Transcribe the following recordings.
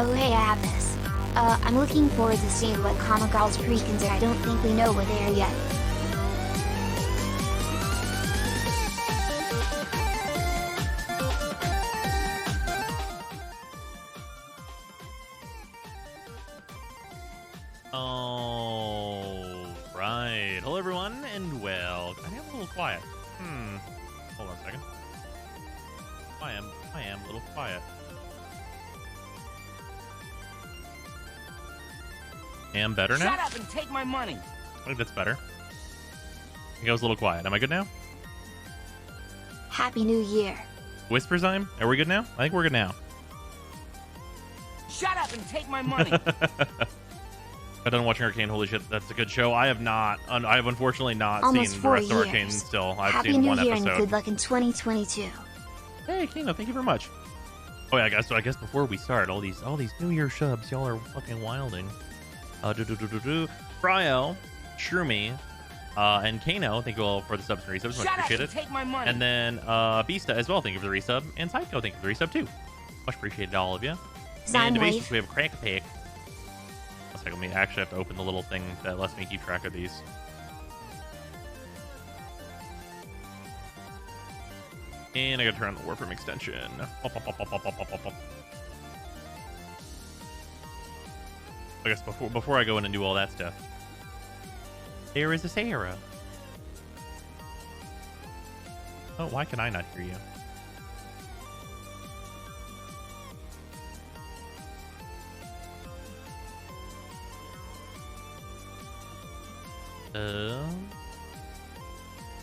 Oh hey, I have this. I'm looking forward to seeing what Comic Girls precons are. I don't think we know what they are yet. Oh, right. Hello everyone, and well, I am a little quiet. Hold on a second. I am a little quiet. Am better now? Shut up and take my money. I think that's better. I think I was a little quiet. Am I good now? Happy New Year. Whispers I'm? Are we good now? I think we're good now. Shut up and take my money. I'm done watching Arcane. Holy shit, that's a good show. I have not. I have unfortunately not Almost seen the 4 rest of years. Arcane still. I've Happy seen New one Year episode. and good luck in 2022. Hey, Kino, thank you very much. Oh yeah, guys. So I guess before we start, all these New Year subs, y'all are fucking wilding. Cryo, Shroomy, and Kano, thank you all for the subs and resubs. Much Shut up appreciate and it. take my money. And then Beasta as well, thank you for the resub. And Psycho, thank you for the resub too. Much appreciated to all of you. And Zymwave. basically we have a crack pick. One second, let me actually have to open the little thing that lets me keep track of these. And I gotta turn on the Warframe extension. Pop, pop, pop, pop, pop, pop, pop, pop. I guess before I go in and do all that stuff, there is a Sara. Oh, why can I not hear you?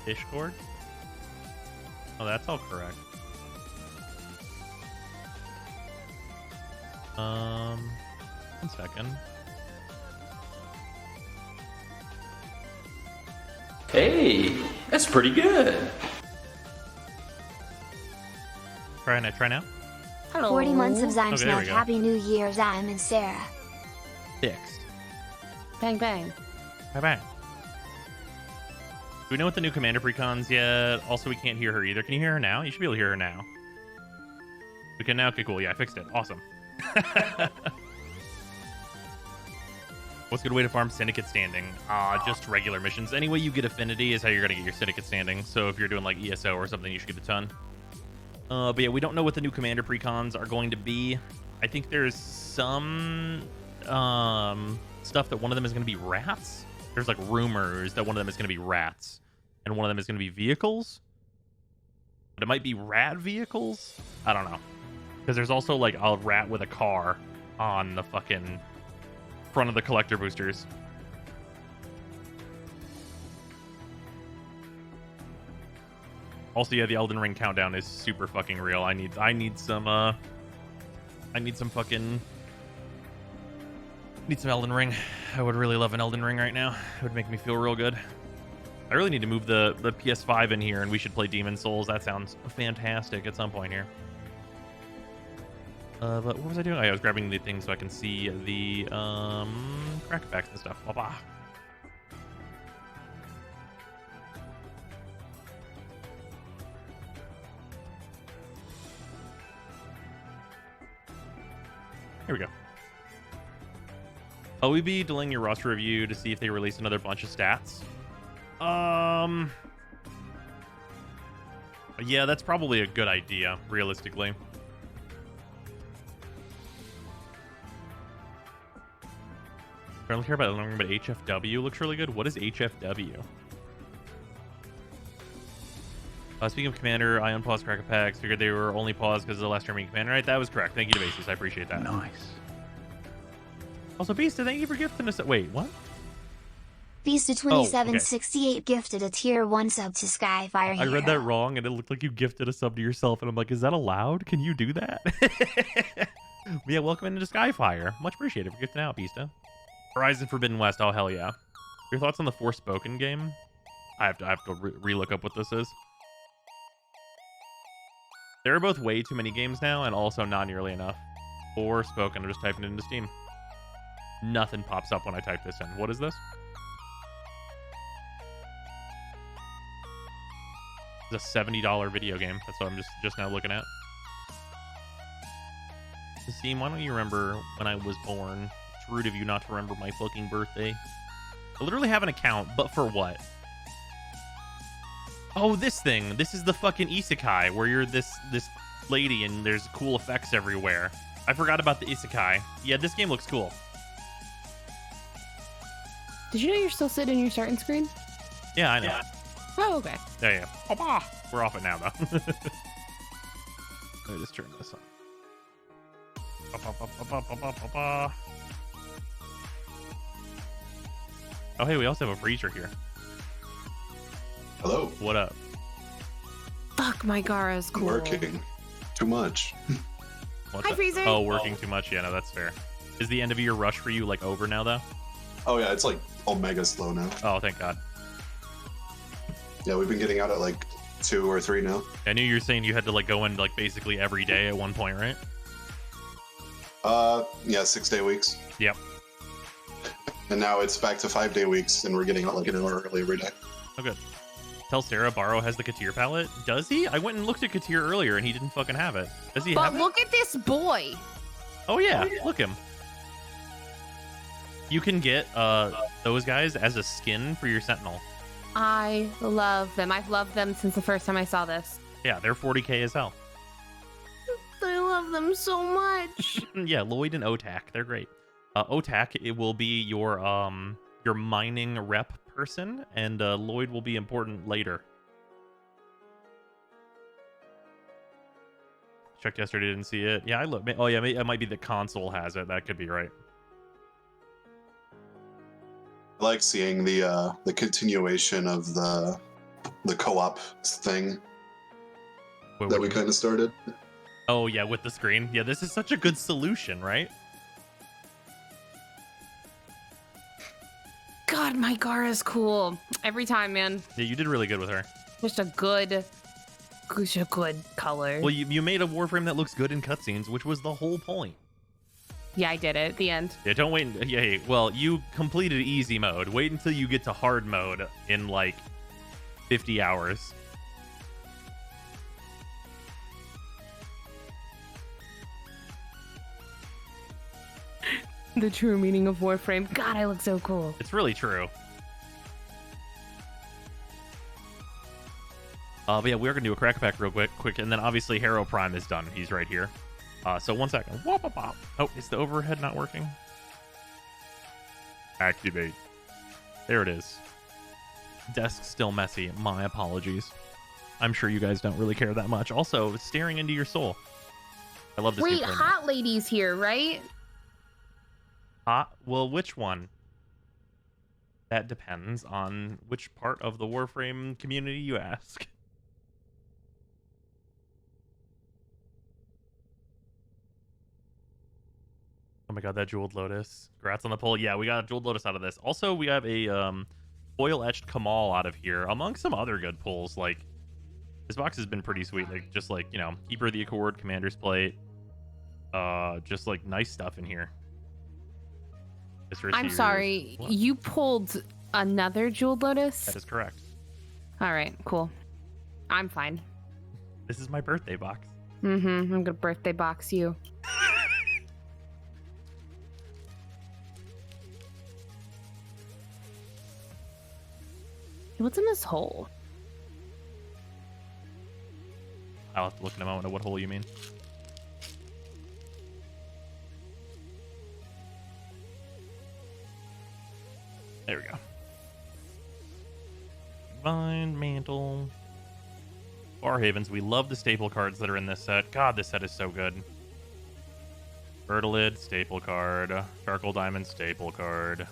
Discord? Oh, that's all correct. One second. Hey, that's pretty good. Try now. Hello. 40 months of Zyme Okay, there we Smack. go. Happy New Year, Zyme and Sarah. Fixed. Bang bang. Bye bye. Do we know what the new commander precons yet? Also, we can't hear her either. Can you hear her now? You should be able to hear her now. We can now. Okay, cool. Yeah, I fixed it. Awesome. What's a good way to farm syndicate standing? Just regular missions. Any way you get affinity is how you're gonna get your syndicate standing. So if you're doing like ESO or something, you should get a ton. But yeah, we don't know what the new commander precons are going to be. I think there's some stuff that one of them is going to be rats. There's like rumors that one of them is going to be rats and one of them is going to be vehicles. But it might be rat vehicles. I don't know. Because there's also like a rat with a car on the fucking front of the collector boosters. Also, yeah, the Elden Ring countdown is super fucking real. I need some Elden Ring. I would really love an Elden Ring right now. It would make me feel real good. I really need to move the PS5 in here, and we should play Demon Souls. That sounds fantastic at some point here. But what was I doing? I was grabbing the thing so I can see the crack packs and stuff. Blah, blah. Here we go. Will we be delaying your roster review to see if they release another bunch of stats? Yeah, that's probably a good idea, realistically. I don't care about learning about HFW. Looks really good. What is HFW? Speaking of Commander, I unpaused Cracker Packs. Figured they were only paused because of the last streaming Commander. Right, that was correct. Thank you to Basis. I appreciate that. Nice. Also, Beasta, thank you for gifting us. Wait, what? Beasta2768 gifted a tier 1 sub to Skyfire I read that Hero. wrong, and it looked like you gifted a sub to yourself, and I'm like, is that allowed? Can you do that? Yeah, welcome into Skyfire. Much appreciated for gifting out, Beasta. Horizon Forbidden West. Oh, hell yeah. Your thoughts on the Forspoken game? I have to re-look up what this is. There are both way too many games now, and also not nearly enough. Forspoken. I'm just typing it into Steam. Nothing pops up when I type this in. What is this? It's a $70 video game. That's what I'm just now looking at. Nassim, why don't you remember when I was born? It's rude of you not to remember my fucking birthday. I literally have an account, but for what? Oh, this thing. This is the fucking isekai where you're this lady and there's cool effects everywhere. I forgot about the isekai. Yeah, this game looks cool. Did you know you're still sitting in your starting screen? Yeah, I know. Oh, okay. There you go. Papa! We're off it now, though. Let me just turn this on. Oh, hey, we also have a freezer here. Hello. What up? Fuck, my Gara's cool. Working too much. What's Hi, up? freezer. Oh, working too much? Yeah, no, that's fair. Is the end of your rush for you, like, over now, though? Oh yeah, it's like omega slow now. Oh, thank God. Yeah, we've been getting out at like 2 or 3 now. I knew you were saying you had to, like, go in, like, basically every day at one point, right? Yeah, 6-day weeks. Yep. And now it's back to 5-day weeks, and we're getting out like an hour early every day. Oh, good. Tell Sarah Barrow has the Katir palette. Does he? I went and looked at Katir earlier, and he didn't fucking have it. Does he But have it? look at this boy. Oh, yeah. Look him. You can get those guys as a skin for your Sentinel. I love them. I've loved them since the first time I saw this. Yeah, they're 40k as hell. I love them so much. Yeah, Lloyd and Otak, they're great. Otak, it will be your mining rep person, and Lloyd will be important later. Checked yesterday, didn't see it. Yeah, I look. Oh yeah, it might be the console has it. That could be right. I like seeing the continuation of the co-op thing that we kind of started. Oh yeah, with the screen. Yeah, this is such a good solution, right? God, my Gara's cool. Every time, man. Yeah, you did really good with her. Just a good color. Well, you made a Warframe that looks good in cutscenes, which was the whole point. Yeah, I did it at the end. Yeah, don't wait. Yeah, hey, well, you completed easy mode. Wait until you get to hard mode in like 50 hours. The true meaning of Warframe. God, I look so cool. It's really true. But yeah, we're gonna do a crack pack real quick, and then obviously Hero Prime is done. He's right here. So 1 second. Oh, is the overhead not working? Activate. There it is. Desk still messy. My apologies. I'm sure you guys don't really care that much. Also, it's staring into your soul. I love this. Wait, new frame. hot lady's here, right? Well, which one? That depends on which part of the Warframe community you ask. Oh my god, that Jeweled Lotus. Congrats on the poll. Yeah, we got a Jeweled Lotus out of this. Also, we have a foil-etched Kamal out of here, among some other good pulls. Like, this box has been pretty sweet. Like, just like, you know, Keeper of the Accord, Commander's Plate. Just like nice stuff in here. I'm sorry, what? you pulled another Jeweled Lotus? That is correct. All right, cool. I'm fine. This is my birthday box. Mm-hmm, I'm gonna birthday box you. What's in this hole? I'll have to look in a moment at what hole you mean. There we go. Vine, Mantle. Bar Havens. We love the staple cards that are in this set. God, this set is so good. Bertolid, staple card. Charcoal Diamond, staple card.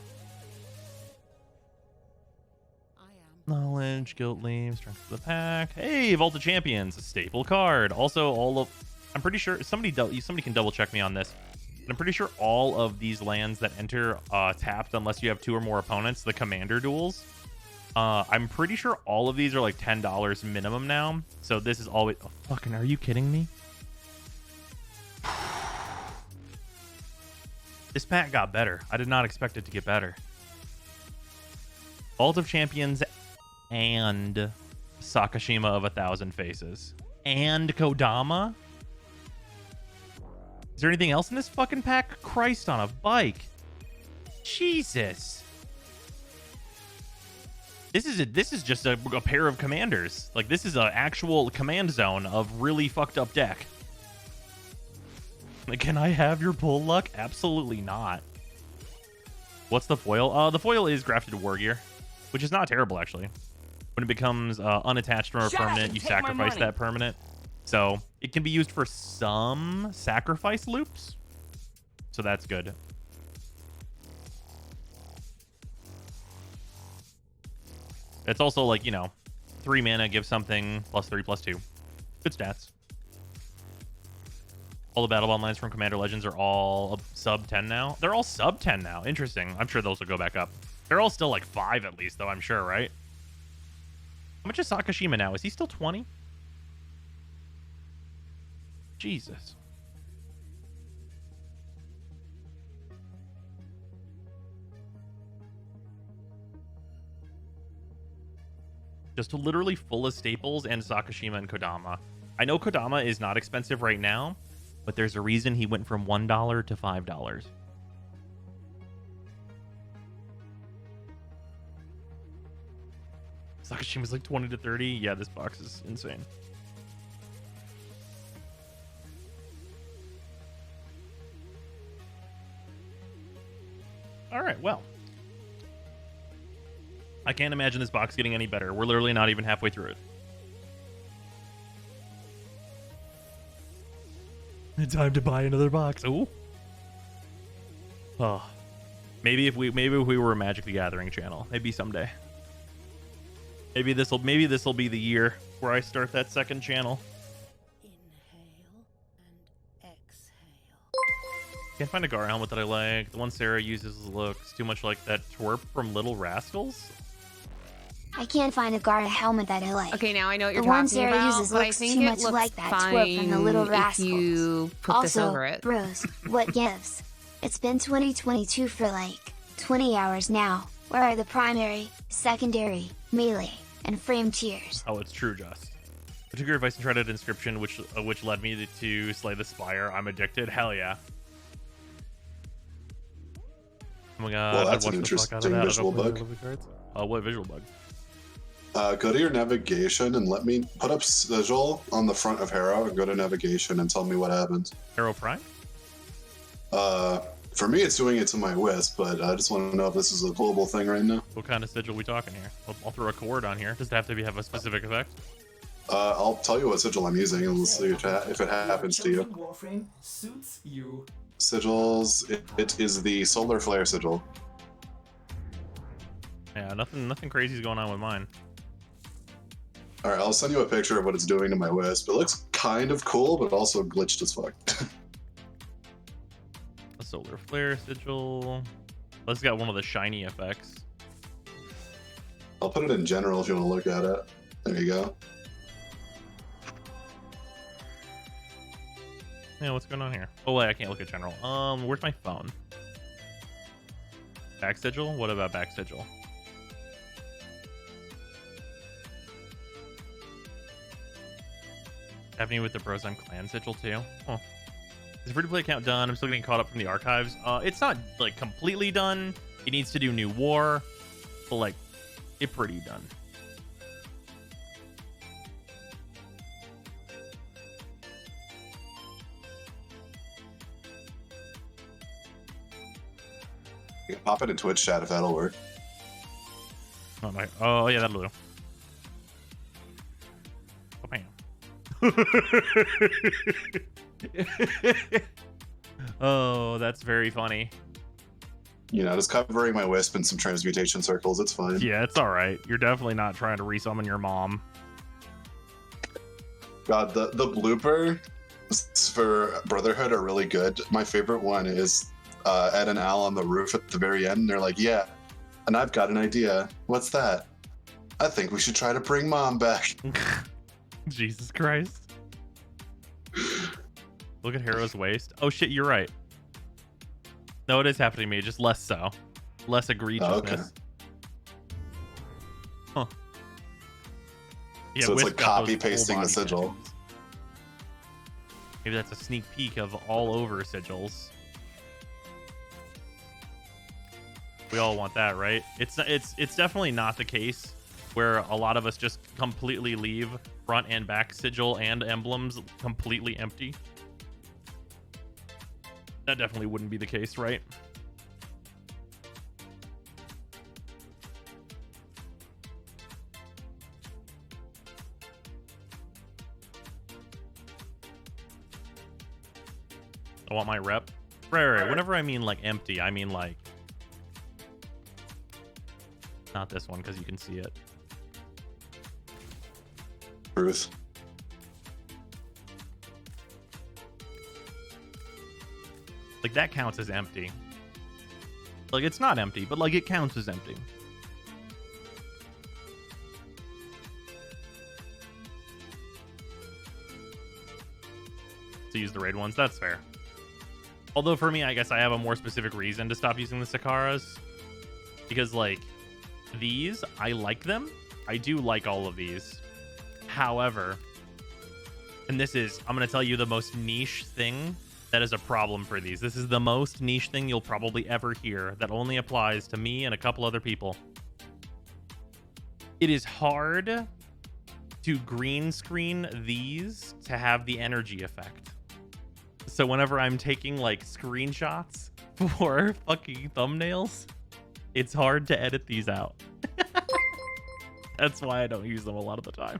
Knowledge, Guilt Leaves, Strength of the Pack. Hey, Vault of Champions, a staple card. Also, all of... I'm pretty sure... Somebody can double check me on this. But I'm pretty sure all of these lands that enter tapped, unless you have 2 or more opponents, the Commander duels, I'm pretty sure all of these are like $10 minimum now. So this is always... Oh, fucking, are you kidding me? This pack got better. I did not expect it to get better. Vault of Champions and Sakashima of 1,000 Faces. And Kodama? there anything else in this fucking pack? Christ on a bike. Jesus. This is just a pair of commanders. Like, this is an actual command zone of really fucked up deck. Like, can I have your pull luck? Absolutely not. What's the foil? The foil is grafted war gear, which is not terrible, actually. When it becomes unattached from a permanent, you sacrifice that permanent. So it can be used for some sacrifice loops. So that's good. It's also like, you know, 3 mana, give something, +3/+2. Good stats. All the battle bond lines from Commander Legends are all sub 10 now. They're all sub 10 now. Interesting. I'm sure those will go back up. They're all still like 5 at least, though, I'm sure, right? How much is Sakashima now? Is he still 20? Jesus. Just literally full of staples and Sakashima and Kodama. I know Kodama is not expensive right now, but there's a reason he went from $1 to $5. Sakashima's like 20 to 30. Yeah, this box is insane. All right, well. I can't imagine this box getting any better. We're literally not even halfway through it. Time to buy another box. Ooh. Oh. Maybe if we were a Magic the Gathering channel. Maybe someday. Maybe this'll be the year where I start that second channel. Inhale and exhale. Can't find a Gar helmet that I like. The one Sara uses looks too much like that twerp from Little Rascals. I can't find a Gara helmet that I like. Okay, now I know what you're The one talking Sara about, uses but I looks think too it much looks like that fine twerp from the Little if Rascals. you put this Also, over it. bros, what gives? It's been 2022 for like 20 hours now. Where are the primary, secondary, melee, and frame tiers? Oh, it's true, Just. I took your advice and tried out Inscription, which led me to Slay the Spire. I'm addicted. Hell yeah. Oh my god. Well, that's I'd an watch the fuck out of interesting that. visual bug. What visual bug? Go to your navigation and let me put up Sigil on the front of Harrow and go to navigation and tell me what happens. Arrow Prime? For me, it's doing it to my Wisp, but I just want to know if this is a global thing right now. What kind of sigil we talking here? I'll throw a chord on here. Does it have to have a specific effect? I'll tell you what sigil I'm using and we'll see if it happens to you. Warframe suits you. Sigils, it is the Solar Flare sigil. Yeah, nothing crazy is going on with mine. Alright, I'll send you a picture of what it's doing to my Wisp. It looks kind of cool, but also glitched as fuck. A Solar Flare sigil. Let's got one of the shiny effects. I'll put it in general if you want to look at it. There you go. Yeah, what's going on here? Oh wait, I can't look at general. Where's my phone? Back sigil? What about back sigil? Happening with the Brozone Clan sigil too? Huh. Is the free-to-play account done? I'm still getting caught up from the archives. It's not like completely done. It needs to do new war, but like, it pretty done. You can pop it in Twitch chat if that'll work. Oh yeah, that'll do. Oh, bam. Oh, that's very funny. You know, just covering my Wisp in some transmutation circles, it's fine. Yeah, it's all right. You're definitely not trying to resummon your mom. God, the blooper for Brotherhood are really good. My favorite one is Ed and Al on the roof at the very end. They're like, yeah, and I've got an idea. What's that? I think we should try to bring Mom back. Jesus Christ. Look at Harrow's waist. Oh shit, you're right. No, it is happening to me, just less so. Less egregiousness. Oh, okay. Huh. Yeah, So it's Wisp like got those copy pasting full the body sigil. tattoos. Maybe that's a sneak peek of all over sigils. We all want that, right? It's definitely not the case where a lot of us just completely leave front and back sigil and emblems completely empty. That definitely wouldn't be the case, right? I want my rep. Right. Whenever I mean like empty, I mean like not this one because you can see it. Truth. Like that counts as empty. Like it's not empty, but like it counts as empty. To use the raid ones, that's fair. Although for me, I guess I have a more specific reason to stop using the Sakaras. Because like these, I like them. I do like all of these. However, and this is, I'm going to tell you the most niche thing that is a problem for these. This is the most niche thing you'll probably ever hear that only applies to me and a couple other people. It is hard to green screen these to have the energy effect. So whenever I'm taking like screenshots for fucking thumbnails, it's hard to edit these out. That's why I don't use them a lot of the time.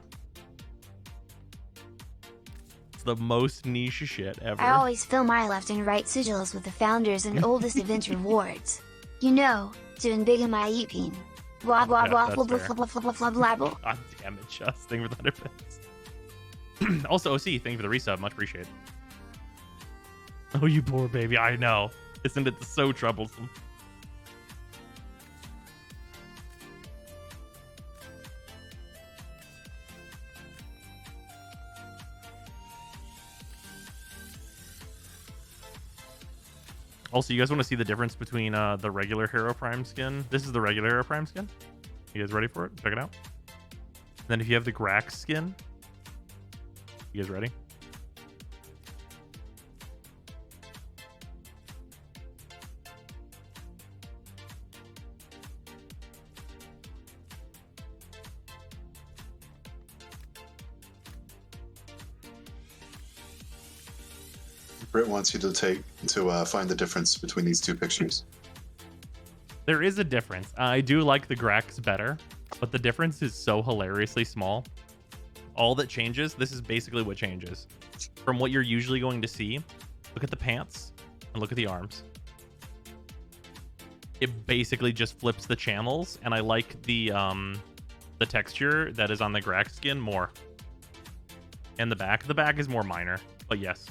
It's the most niche shit ever. I always fill my left and right sigils with the founders and oldest event rewards. You know, doing big in my eeping. Blah blah Yeah, blah that's blah blah fair. blah blah blah blah blah. God damn it, Just. Thank you for the 100 bits. Also, OC, thank you for the resub. Much appreciated. Oh, you poor baby. I know. Isn't it so troublesome? Also, you guys want to see the difference between the regular Hero Prime skin? This is the regular Hero Prime skin. You guys ready for it? Check it out. And then if you have the Grax skin, you guys ready? Britt wants you to find the difference between these two pictures. There is a difference. I do like the Grax better, but the difference is so hilariously small. All that changes, this is basically what changes. From what you're usually going to see, look at the pants and look at the arms. It basically just flips the channels, and I like the texture that is on the Grax skin more. And the back. The back is more minor, but yes.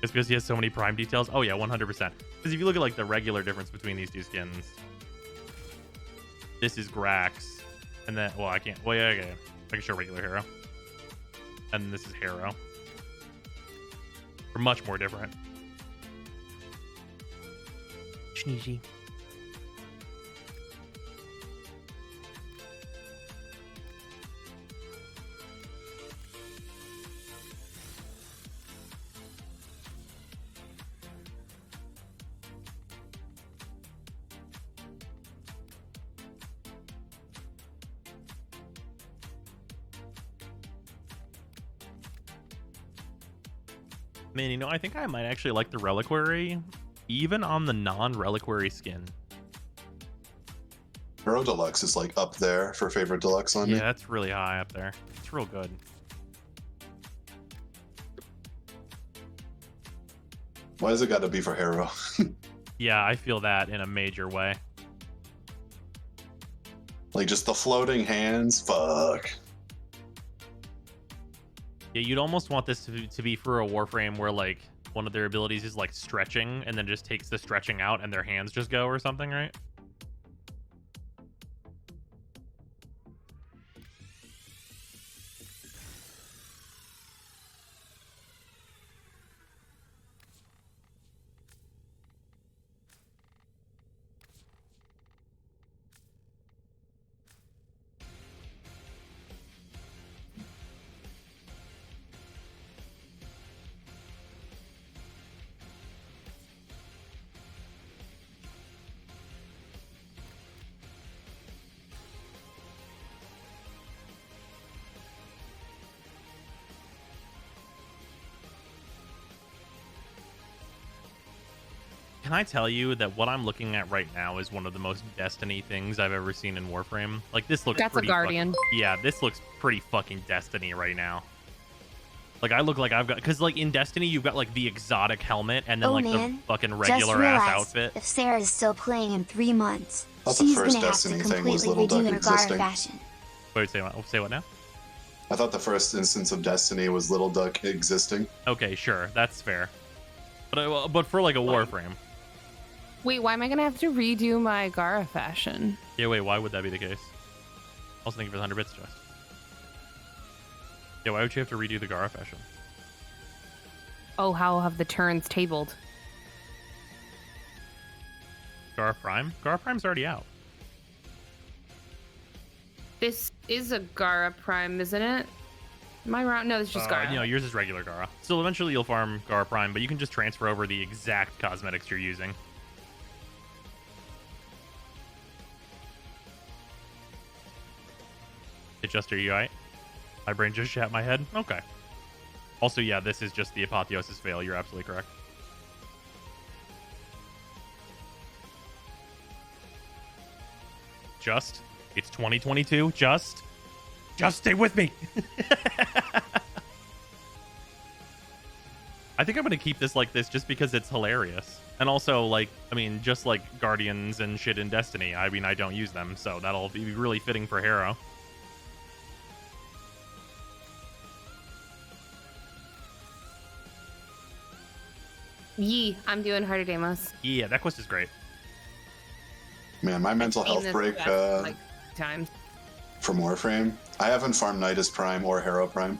It's because he has so many prime details. Oh yeah, 100%. Because if you look at like the regular difference between these two skins, this is Grax, and then well I can't. Well yeah, okay. I can show regular Hero, and then this is Hero. They're much more different. Sneezy. Man, you know, I think I might actually like the Reliquary, even on the non-Reliquary skin. Hero Deluxe is like up there for favorite deluxe on Yeah, me. that's really high up there. It's real good. Why has it got to be for Hero? Yeah, I feel that in a major way. Like just the floating hands. Fuck. Yeah, you'd almost want this to be for a Warframe where like one of their abilities is like stretching and then just takes the stretching out and their hands just go or something, right? can I tell you that what I'm looking at right now is one of the most Destiny things I've ever seen in Warframe? Like, this looks That's a pretty Guardian. yeah, this looks pretty fucking Destiny right now. Like, I look like I've got... Because, like, in Destiny, you've got, like, the exotic helmet and then, Oh like, man, the fucking just regular-ass realized outfit. if Sarah is still playing in 3 months, Thought the she's first gonna have Destiny to thing was completely Little redo Duck her Gara existing. fashion. Wait, say what now? I thought the first instance of Destiny was Little Duck existing. Okay, sure. That's fair. But for, like, a Warframe. Wait, why am I gonna have to redo my Gara fashion? Yeah, wait, why would that be the case? I was thinking for the 100 bits just. Yeah, why would you have to redo the Gara fashion? Oh, how have the turns tabled? Gara Prime? Gara Prime's already out. This is a Gara Prime, isn't it? Am I wrong? No, it's just Gara. No, yours is regular Gara. So eventually you'll farm Gara Prime, but you can just transfer over the exact cosmetics you're using. Adjuster, you alright? My brain just shat my head? Okay. Also, yeah, this is just the Apotheosis Veil. You're absolutely correct. Just. It's 2022. Just stay with me. I think I'm going to keep this like this just because it's hilarious. And also, like, I mean, just like Guardians and shit in Destiny, I mean, I don't use them, so that'll be really fitting for Harrow. Yee, I'm doing Heart of Deimos. Yeah, that quest is great. Man, my mental Seen health this break quest, like times. from Warframe. I haven't farmed Nidus Prime or Harrow Prime.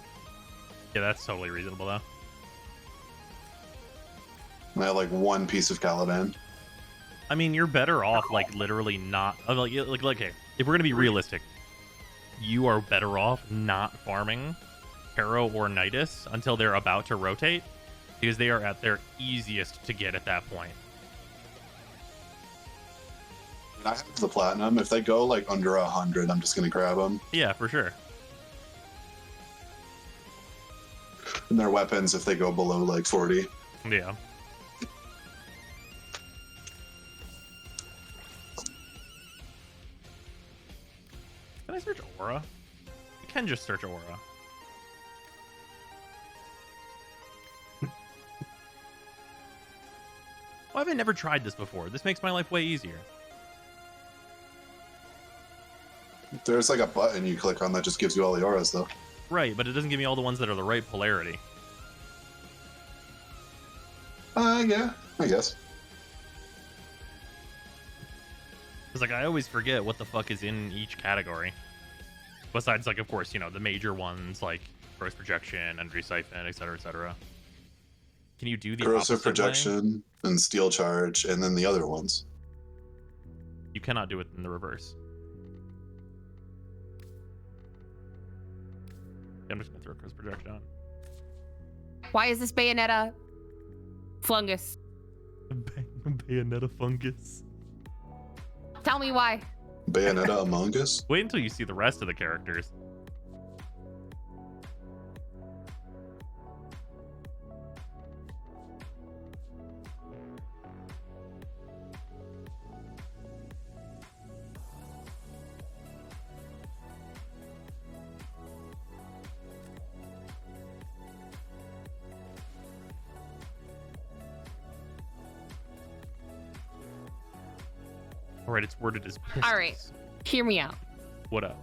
Yeah, that's totally reasonable, though. And I have like one piece of Caliban. I mean, you're better off, like, literally not... Like, okay, if we're going to be realistic, you are better off not farming Harrow or Nidus until they're about to rotate, because they are at their easiest to get at that point. And I have the Platinum. If they go like under 100, I'm just going to grab them. Yeah, for sure. And their weapons, if they go below like 40. Yeah. Can I search Aura? You can just search Aura. Why have I never tried this before? This makes my life way easier. There's like a button you click on that just gives you all the auras, though. Right, but it doesn't give me all the ones that are the right polarity. Yeah, I guess. Because, like, I always forget what the fuck is in each category. Besides, like, of course, you know, the major ones, like Gross Projection, Energy Siphon, etc., etc. Can you do the Corrosive opposite way? Projection and Steel Charge, and then the other ones. You cannot do it in the reverse. I'm just gonna throw Gross Projection on. Why is this Bayonetta fungus? Bayonetta fungus. Tell me why. Bayonetta Among Us? Wait until you see the rest of the characters. All right, it's worded as pistols. All right, hear me out. What up?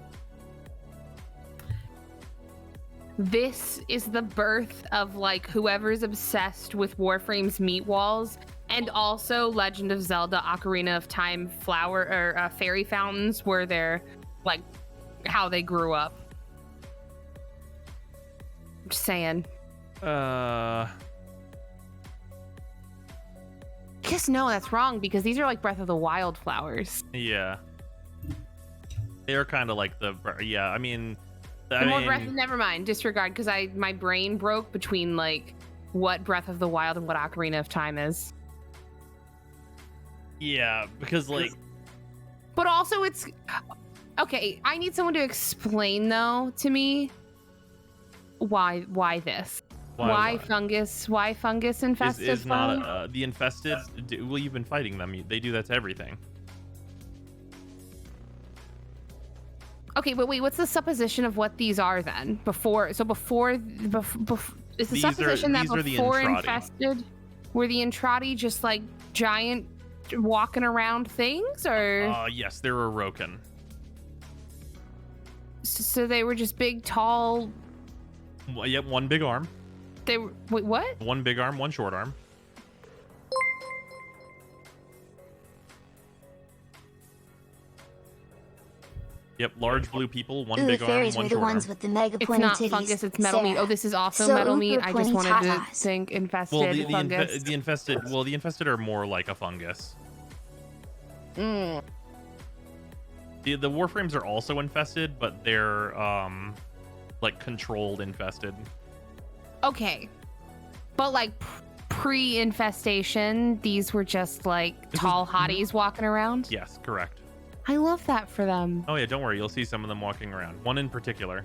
This is the birth of like whoever's obsessed with Warframe's meat walls, and also Legend of Zelda: Ocarina of Time flower or fairy fountains, where they're like how they grew up. I'm just saying. Guess no, that's wrong because these are like Breath of the Wild flowers. Yeah. They're kind of like the... Yeah, I mean... Never mind, disregard, because my brain broke between like what Breath of the Wild and what Ocarina of Time is. Yeah, because like... But also it's... Okay, I need someone to explain though to me why this. Why what? fungus? Why fungus infested? Is not the infested. Well, you've been fighting them. They do that to everything. Okay, but wait, what's the supposition of what these are then? Before is the supposition that before infested were the Intrati just like giant walking around things, or yes, they're Orokin. So they were just big, tall. Well, yep, one big arm. They were, wait, what? One big arm, one short arm. Yep, large blue people, one big arm, one short arm. The ones with the mega It's pointed not titties. fungus, it's metal meat. Sara. Oh, this is also So metal meat. uber I just pointy wanted to tatas. think infested Well, fungus. the infested. Well, the infested are more like a fungus. Mm. The Warframes are also infested, but they're like controlled infested. Okay, but like pre-infestation, these were just like tall hotties walking around. Yes, correct. I love that for them. Oh yeah, don't worry. You'll see some of them walking around. One in particular.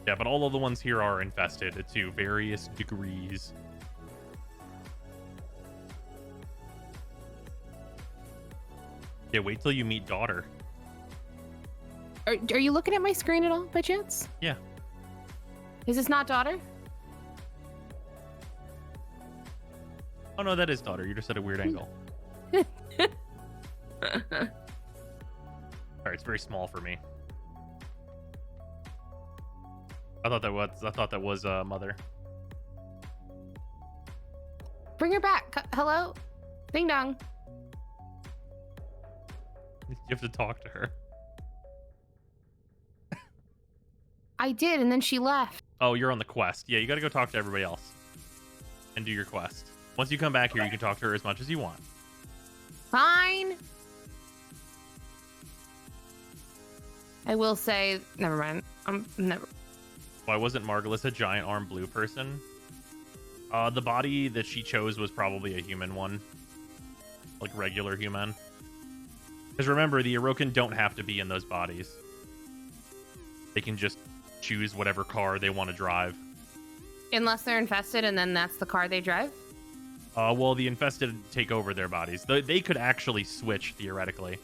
Yeah, but all of the ones here are infested to various degrees. Yeah, wait till you meet Daughter. Are you looking at my screen at all, by chance? Yeah. Is this not Daughter? Oh no, that is Daughter. You're just at a weird angle. Alright, it's very small for me. I thought that was Mother. Bring her back. Hello? Ding dong. You have to talk to her. I did, and then she left. Oh, you're on the quest. Yeah, you gotta go talk to everybody else. And do your quest. Once you come back here, you can talk to her as much as you want. Fine. I will say, never mind. I'm never. Why wasn't Margulis a giant arm blue person? The body that she chose was probably a human one. Like regular human. Because remember, the Orokin don't have to be in those bodies. They can just choose whatever car they want to drive. Unless they're infested, and then that's the car they drive? Well, the infested take over their bodies. They could actually switch, theoretically.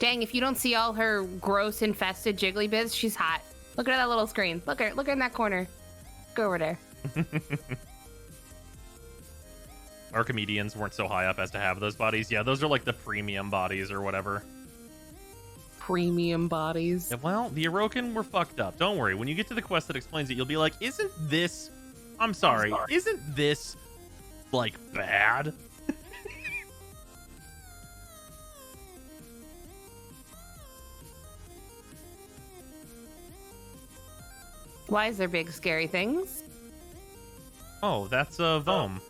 Dang, if you don't see all her gross infested jiggly bits, she's hot. Look at that little screen. Look at her. Look in that corner. Go over there. Archimedeans weren't so high up as to have those bodies. Yeah, those are like the premium bodies or whatever. Premium bodies. Yeah, well, the Orokin were fucked up. Don't worry. When you get to the quest that explains it, you'll be like, isn't this... I'm sorry. Isn't this, like, bad? Why is there big scary things? Oh, that's Vom.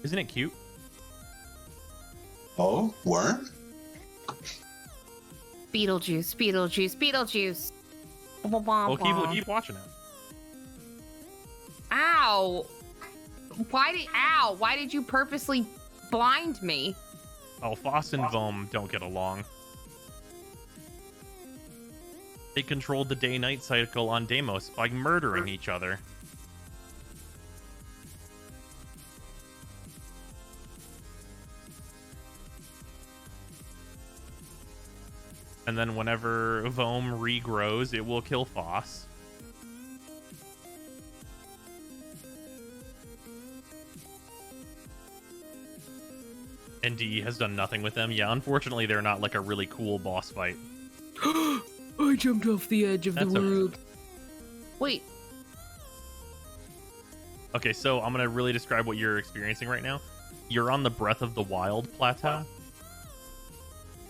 Isn't it cute? Oh, worm? Beetlejuice, Beetlejuice, Beetlejuice. Well, keep watching it. Ow! Why did you purposely blind me? Oh, Foss and Vom don't get along. They controlled the day-night cycle on Deimos by murdering each other. And then whenever Vom regrows, it will kill Foss. And D has done nothing with them. Yeah, unfortunately, they're not like a really cool boss fight. I jumped off the edge of That's the okay. world. Wait. Okay, so I'm going to really describe what you're experiencing right now. You're on the Breath of the Wild plateau.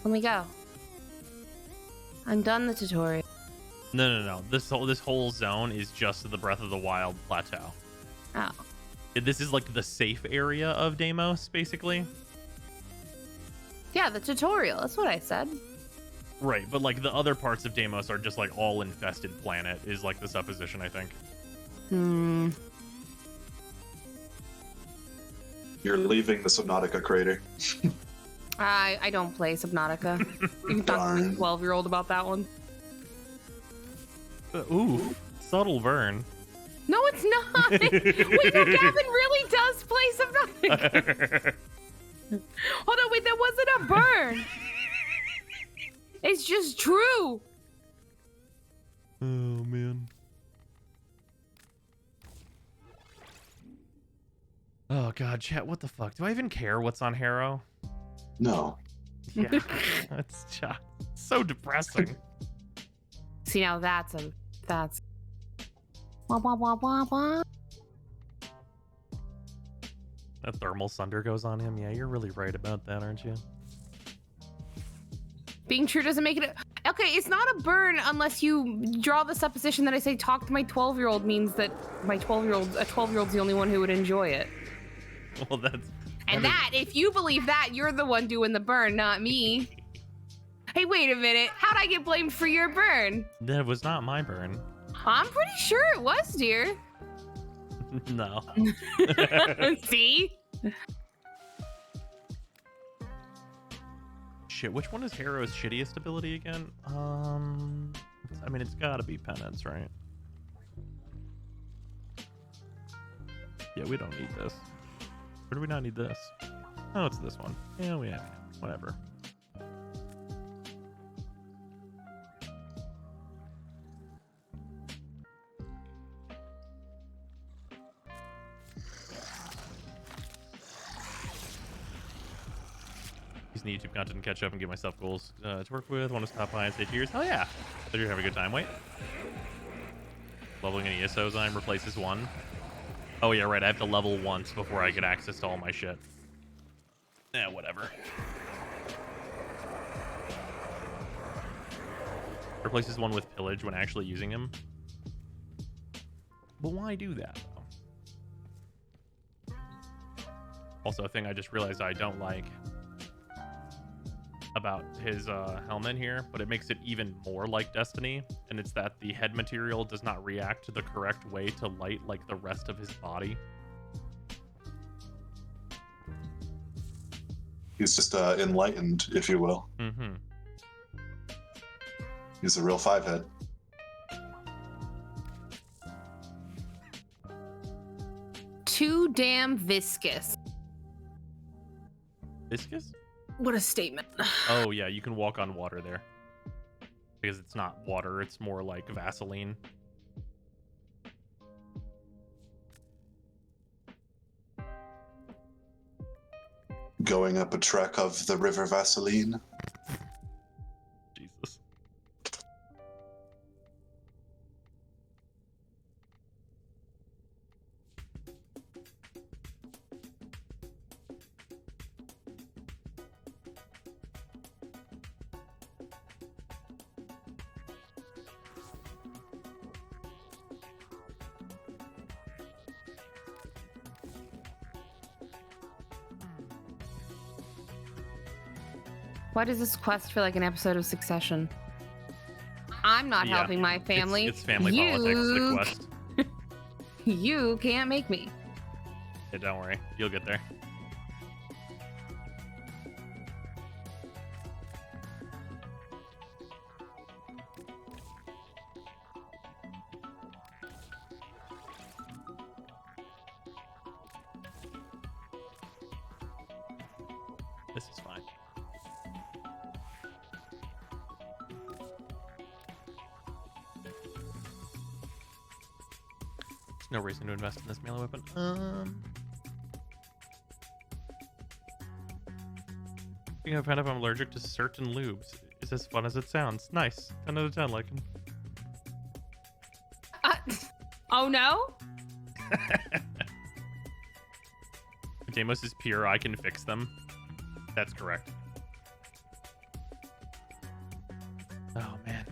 Let me go. I'm done the tutorial. No. This whole zone is just the Breath of the Wild plateau. Oh. This is like the safe area of Deimos, basically. Yeah, the tutorial. That's what I said. Right, but like the other parts of Deimos are just like all infested planet is like the supposition, I think. You're leaving the Subnautica crater. I don't play Subnautica. You can talk to the 12-year-old about that one. Ooh, subtle burn. No, it's not. Wait, no, Gavin really does play Subnautica. Hold on, wait, that wasn't a burn. It's just true. Oh, man. Oh, God, chat, what the fuck? Do I even care what's on Harrow? No. Yeah, it's just so depressing. See, now that's... Wah, wah, wah, wah, wah. That thermal sunder goes on him. Yeah, you're really right about that, aren't you? Being true doesn't make it... Okay, it's not a burn unless you draw the supposition that I say talk to my 12-year-old means that a 12-year-old's the only one who would enjoy it. Well, that's... And if you believe that, you're the one doing the burn, not me. Hey, wait a minute. How'd I get blamed for your burn? That was not my burn. I'm pretty sure it was, dear. No. See? Shit, which one is Harrow's shittiest ability again? I mean, it's gotta be Penance, right? Yeah, we don't need this. Or do we not need this? Oh, it's this one. Yeah, we have it. Whatever. Using YouTube content to catch up and give myself goals to work with. Want to stop by and say cheers? Hell yeah! So you're having a good time. Wait. Leveling an ESO Zyme replaces one. Oh yeah, right. I have to level once before I get access to all my shit. Yeah, whatever. Replaces one with pillage when actually using him. But why do that, though? Also, a thing I just realized I don't like about his helmet here, but it makes it even more like Destiny, and it's that the head material does not react the correct way to light like the rest of his body. He's just enlightened, if you will. Mm-hmm. He's a real 5-head. Too damn viscous. Viscous? What a statement. Oh yeah, you can walk on water there. Because it's not water, it's more like Vaseline. Going up a trek of the River Vaseline. Jesus. Why does this quest feel like an episode of Succession? I'm not helping my family. It's family politics, the quest. You can't make me. Yeah, don't worry. You'll get there. This is fine. There's no reason to invest in this melee weapon. Speaking of kind of, I'm allergic to certain lubes. It's as fun as it sounds. Nice. 10 out of 10, like. Oh no? Damos is pure. I can fix them. That's correct. Oh, man.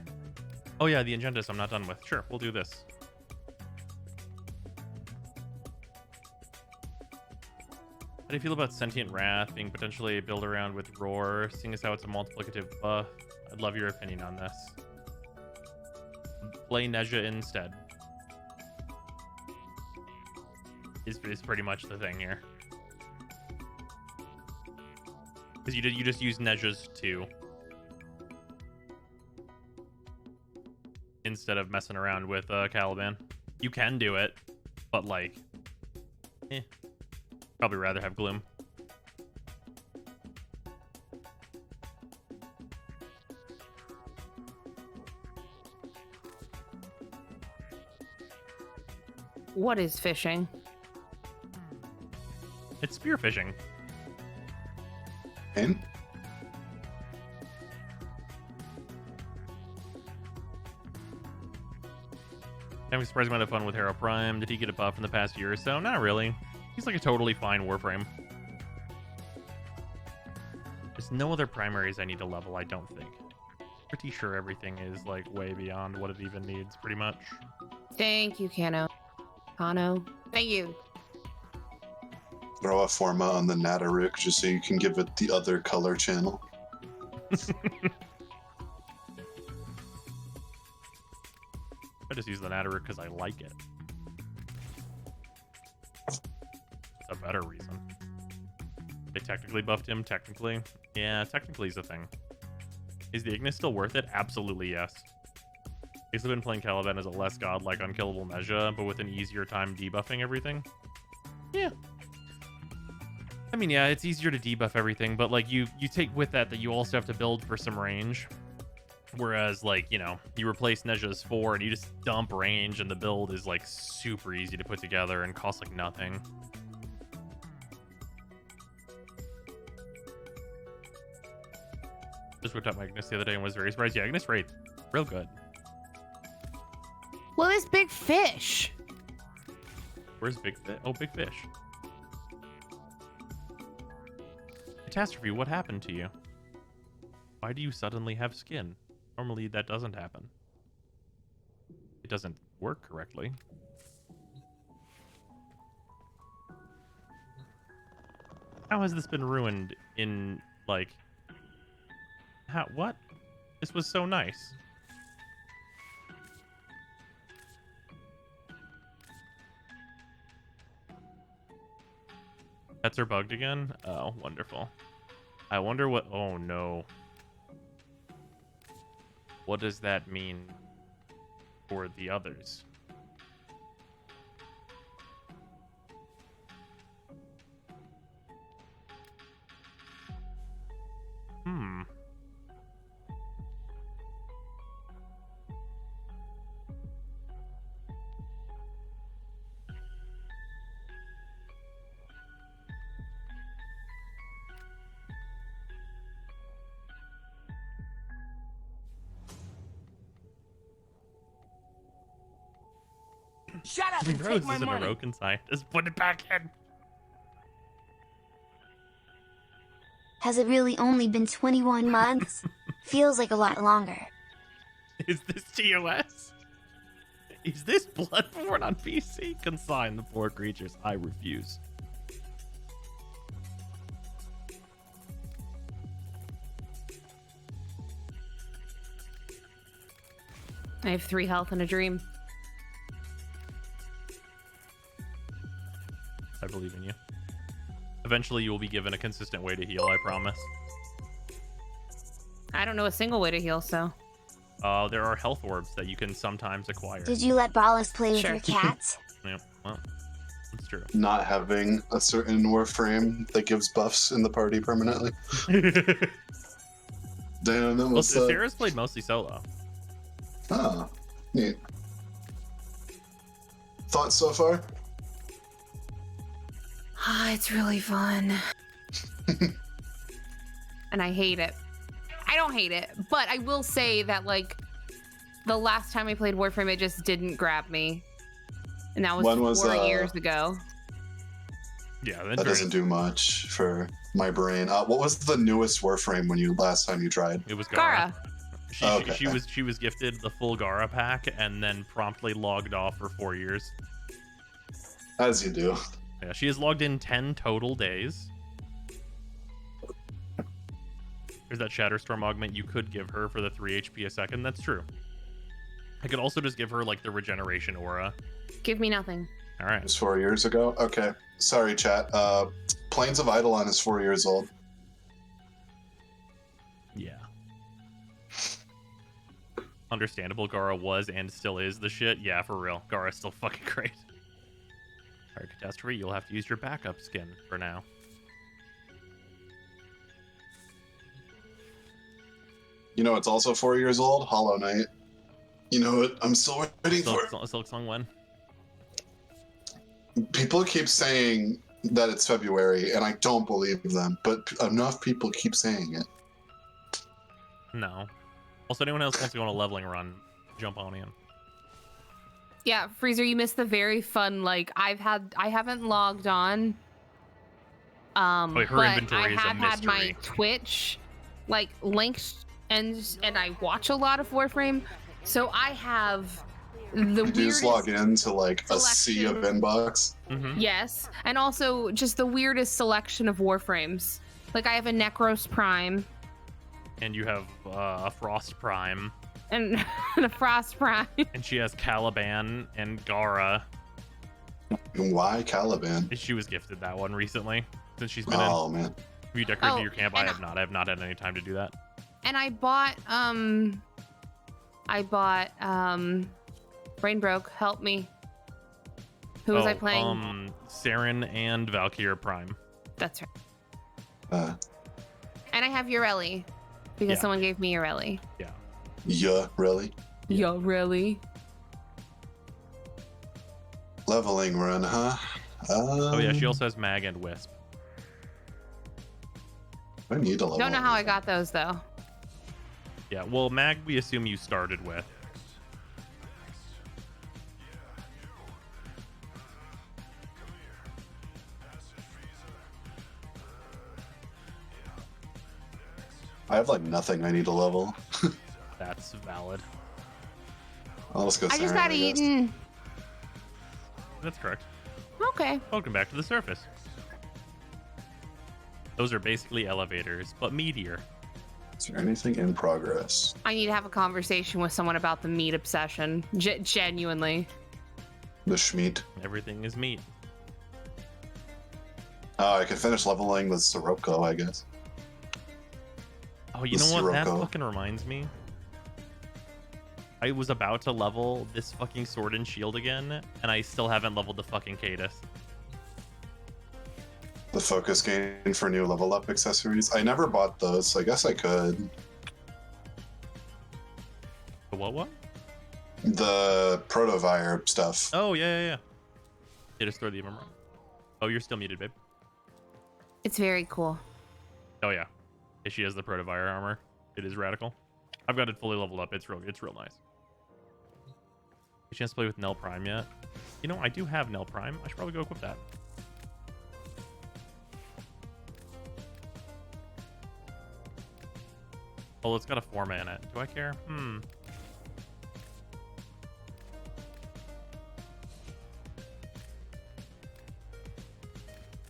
Oh, yeah, the Agendas I'm not done with. Sure, we'll do this. How do you feel about Sentient Wrath being potentially built around with Roar, seeing as how it's a multiplicative buff? I'd love your opinion on this. Play Nezha instead. Is pretty much the thing here. Because you just use Neja's 2 instead of messing around with Caliban. You can do it, but like, probably rather have Gloom. What is fishing? It's spearfishing. And Having a surprising amount of fun with Hero Prime. Did he get a buff in the past year or so? Not really. He's like a totally fine Warframe. There's no other primaries I need to level, I don't think. Pretty sure everything is like way beyond what it even needs, pretty much. Thank you, Kano. Thank you. throw a forma on the Nataruk just so you can give it the other color channel. I just use the Nataruk because I like it. It's a better reason. They technically buffed him, technically. Yeah, technically is a thing. Is the Ignis still worth it? Absolutely yes. I've been playing Caliban as a less godlike unkillable Neja, but with an easier time debuffing everything. Yeah. I mean, yeah, it's easier to debuff everything, but like you take with that you also have to build for some range. Whereas, like, you know, you replace Neja's 4 and you just dump range and the build is like super easy to put together and costs like nothing. Just whipped up my Ignis the other day and was very surprised. Yeah, Ignis Wraith, real good. Well, this big fish. Where's Big Fish? Oh, Big Fish. Catastrophe, what happened to you? Why do you suddenly have skin? Normally that doesn't happen. It doesn't work correctly. How has this been ruined in, like... How, what? This was so nice. Pets are bugged again? Oh, wonderful. I wonder what... Oh, no. What does that mean for the others? Hmm. Shut up and Rose take my isn't a money. Roken scientist. Put it back in. Has it really only been 21 months? Feels like a lot longer. Is this TOS? Is this Bloodborne on PC? Consign the poor creatures. I refuse. I have 3 health and a dream. I believe in you. Eventually, you will be given a consistent way to heal, I promise. I don't know a single way to heal, so. There are health orbs that you can sometimes acquire. Did you let Ballas play with Sure. your cats? Yeah, well, that's true. Not having a certain Warframe that gives buffs in the party permanently. Damn, that Well, was Sarah's played mostly solo. Ah, neat. Thoughts so far? Ah, it's really fun. And I hate it. I don't hate it, but I will say that, like, the last time I played Warframe, it just didn't grab me. And that was When was, 4 years ago. Yeah, That doesn't do much for my brain. What was the newest Warframe when you last time you tried? It was Gara. Gara. Okay. She was gifted the full Gara pack and then promptly logged off for 4 years. As you do. Yeah, she has logged in 10 total days. There's that Shatterstorm augment you could give her for the 3 HP a second. That's true. I could also just give her, like, the regeneration aura. Give me nothing. All It right. was 4 years ago? Okay. Sorry, chat. Plains of Eidolon is 4 years old. Yeah. Understandable. Gara was and still is the shit. Yeah, for real. Gara's still fucking great. Alright, Catastrophe, you'll have to use your backup skin for now. You know, it's also 4 years old. Hollow Knight. You know what? I'm still waiting for it. Silk Song when? People keep saying that it's February, and I don't believe them, but enough people keep saying it. No. Also, anyone else wants to go on a leveling run, jump on in. Yeah, Freezer, you missed the very fun, like, I haven't logged on. Her but inventory I is a have had my mystery. Twitch, like, linked, and I watch a lot of Warframe, so I have the You weirdest just log into like a sea of selection. inbox. Mm-hmm. Yes, and also just the weirdest selection of Warframes. Like, I have a Necros Prime. And you have a Frost Prime. And a Frost Prime. And she has Caliban and Gara. And why Caliban? She was gifted that one recently, since she's been Oh in. man. Have you decorated Oh, your camp? I and have not. I have not had any time to do that. And I bought Brain broke. Help me. Who was I playing? Saren and Valkyrie Prime. That's right. And I have Urelli because Yeah. someone gave me Urelli. Yeah, really? Urelli. Leveling run, huh? Oh yeah, she also has Mag and Wisp. I need a level. Don't know how I got those though. Yeah, well, Mag we assume you started with. I have like nothing I need to level. That's valid. I'll just go I just Saren, got guess. eaten. That's correct. Okay. Welcome back to the surface. Those are basically elevators, but meteor. Is there anything in progress? I need to have a conversation with someone about the meat obsession. Genuinely. The Schmeat. Everything is meat. I can finish leveling with Sirocco, I guess. Oh, you The know what? That Sirocco. fucking reminds me. I was about to level this fucking sword and shield again, and I still haven't leveled the fucking Cadus. The focus gain for new level up accessories. I never bought those, so I guess I could. The what? The Protovire stuff. Oh, yeah. Did us throw the MMR. Oh, you're still muted, babe. It's very cool. Oh, yeah. She has the Protovire armor. It is radical. I've got it fully leveled up. It's real nice. A chance to play with Nell Prime yet? You know, I do have Nell Prime. I should probably go equip that. Oh, it's got a 4 mana. Do I care?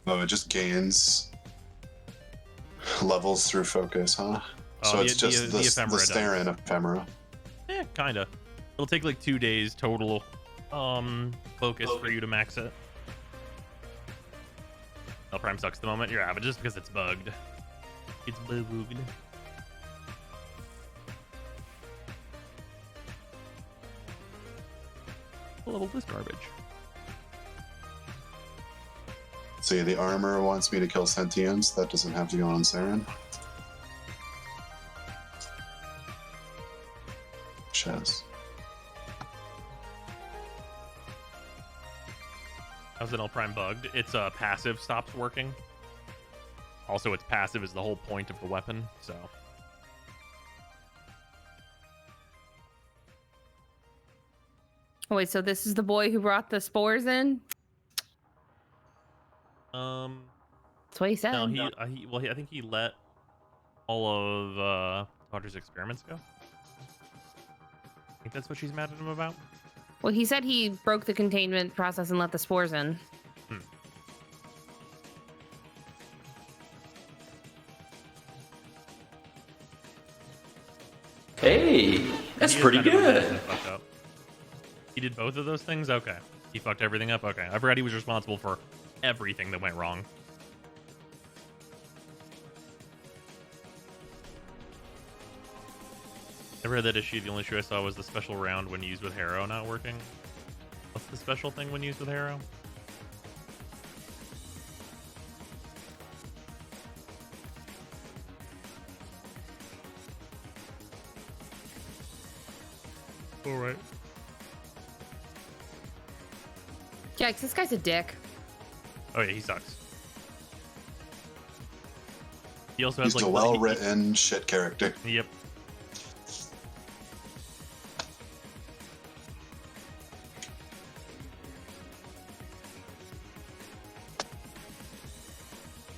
Oh, it just gains levels through focus, huh? Oh, So the- it's just the the ephemera does. Starin ephemera. Kinda. It'll take like 2 days total focus for you to max it. Nell Prime sucks at the moment. Yeah, but just because it's bugged. It's bugged. Level this garbage. See, the armor wants me to kill Sentients. That doesn't have to go on Saren. Chess. How's an L Prime bugged? Its passive stops working. Also, its passive is the whole point of the weapon, so. Oh, wait, so this is the boy who brought the spores in? That's what he said. No, I think he let all of Audrey's experiments go. I think that's what she's mad at him about. Well, he said he broke the containment process and let the spores in. Hey, that's He is pretty kind of a mess good. and fucked up. He did both of those things? Okay. He fucked everything up? Okay. I forgot he was responsible for everything that went wrong. Never had that issue. The only issue I saw was the special round when used with Harrow not working. What's the special thing when used with Harrow? All right. Yikes, this guy's a dick. Oh yeah, he sucks. He also He's has a like well-written shit character. Yep.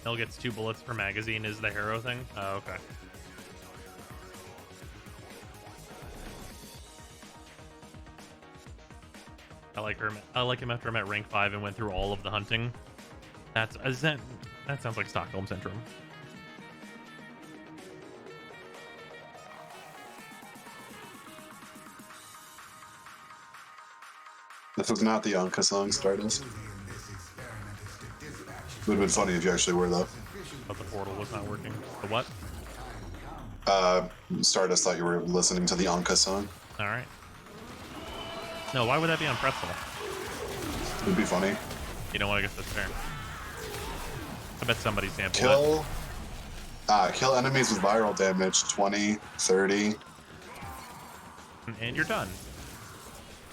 Hell gets 2 bullets per magazine is the Harrow thing. Oh, okay. I like her. I like him after I'm at rank 5 and went through all of the hunting. That sounds like Stockholm Syndrome. This was not the Anka song, Stardust. Would have been funny if you actually were, though. But the portal was not working. The what? Stardust thought you were listening to the Anka song. All right. No, why would that be on Pretzel? It would be funny. You know what? I guess that's fair. I bet somebody sampled Kill enemies with viral damage, 20, 30, it. And you're done.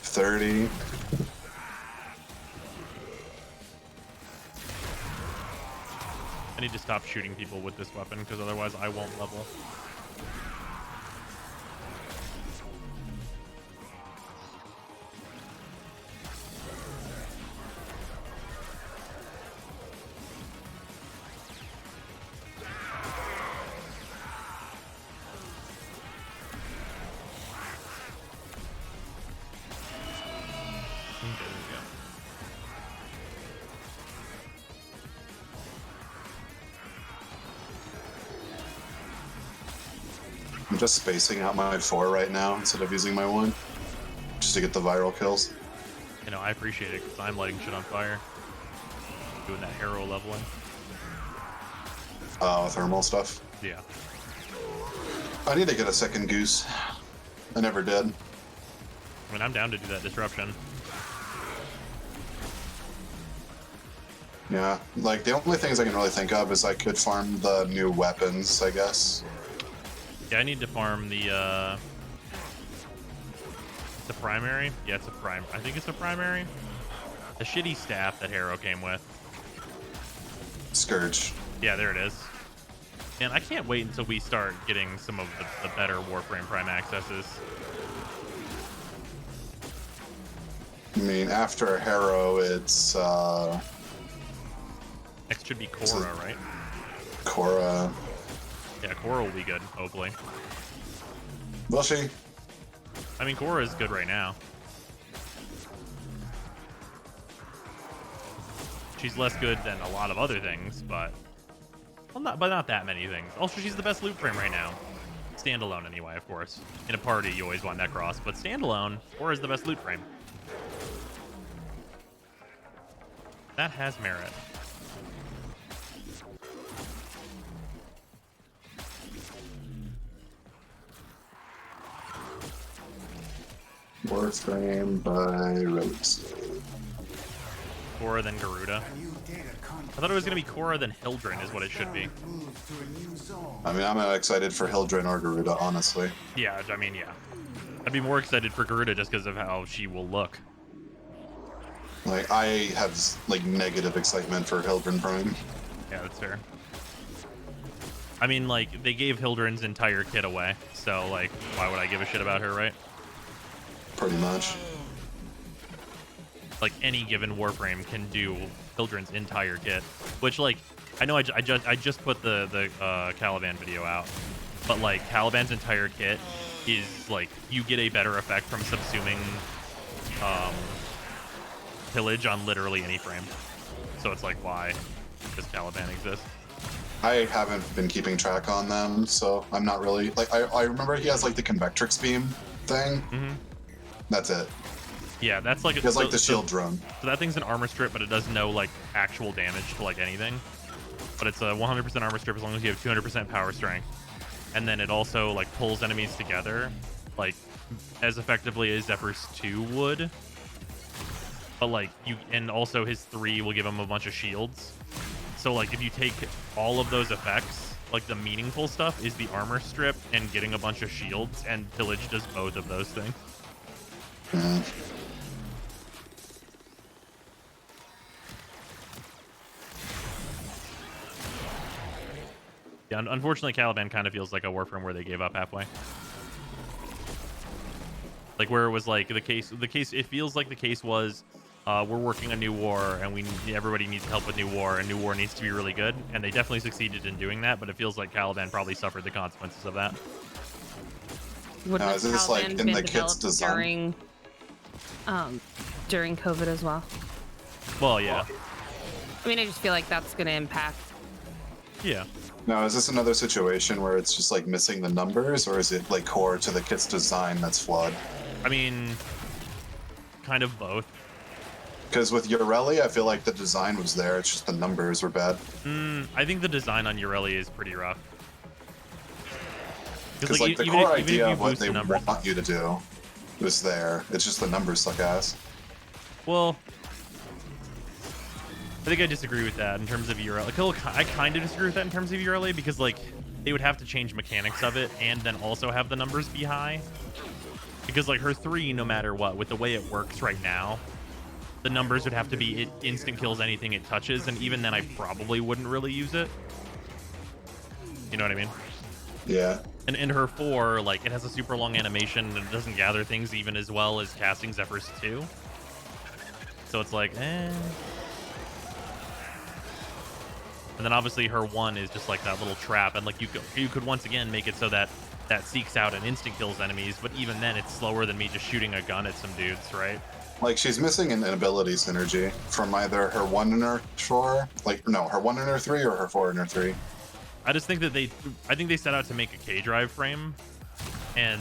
30. I need to stop shooting people with this weapon because otherwise I won't level. There we go. I'm just spacing out my 4 right now instead of using my 1. Just to get the viral kills. You know, I appreciate it because I'm lighting shit on fire. Doing that Harrow leveling. Thermal stuff. Yeah. I need to get a second goose. I never did. I mean, I'm down to do that disruption. Yeah, like the only things I can really think of is I could farm the new weapons, I guess. Yeah, I need to farm the primary. Yeah, it's a prime. I think it's a primary. The shitty staff that Harrow came with. Scourge. Yeah, there it is. And I can't wait until we start getting some of the better Warframe Prime accesses. I mean, after Harrow, it's Next should be Korra, right? Korra. Yeah, Korra will be good, hopefully. Will she? I mean, Korra is good right now. She's less good than a lot of other things, but not that many things. Also, she's the best loot frame right now. Standalone, anyway, of course. In a party, you always want Necros, but standalone, Korra is the best loot frame. That has merit. Warframe by Rose. Korra, then Garuda. I thought it was going to be Korra, then Hildren is what it should be. I mean, I'm excited for Hildren or Garuda, honestly. Yeah, I mean, yeah. I'd be more excited for Garuda just because of how she will look. Like, I have, like, negative excitement for Hildren Prime. Yeah, that's fair. I mean, like, they gave Hildren's entire kit away, so, like, why would I give a shit about her, right? Pretty much. Like, any given Warframe can do Hildren's entire kit, which, like, I know I just put the Caliban video out, but, like, Caliban's entire kit is, like, you get a better effect from subsuming pillage on literally any frame. So it's like, why does Caliban exist? I haven't been keeping track on them, so I'm not really... Like, I remember he has, like, the Convectrix beam thing. Mm-hmm. That's it. Yeah, that's like... He has, like, the shield drone. So that thing's an armor strip, but it does no, like, actual damage to, like, anything. But it's a 100% armor strip as long as you have 200% power strength. And then it also, like, pulls enemies together like as effectively as Zephyr's 2 would. But like and also his 3 will give him a bunch of shields. So like if you take all of those effects, like the meaningful stuff is the armor strip and getting a bunch of shields, and Pillage does both of those things. Yeah, unfortunately, Caliban kind of feels like a Warframe where they gave up halfway. Like where it was like the case. It feels like the case was, we're working a new war, and everybody needs help with new war, and new war needs to be really good. And they definitely succeeded in doing that. But it feels like Caliban probably suffered the consequences of that. Now, is this like in the kit's design during COVID as well? Well, yeah. I mean, I just feel like that's going to impact. Yeah. Now, is this another situation where it's just like missing the numbers, or is it like core to the kit's design that's flawed? I mean, kind of both. Because with Ureli, I feel like the design was there. It's just the numbers were bad. I think the design on Ureli is pretty rough. Because like the core idea of what they want you to do was there. It's just the numbers suck ass. Well, I think I disagree with that in terms of Ureli. Like, I kind of disagree with that in terms of Ureli because like they would have to change mechanics of it and then also have the numbers be high. Because like her 3, no matter what, with the way it works right now, the numbers would have to be it instant kills anything it touches, and even then I probably wouldn't really use it. You know what I mean? Yeah. And in her 4, like it has a super long animation and it doesn't gather things even as well as casting Zephyr's 2. So it's like, eh. And then obviously her 1 is just like that little trap, and like you could once again make it so that seeks out and instant kills enemies, but even then it's slower than me just shooting a gun at some dudes, right? Like she's missing an ability synergy from either her 1 and her 4, like no, her 1 and her 3 or her 4 and her 3. I just think that I think they set out to make a K-Drive frame, and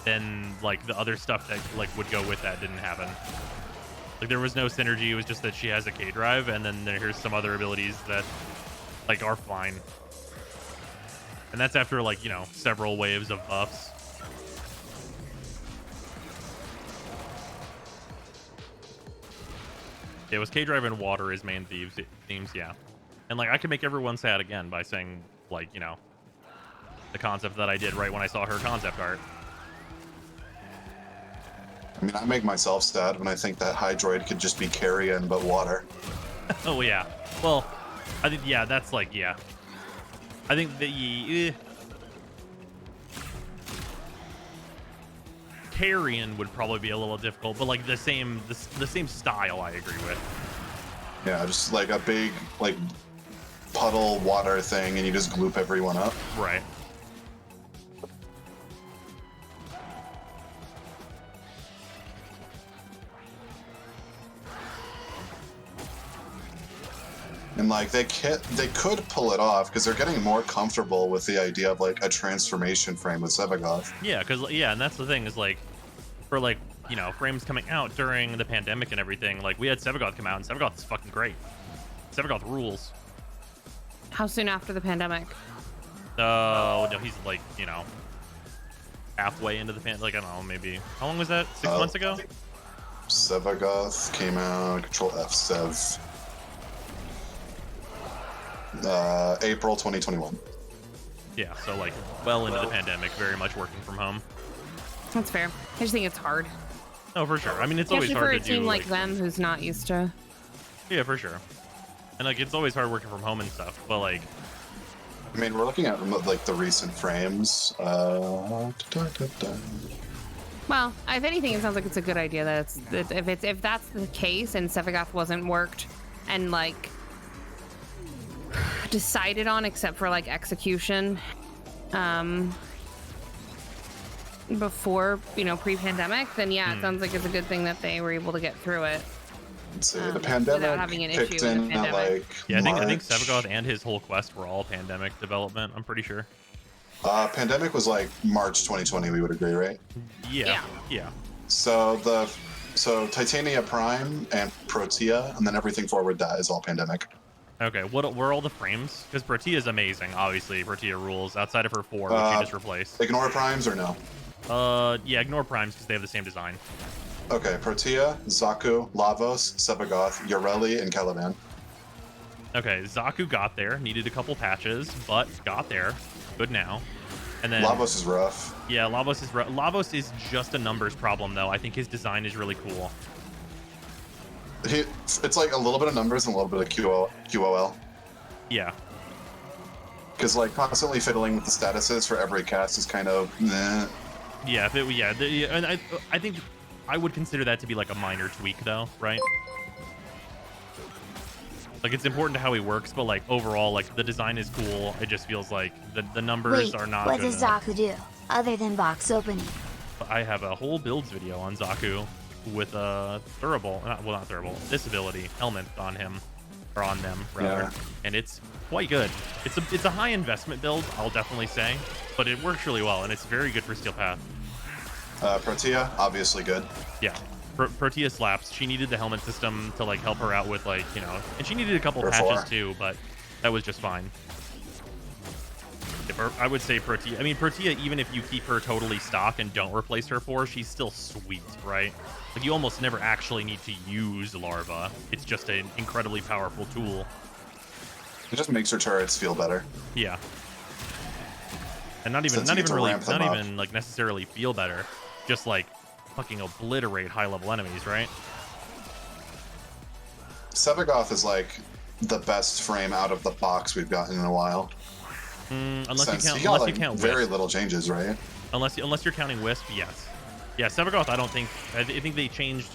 then like the other stuff that like would go with that didn't happen. Like there was no synergy. It was just that she has a K-Drive, and then here's some other abilities that like are fine. And that's after like, you know, several waves of buffs. It was K-Drive and water as main themes, yeah. And like I could make everyone sad again by saying like, you know, the concept that I did right when I saw her concept art. I mean, I make myself sad when I think that Hydroid could just be carrion but water. Oh yeah. Well, I think yeah, that's like yeah. I think the carrion would probably be a little difficult, but like the same style I agree with. Yeah, just like a big like puddle water thing, and you just gloop everyone up. Right. And like they could pull it off because they're getting more comfortable with the idea of like a transformation frame with Sevagoth. Yeah, because yeah, and that's the thing is like for like, you know, frames coming out during the pandemic and everything, like we had Sevagoth come out, and Sevagoth is fucking great. Sevagoth rules. How soon after the pandemic? Oh no, he's like, you know, halfway into the like I don't know, maybe how long was that? 6 months ago? Sevagoth came out. Control F Sev. April 2021. Yeah, so like well into the pandemic, very much working from home. That's fair. I just think it's hard. Oh, for sure. I mean, it's always hard to do. For a team like them who's not used to. Yeah, for sure. And like it's always hard working from home and stuff, but like I mean, we're looking at like the recent frames. Well, if anything, it sounds like it's a good idea that if that's the case and Sevagoth wasn't worked and like decided on except for like execution before, you know, pre-pandemic, then yeah, it sounds like it's a good thing that they were able to get through it. Let's see, the pandemic without having an kicked issue with in the at pandemic. like yeah, I think March. Sevagoth and his whole quest were all pandemic development, I'm pretty sure. Pandemic was like March 2020, we would agree, right? Yeah. So Titania Prime and Protea, and then everything forward that is all pandemic. Okay, what were all the frames? Because Protea is amazing, obviously. Protea rules outside of her 4, which you just replaced. Ignore primes or no? Yeah, ignore primes because they have the same design. Okay, Protea, Zaku, Lavos, Sebagoth, Yoreli, and Caliban. Okay, Zaku got there. Needed a couple patches, but got there. Good now. And then Lavos is rough. yeah, Lavos is just a numbers problem though. I think his design is really cool. It's like a little bit of numbers and a little bit of QOL. Yeah. Because like constantly fiddling with the statuses for every cast is kind of meh. Yeah, if it, yeah, and I think I would consider that to be like a minor tweak though, right? Like it's important to how he works, but like overall, like the design is cool. It just feels like the numbers Wait, are not what good does enough. Zaku do, other than box opening? I have a whole builds video on Zaku with a not durable, disability helmet on him, or on them rather, Yeah. and it's quite good. It's a high investment build, I'll definitely say, but it works really well, and it's very good for Steel Path. Protea, obviously good. Yeah. Protea slaps. She needed the helmet system to like help her out with like, you know, and she needed a couple Or patches 4. too, but that was just fine. I would say Protea. I mean, Protea, even if you keep her totally stock and don't replace her for, she's still sweet, right? Like you almost never actually need to use Larva. It's just an incredibly powerful tool. It just makes her turrets feel better. Yeah. And not even Since you get to ramp them up. like necessarily feel better. Just like fucking obliterate high level enemies, right? Sebagoth is like the best frame out of the box we've gotten in a while. Unless Since you count, he got, unless like, you count very Wisp. little changes, right? Unless you're counting Wisp, yes. Yeah, Sebagoth, I think they changed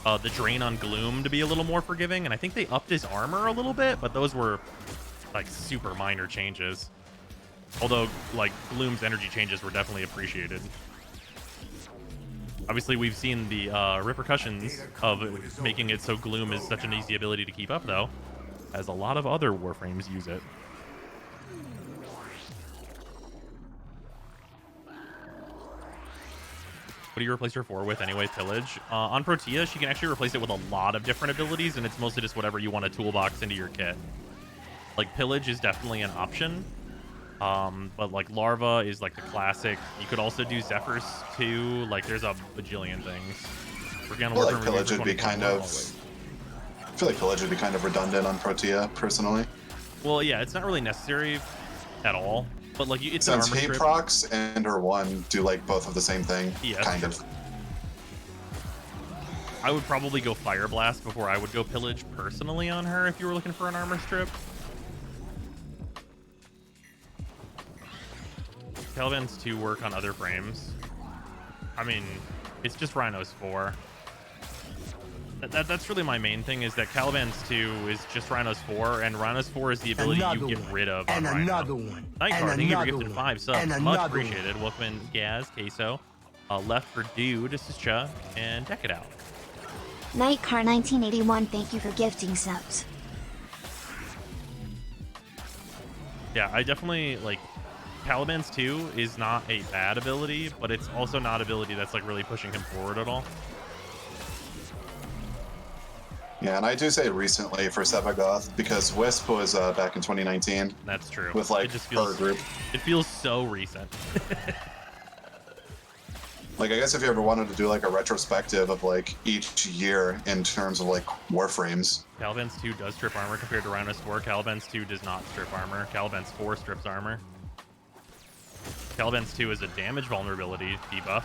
the drain on Gloom to be a little more forgiving, and I think they upped his armor a little bit, but those were like super minor changes. Although like Gloom's energy changes were definitely appreciated. Obviously, we've seen the repercussions of making it so Gloom is such an easy ability to keep up, though, as a lot of other Warframes use it. What do you replace her for with anyway? Pillage. On Protea, she can actually replace it with a lot of different abilities, and it's mostly just whatever you want to toolbox into your kit. Like, Pillage is definitely an option. But like Larva is like the classic. You could also do Zephyrs too. Like there's a bajillion things. We're gonna work on Pillage would be kind of. I feel like Pillage would be kind of redundant on Protea, personally. Well, yeah, it's not really necessary at all. But like, it's an Since armor Hay strip. procs and her 1 do like both of the same thing, Yeah, kind of. I would probably go Fire Blast before I would go Pillage personally on her if you were looking for an armor strip. Caliban's 2 work on other frames. I mean, it's just Rhino's 4. That's really my main thing, is that Caliban's 2 is just Rhino's 4, and Rhino's 4 is the ability you get rid of on Rhino. Another one. Nightcar, thank you for gifting one. 5 subs. And Much another appreciated. Welcome in Gaz, Queso, Left for Dude, this is Cha, and Deck It Out. Nightcar 1981, thank you for gifting subs. Yeah, I definitely, like, Caliban's 2 is not a bad ability, but it's also not an ability that's like really pushing him forward at all. Yeah, and I do say recently for Sebagoth, because Wisp was back in 2019. That's true. With like it just her feels, group. It feels so recent. Like, I guess if you ever wanted to do like a retrospective of like each year in terms of like Warframes. Caliban's 2 does strip armor compared to Rhino's 4. Caliban's 2 does not strip armor. Caliban's 4 strips armor. Caliban's 2 is a damage vulnerability debuff.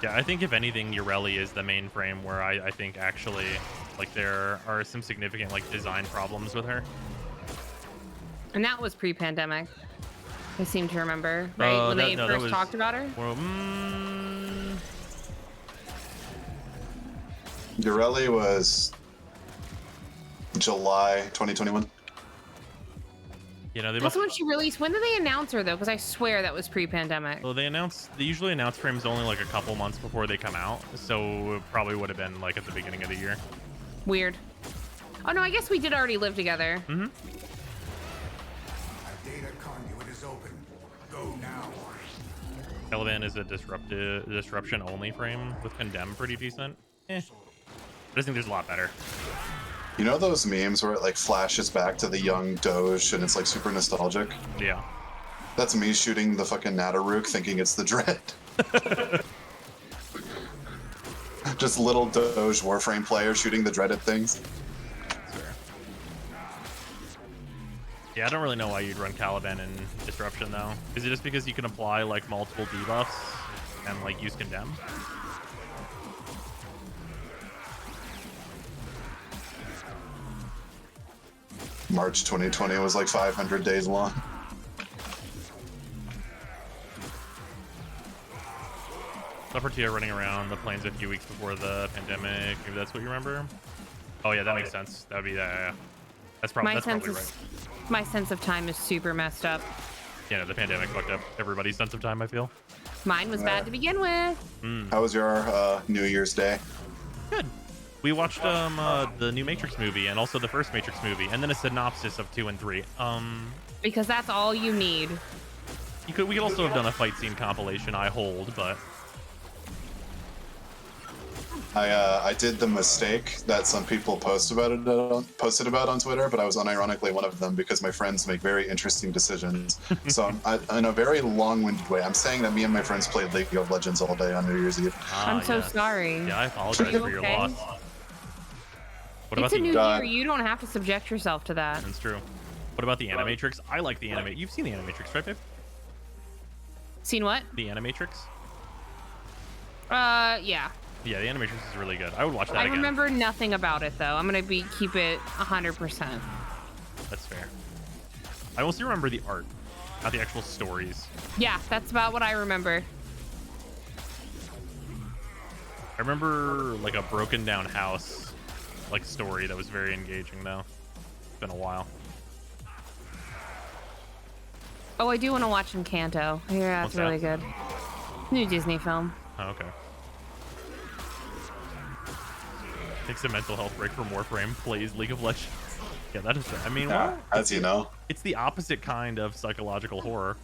Yeah, I think if anything, Yoreli is the main frame where I think actually, like, there are some significant, like, design problems with her. And that was pre-pandemic. I seem to remember, right? When they first talked about her? Well, Yoreli was July 2021. you know, they That's must. when she released. When did they announce her, though? Because I swear that was pre-pandemic. Well, they usually announce frames only like a couple months before they come out, so it probably would have been like at the beginning of the year. Weird. Oh, no, I guess we did already live together. Mm-hmm. Data conduit is open. Go now. Caliban is a disruption only frame with Condemn pretty decent. I just think there's a lot better. You know those memes where it like flashes back to the young Doge and it's like super nostalgic? Yeah. That's me shooting the fucking Nataruk thinking it's the Dread. Just little Doge Warframe player shooting the Dread at things. Yeah, I don't really know why you'd run Caliban in Disruption though. Is it just because you can apply like multiple debuffs and like use Condemn? March 2020 was like 500 days long. Upper tier running around the plains a few weeks before the pandemic. Maybe that's what you remember? Oh yeah, that makes sense. That would be that. That's probably right. My sense of time is super messed up. Yeah, no, the pandemic fucked up everybody's sense of time, I feel. Mine was bad to begin with. How was your New Year's Day? Good. We watched the new Matrix movie and also the first Matrix movie, and then a synopsis of 2 and 3. Because that's all you need. We could also have done a fight scene compilation, I hold, but I did the mistake that some people posted about on Twitter, but I was unironically one of them because my friends make very interesting decisions. So in a very long-winded way, I'm saying that me and my friends played League of Legends all day on New Year's Eve. I'm so sorry. Yeah, I apologize for your loss. What It's about a new the year. You don't have to subject yourself to that. That's true. What about the Animatrix? I like the Animatrix. You've seen the Animatrix, right, babe? Seen what? The Animatrix? Yeah. Yeah, the Animatrix is really good. I would watch that I again. remember nothing about it though. I'm gonna keep it 100%. That's fair. I mostly remember the art, not the actual stories. Yeah, that's about what I remember. I remember like a broken down house, like story that was very engaging though. It's been a while. Oh, I do want to watch Encanto. Yeah, that's really good. New Disney film. Oh, okay. Takes a mental health break from Warframe, plays League of Legends. Yeah, that is. I mean, Yeah, as you know, it's the opposite kind of psychological horror.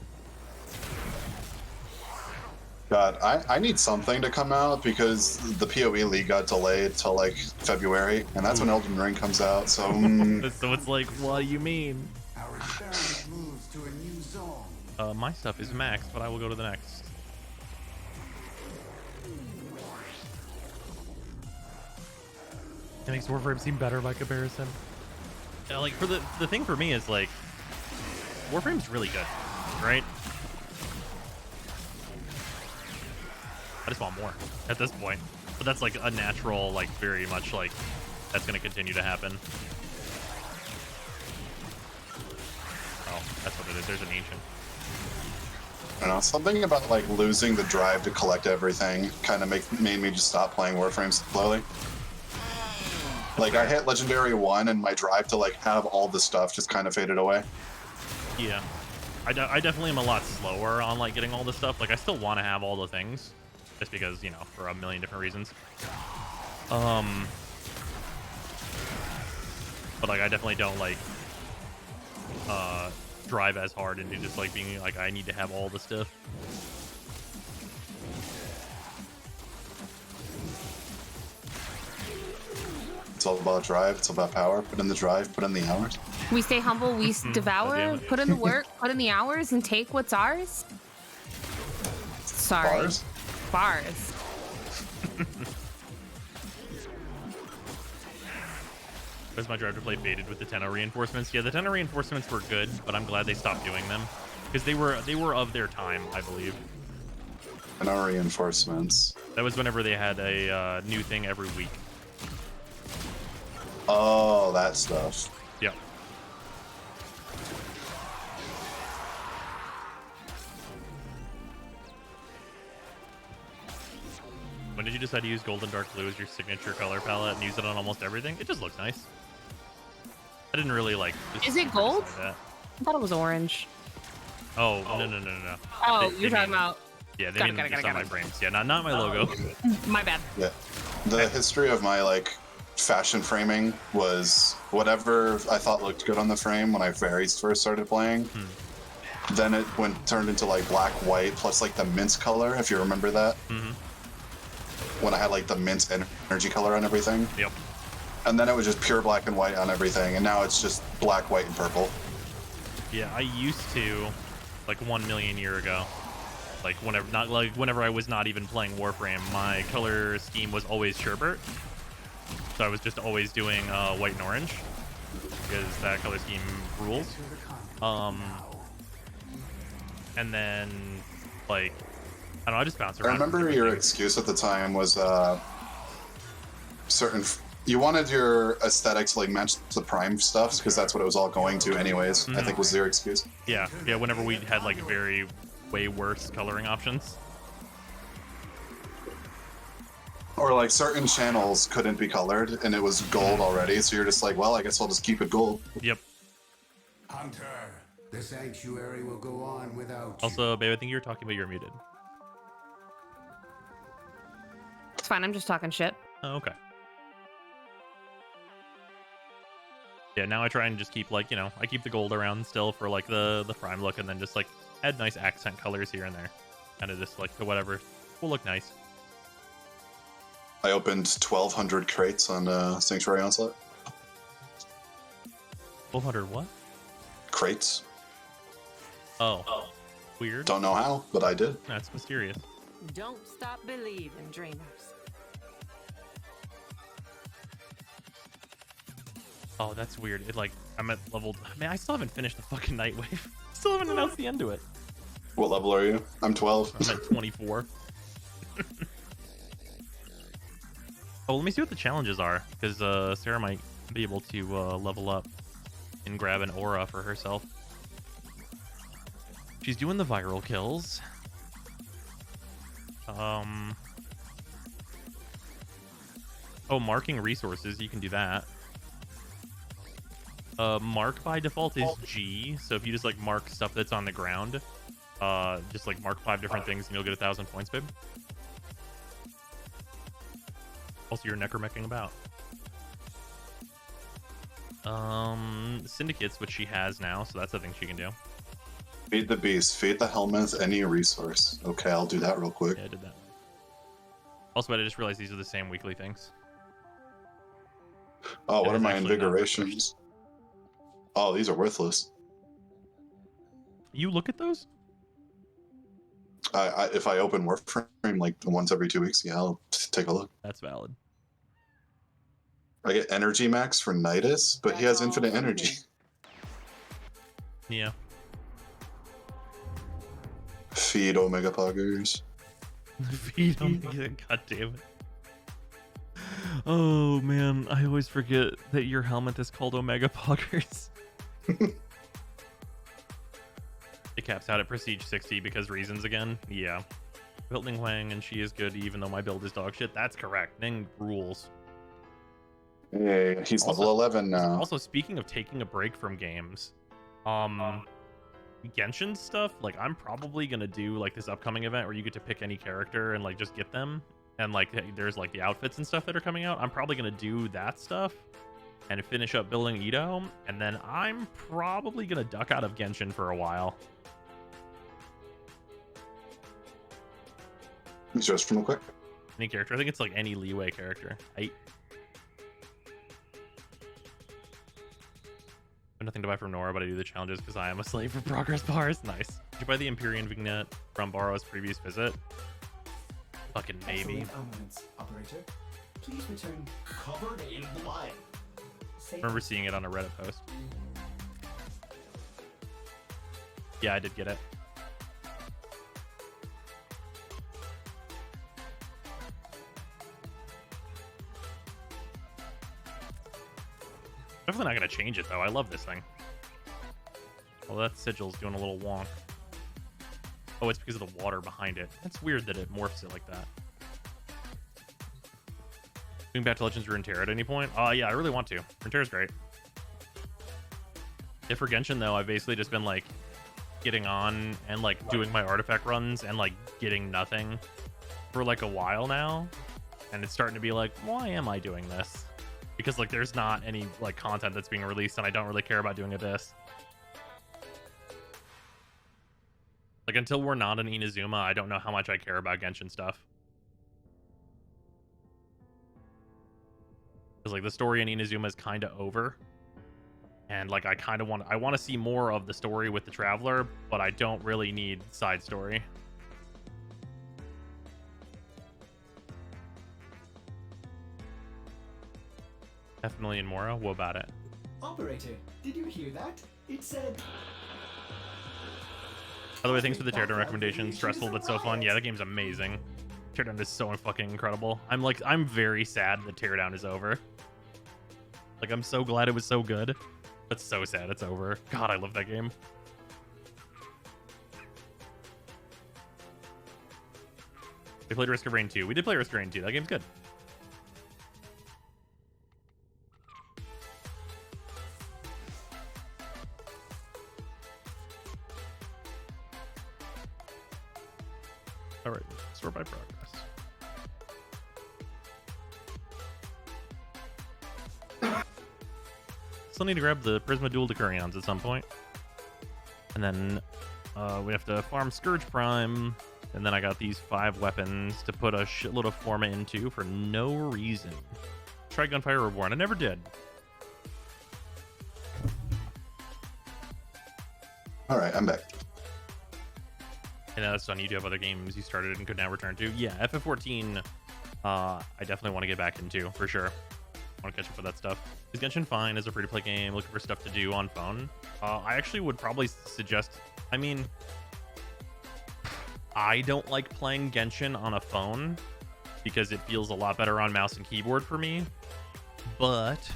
God, I need something to come out because the PoE League got delayed till like February, and that's when Elden Ring comes out. So, So it's like, what do you mean? Our experiment moves to a new zone. My stuff is maxed, but I will go to the next. It makes Warframe seem better by comparison. Yeah, like for the thing for me is like Warframe's really good, right? I just want more at this point. But that's like a natural, like very much like that's gonna continue to happen. Oh, that's what it is. There's an ancient. I don't know, something about like losing the drive to collect everything kind of made me just stop playing Warframe slowly. Like I hit Legendary 1 and my drive to like have all the stuff just kind of faded away. Yeah, I definitely am a lot slower on like getting all the stuff. Like I still want to have all the things, just because, you know, for a million different reasons. But like I definitely don't like drive as hard into just like being like I need to have all the stuff. It's all about drive. It's all about power. Put in the drive. Put in the hours. We stay humble, we devour, damn it. put in the work, put in the hours, and take what's ours. Sorry. Bars? Bars. Where's my drive to play faded with the Tenno reinforcements? Yeah, the Tenno reinforcements were good, but I'm glad they stopped doing them because they were of their time, I believe. And our reinforcements. That was whenever they had a new thing every week. Oh, that stuff. Yeah. When did you decide to use gold and dark blue as your signature color palette and use it on almost everything? It just looks nice. I didn't really like. Is it gold? That. I thought it was orange. Oh, no. Oh, They you're talking mean- about. Yeah, they Got it, mean got it, just got on it, my got frames. Yeah, not my logo. My bad. Yeah. The history of my like fashion framing was whatever I thought looked good on the frame when I very first started playing. Then it turned into like black, white, plus like the mince color, if you remember that. when I had like the mint energy color on everything. Yep. And then it was just pure black and white on everything, and now it's just black, white, and purple. Yeah, I used to, like 1 million year ago, like whenever I was not even playing Warframe, my color scheme was always sherbert. So I was just always doing white and orange because that color scheme rules. And then like I don't know, I just bounced around. I remember your excuse at the time was you wanted your aesthetic to like match the Prime stuff because that's what it was all going to anyways. I think was your excuse. Yeah, whenever we had like way worse coloring options. Or like certain channels couldn't be colored and it was gold already, so you're just like, well, I guess I'll just keep it gold. Yep. Hunter, the sanctuary will go on without Also, babe, I think you were talking about you're muted. It's fine. I'm just talking shit. Oh, okay. Yeah, now I try and just keep like, I keep the gold around still for like the Prime look, and then just like add nice accent colors here and there. Kind of just like the whatever will look nice. I opened 1,200 crates on Sanctuary Onslaught. 1,200 what? Crates. Oh. Weird. Don't know how, but I did. That's mysterious. Don't stop believing, dreamers. Oh, that's weird. I'm at level. Man, I still haven't finished the fucking Nightwave. Still haven't announced the end to it. What level are you? I'm 12. I'm at 24. Oh, let me see what the challenges are, because Sarah might be able to level up and grab an aura for herself. She's doing the viral kills. Oh, marking resources. You can do that. Mark by default is G, so if you just like mark stuff that's on the ground, just like mark 5 different things and you'll get 1,000 points, babe. Also, you're necromeching about. Syndicates, which she has now, so that's a thing she can do. Feed the beast, feed the helmet, any resource. Okay, I'll do that real quick. Yeah, I did that. Also, I just realized these are the same weekly things. Oh, what It are is my actually not invigorations? Oh, these are worthless. You look at those? If I open Warframe like once every 2 weeks, yeah, I'll take a look. That's valid. I get energy max for Nidus, but he has infinite energy. Yeah. Feed Omega Poggers. Feed them. God damn it. Oh man, I always forget that your helmet is called Omega Poggers. It caps out at Prestige 60 because reasons again. Yeah. Built Ning Huang and she is good even though my build is dog shit. That's correct. Ning rules. Hey, he's Also- level 11 now. Also, speaking of taking a break from games, Genshin stuff, like I'm probably gonna do like this upcoming event where you get to pick any character and like just get them, and like there's like the outfits and stuff that are coming out. I'm probably gonna do that stuff and finish up building Ito, and then I'm probably gonna duck out of Genshin for a while. Just real quick. Any character, I think it's like any leeway character. I have nothing to buy from Nora, but I do the challenges because I am a slave for progress bars. Nice. Did you buy the Empyrean vignette from Baro's previous visit? Fucking maybe. Excellent elements, operator. Please return covered in blood. I remember seeing it on a Reddit post. Yeah, I did get it. Definitely not gonna change it though. I love this thing. Well, that sigil's doing a little wonk. Oh, it's because of the water behind it. That's weird that it morphs it like that. Going back to Legends of Runeterra at any point? Yeah, I really want to. Runeterra's great. If for Genshin though, I've basically just been like getting on and like doing my artifact runs and like getting nothing for like a while now. And it's starting to be like, why am I doing this? Because like there's not any like content that's being released and I don't really care about doing this. Like until we're not in Inazuma, I don't know how much I care about Genshin stuff. Because like the story in Inazuma is kind of over, and like I want to see more of the story with the Traveler, but I don't really need side story. Definitely in Mora. What about it? Operator, did you hear that? It said... By the way, thanks for the teardown recommendation. Stressful but so fun. Yeah, that game's amazing. Teardown is so fucking incredible. I'm very sad that Teardown is over. Like, I'm so glad it was so good, but so sad it's over. God, I love that game. They played Risk of Rain 2. We did play Risk of Rain 2. That game's good. All right, sort by progress. Still need to grab the Prisma Dual Decurions at some point. And then we have to farm Scourge Prime. And then I got these 5 weapons to put a shitload of Forma into for no reason. Try Gunfire Reborn. I never did. All right, I'm back. And that's done. You do have other games you started and could now return to. Yeah, FF14, I definitely want to get back into, for sure. I want to catch up with that stuff. Is Genshin fine as a free-to-play game, looking for stuff to do on phone? I actually would probably suggest... I mean, I don't like playing Genshin on a phone because it feels a lot better on mouse and keyboard for me. But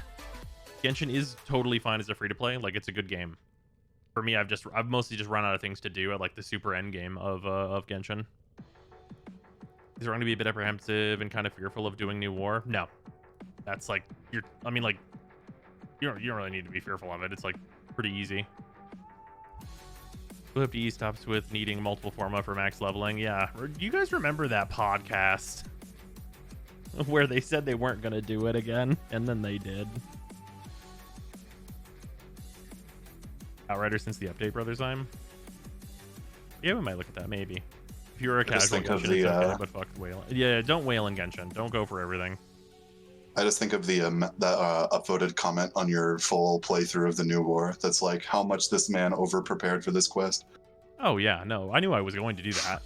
Genshin is totally fine as a free-to-play. Like, it's a good game. For me, I've mostly just run out of things to do at like the super end game of Genshin. Is it going to be a bit apprehensive and kind of fearful of doing new war? No, that's like I mean, like you don't really need to be fearful of it. It's like pretty easy. Flip E stops with needing multiple Forma for max leveling. Yeah, do you guys remember that podcast where they said they weren't going to do it again, and then they did? Outrider since the update, Brothers I'm. Yeah, we might look at that, maybe. If you're a casual Genshin, it's okay, but fuck whale. Yeah, don't whale in Genshin. Don't go for everything. I just think of the upvoted comment on your full playthrough of the New War. That's like how much this man over-prepared for this quest. Oh, yeah, no. I knew I was going to do that.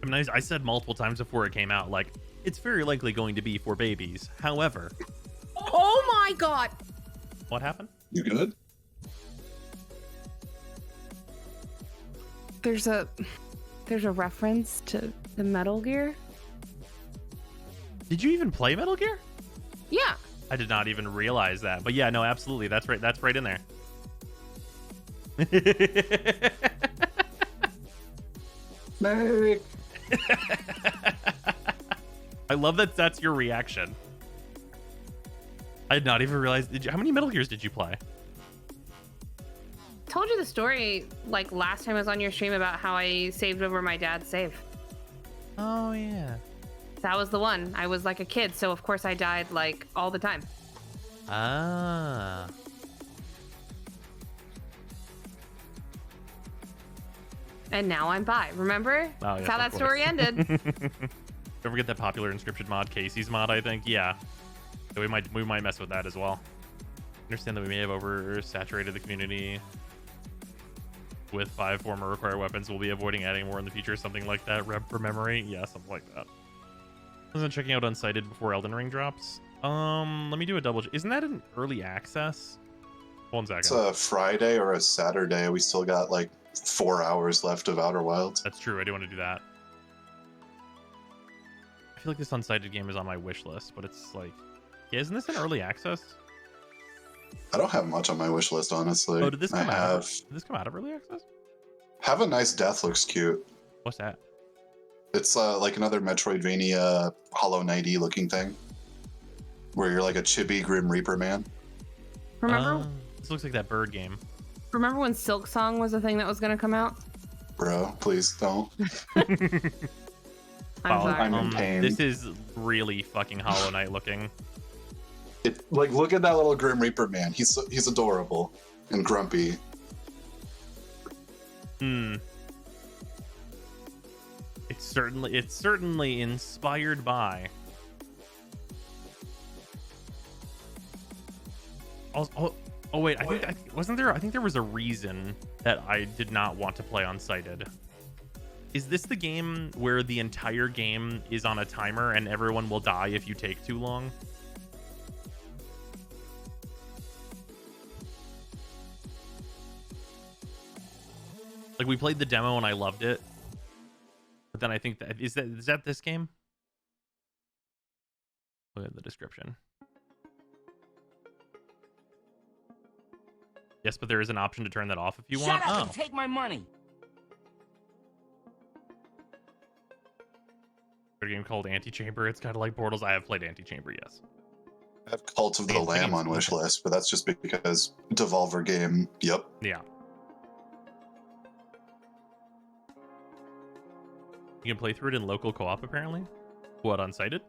I mean, I said multiple times before it came out, like, it's very likely going to be for babies. However... Oh my god! What happened? You good? There's a reference to the Metal Gear. Did you even play Metal Gear? Yeah. I did not even realize that. But yeah, no, absolutely. That's right. That's right in there. I love that that's your reaction. I did not even realize. How many Metal Gears did you play? Told you the story like last time I was on your stream about how I saved over my dad's save. Oh yeah. That was the one. I was like a kid, so of course I died like all the time. Ah. And now I'm bi. Remember? Oh, That's yes, how of that story course. ended. Don't forget that popular Inscription mod, Casey's mod, I think. Yeah. So we might mess with that as well. Understand that we may have oversaturated the community with 5 former required weapons. We'll be avoiding adding more in the future, something like that. Rep for memory. Yeah, something like that. Wasn't checking out Unsighted before Elden Ring drops. Let me do a double. Isn't that an early access? 1 second. It's a Friday or a Saturday. We still got like 4 hours left of Outer Wilds. That's true. I do want to do that. I feel like this Unsighted game is on my wish list, but it's like, yeah, isn't this an early access? I don't have much on my wish list, honestly. Oh, did this come out? Did this come out of early access? Have a Nice Death looks cute. What's that? It's like another Metroidvania Hollow Knight-y looking thing, where you're like a chibi Grim Reaper man. Remember? This looks like that bird game. Remember when Silk Song was a thing that was going to come out? Bro, please don't. I'm sorry. I'm in pain. This is really fucking Hollow Knight looking. Like, look at that little Grim Reaper man. He's adorable and grumpy. Hmm. It's certainly inspired by. Oh wait, I think wasn't there? I think there was a reason that I did not want to play unsighted. Is this the game where the entire game is on a timer and everyone will die if you take too long? Like, we played the demo and I loved it, but then I think that is that this game? Look at the description. Yes, but there is an option to turn that off if you want. Shut up and take my money. A game called Antichamber. It's kind of like Portals. I have played Antichamber, yes. I have Cult of the Lamb on wish list, but that's just because Devolver game. Yep. Yeah. You can play through it in local co-op, apparently. What, unsighted?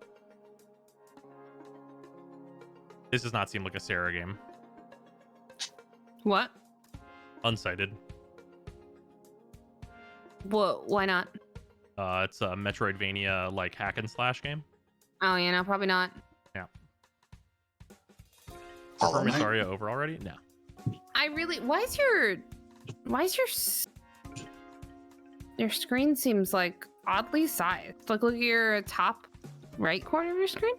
This does not seem like a Sara game. What? Unsighted. What? Why not? It's a Metroidvania, like, hack and slash game. Oh, yeah, no, probably not. Yeah. Hollow Knight? Aria over already? No. I really... Why is your screen seems, like, oddly sized? Like, look at your top right corner of your screen?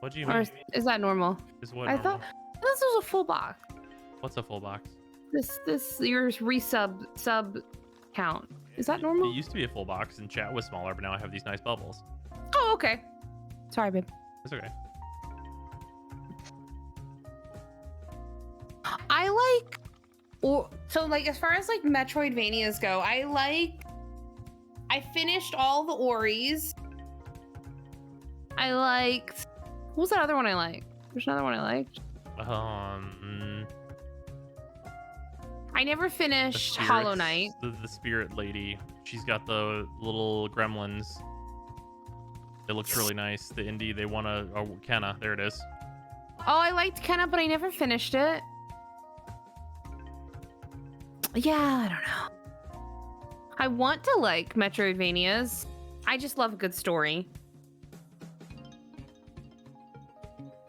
What do you Or mean? is that normal? Is what I normal? thought this was a full box. What's a full box? This your sub count. Is that normal? It used to be a full box and chat was smaller, but now I have these nice bubbles. Oh, okay. Sorry, babe. It's okay. I like, or so like as far as like Metroidvanias go, I finished all the Oris. I liked. What was that other one I liked? There's another one I liked. I never finished Hollow Knight. The spirit lady. She's got the little gremlins. It looks really nice. The indie, they want to... Oh, Kenna. There it is. Oh, I liked Kenna, but I never finished it. Yeah, I don't know. I want to like Metroidvanias. I just love a good story.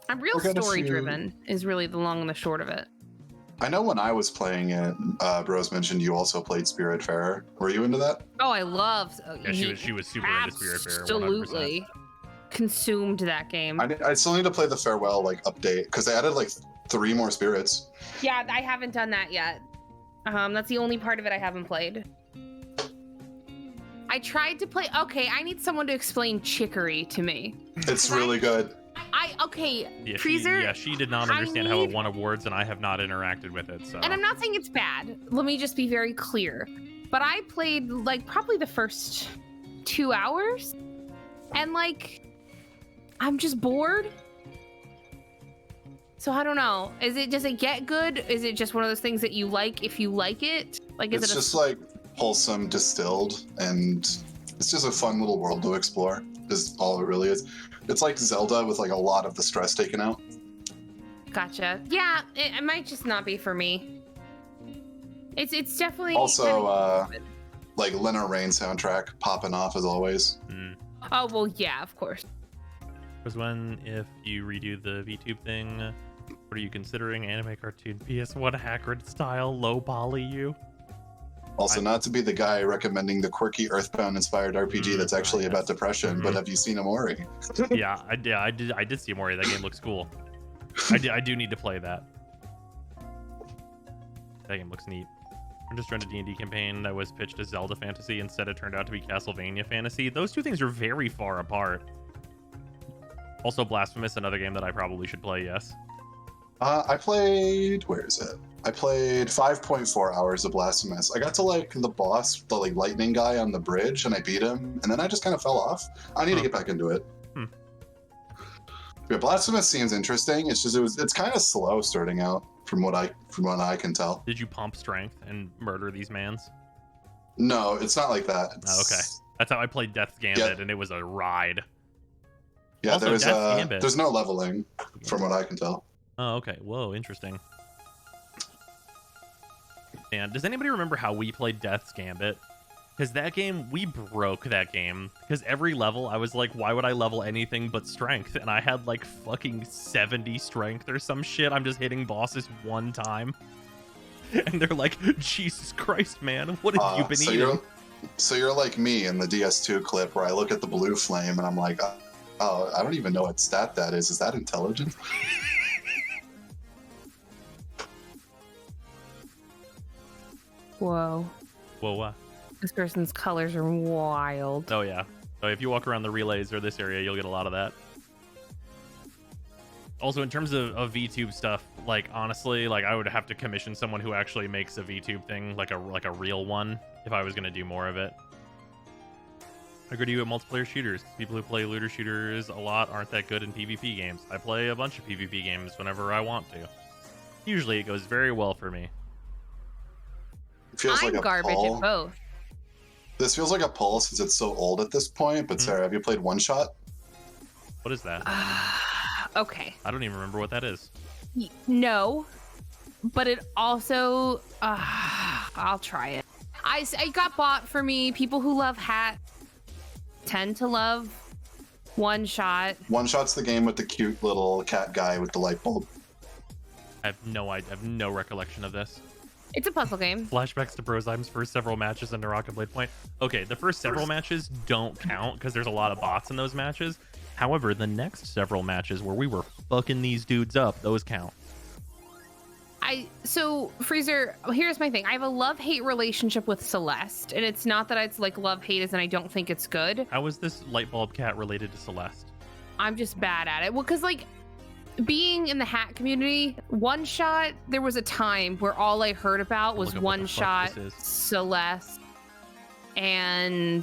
I'm real story driven is really the long and the short of it. I know when I was playing it, Bros mentioned you also played Spiritfarer. Were you into that? Oh, I love. Yeah, she was super into Spiritfarer. Absolutely consumed that game. I still need to play the Farewell like update because they added like 3 more spirits. Yeah, I haven't done that yet. That's the only part of it I haven't played. I tried to play. Okay, I need someone to explain Chicory to me. It's really good. Yeah, Freezer. She did not understand how it won awards, and I have not interacted with it. So. And I'm not saying it's bad. Let me just be very clear. But I played like probably the first 2 hours, and like I'm just bored. So I don't know. Does it get good? Is it just one of those things that you like if you like it? Like It's just like wholesome distilled, and it's just a fun little world to explore. Is all it really is. It's like Zelda with like a lot of the stress taken out. Gotcha. Yeah, it might just not be for me. It's definitely also like Lena Rain soundtrack popping off as always. Oh well, yeah, of course. Because if you redo the VTube thing, what are you considering? Anime, cartoon, PS1 Hagrid style, low poly you? Also, not to be the guy recommending the quirky Earthbound inspired RPG that's actually about depression, but have you seen Amori? Yeah, I did see Amori. That game looks cool. I do need to play that. That game looks neat. I'm just running a D&D campaign that was pitched as Zelda fantasy. Instead, it turned out to be Castlevania fantasy. Those two things are very far apart. Also, Blasphemous, another game that I probably should play, yes. I played... Where is it? I played 5.4 hours of Blasphemous. I got to like the boss, the like lightning guy on the bridge, and I beat him, and then I just kind of fell off. I need to get back into it. Yeah, Blasphemous seems interesting. It's just it's kind of slow starting out from what I can tell. Did you pump strength and murder these mans? No, it's not like that. Oh, okay, that's how I played Death's Gambit, and it was a ride. Yeah, Also, there's no leveling from what I can tell. Oh, okay. Whoa, interesting. And does anybody remember how we played Death's Gambit? Because that game, we broke that game. Because every level, I was like, why would I level anything but strength? And I had like fucking 70 strength or some shit. I'm just hitting bosses one time. And they're like, Jesus Christ, man, what have you been eating? So you're like me in the DS2 clip where I look at the blue flame and I'm like, oh, I don't even know what stat that is. Is that intelligence? Whoa. Whoa, what? This person's colors are wild. Oh, yeah. So if you walk around the relays or this area, you'll get a lot of that. Also, in terms of VTube stuff, like, honestly, like, I would have to commission someone who actually makes a VTube thing, like a real one, if I was going to do more of it. I agree to you at multiplayer shooters. People who play looter shooters a lot aren't that good in PvP games. I play a bunch of PvP games whenever I want to. Usually it goes very well for me. It feels I'm like a garbage pull. at both. This feels like a pull since it's so old at this point, but Sarah, have you played One Shot? What is that? Okay. I don't even remember what that is. No, but it also, I'll try it. I got bought for me. People who love hat tend to love One Shot. One Shot's the game with the cute little cat guy with the light bulb. I have no recollection of this. It's a puzzle game. Flashbacks to Brozyme's first several matches under Rocket Blade Point. Okay, the first several matches don't count because there's a lot of bots in those matches. However, the next several matches where we were fucking these dudes up, those count. So Freezer, here's my thing. I have a love-hate relationship with Celeste, and it's not that it's like love-hate as in I don't think it's good. How is this light bulb cat related to Celeste? I'm just bad at it. Well, because like being in the hat community, One Shot, there was a time where all I heard about was One Shot, Celeste, and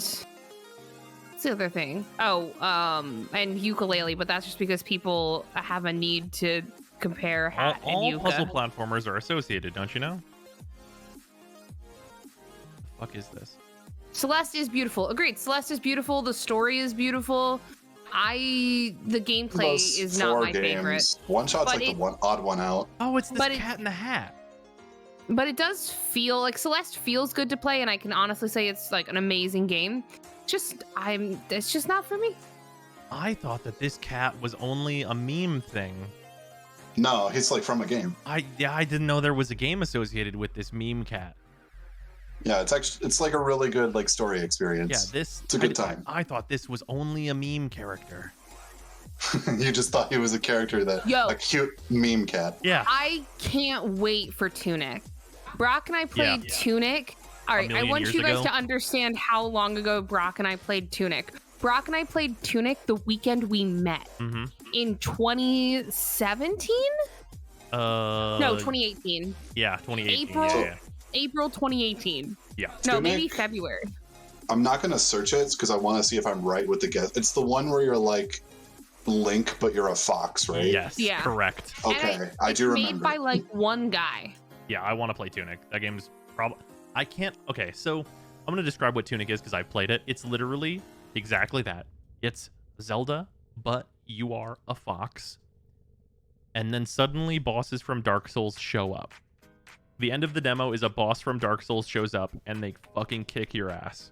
what's the other thing? Oh, and ukulele, but that's just because people have a need to compare hat and all ukulele. puzzle platformers are associated, don't you know? The fuck is this? Celeste is beautiful. Agreed. Celeste is beautiful. The story is beautiful. The gameplay Those is not four my games. favorite. One Shot's But like the odd one out. Oh, it's this But cat in the hat. But it does feel like Celeste feels good to play, and I can honestly say it's like an amazing game. It's just not for me. I thought that this cat was only a meme thing. No, he's like from a game. I didn't know there was a game associated with this meme cat. Yeah, it's like a really good like story experience. Yeah, it's a good time. I thought this was only a meme character. You just thought he was a character a cute meme cat. Yeah. I can't wait for Tunic. Brock and I played Tunic. All right, I want you guys to understand how long ago Brock and I played Tunic. Brock and I played Tunic the weekend we met in 2017. No, 2018. Yeah, 2018. April. April 2018. Yeah. No, Tunic, maybe February. I'm not gonna search it because I want to see if I'm right with the guess. It's the one where you're like Link, but you're a fox, right? Yes. Yeah. Correct. Okay, I do remember. Made by like one guy. Yeah, I want to play Tunic. That game's probably. I can't. Okay, so I'm gonna describe what Tunic is because I played it. It's literally exactly that. It's Zelda, but you are a fox, and then suddenly bosses from Dark Souls show up. The end of the demo is a boss from Dark Souls shows up and they fucking kick your ass.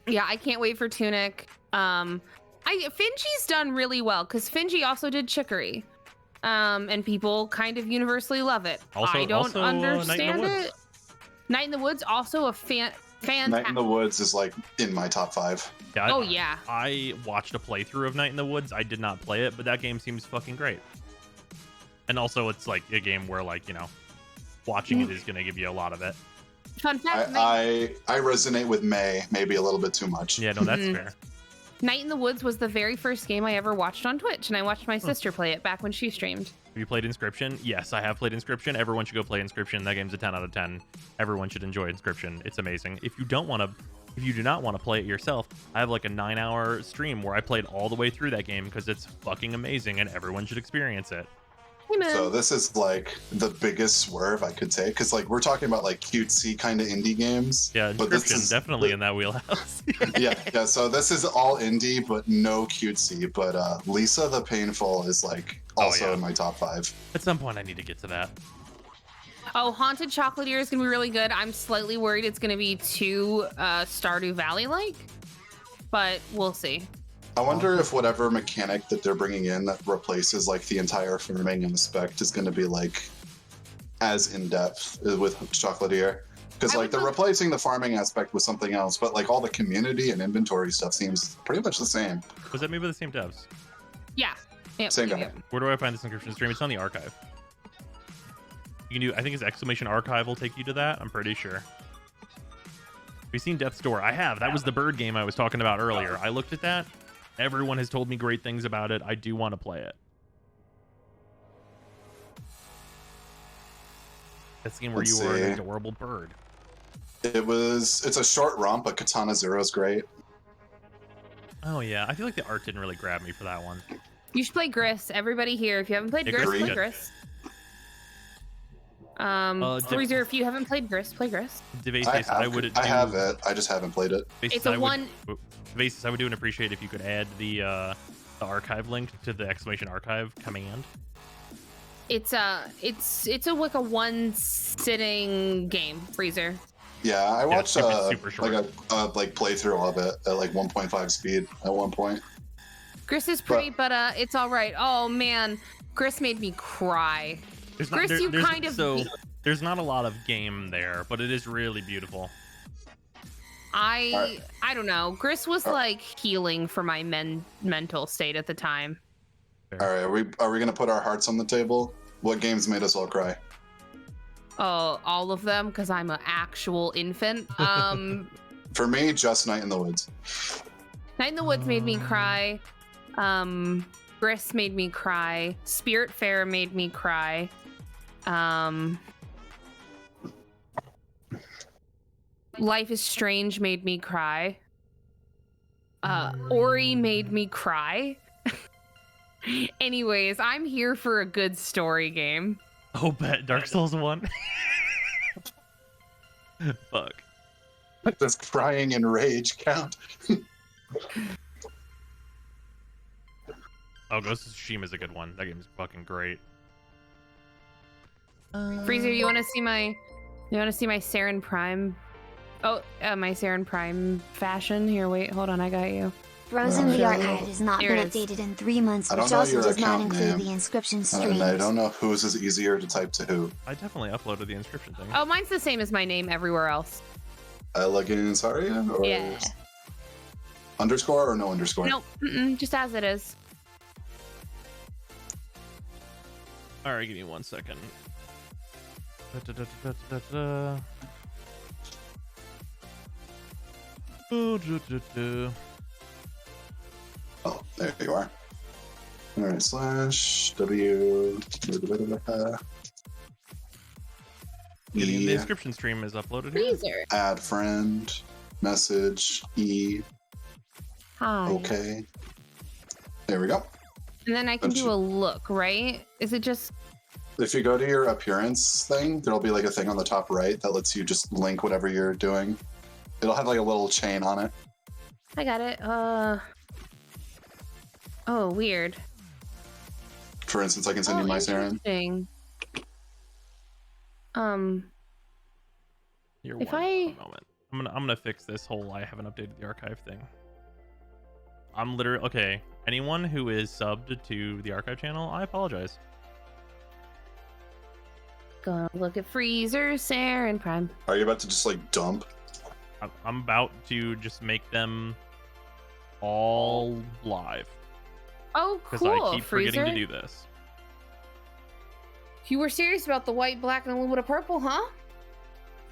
Yeah, I can't wait for Tunic. Finji's done really well because Finji also did Chicory. And people kind of universally love it. I don't understand it. Night in the Woods, also a fantastic. Night in the Woods is like in my top 5. Oh yeah. I watched a playthrough of Night in the Woods. I did not play it, but that game seems fucking great. And also, it's like a game where, like, you know, watching it is going to give you a lot of it. Fun fact. I resonate with May maybe a little bit too much. Yeah, no, that's fair. Night in the Woods was the very first game I ever watched on Twitch, and I watched my sister play it back when she streamed. Have you played Inscription? Yes, I have played Inscription. Everyone should go play Inscription. That game's a 10 out of 10. Everyone should enjoy Inscription. It's amazing. If you do not want to play it yourself, I have like a 9-hour stream where I played all the way through that game because it's fucking amazing and everyone should experience it. Hey, man. So this is like the biggest swerve I could take because like we're talking about like cutesy kind of indie games. Yeah, but Inscription this is definitely in that wheelhouse. yeah. So this is all indie but no cutesy. But Lisa the Painful is like also in my top 5. At some point, I need to get to that. Oh, Haunted Chocolatier is gonna be really good. I'm slightly worried it's gonna be too Stardew Valley-like, but we'll see. I wonder if whatever mechanic that they're bringing in that replaces like the entire farming aspect is going to be like as in depth with Chocolatier. Because like they're replacing the farming aspect with something else, but like all the community and inventory stuff seems pretty much the same. Was that maybe the same devs? Yeah. Yep, Same guy. yep. Where do I find this encryption stream? It's on the archive. You can do, I think it's exclamation archive will take you to that. I'm pretty sure. Have you seen Death's Door? I have. That was the bird game I was talking about earlier. I looked at that. Everyone has told me great things about it. I do want to play it. That's the game where you are an adorable bird. It's a short romp, but Katana Zero is great. Oh yeah, I feel like the art didn't really grab me for that one. You should play Gris. Everybody here, if you haven't played Yeah, Gris, Gris is play good. Gris. Freezer, if you haven't played Gris, play Gris. Devasis, I have it. I just haven't played it. It's a one. Devasis, I would do and appreciate if you could add the archive link to the exclamation archive command. It's a like a one sitting game, Freezer. Yeah, I watched it's super short. like a like playthrough of it at like 1.5 speed at one point. Gris is pretty, but it's all right. Oh man, Gris made me cry. Gris, you kind of. So there's not a lot of game there, but it is really beautiful. I don't know. Gris was like healing for my mental state at the time. All right, are we gonna put our hearts on the table? What games made us all cry? Oh, all of them, because I'm an actual infant. For me, just Night in the Woods. Night in the Woods made me cry. Gris made me cry. Spirit Fair made me cry. Life is Strange made me cry. Ori made me cry. Anyways, I'm here for a good story game. Oh, bet Dark Souls 1. Fuck. Does crying and rage count? Oh, Ghost of Tsushima is a good one. That game is fucking great. Freezer, you want to see my Saren Prime? Oh, my Saren Prime fashion. Here, wait, hold on, I got you. Frozen Okay. the archive has not Here been it is. updated in 3 months, I don't which know also your does not account include name. the inscription streams. And I don't know whose is easier to type to who. I definitely uploaded the inscription thing. Oh, mine's the same as my name everywhere else. Elegance Aria or Yeah. underscore or no underscore? Nope, just as it is. All right, give me 1 second. Oh, there you are. All right, slash W. The inscription stream is uploaded here. Freezer. Add friend, message, E, Hi. okay. There we go. And then I can Don't do you- a look, right? Is it just If you go to your appearance thing, there'll be like a thing on the top right that lets you just link whatever you're doing. It'll have like a little chain on it. I got it. Oh, weird. For instance, I can send you my Saren. Interesting. You're If one I- moment. I'm gonna fix this whole I haven't updated the archive thing. I'm literally okay. Anyone who is subbed to the archive channel, I apologize. Gonna look at Freezer, Saren Prime. Are you about to just like dump? I'm about to just make them all live Oh, because cool, I keep Freezer. forgetting to do this. You were serious about the white, black, and a little bit of purple, huh?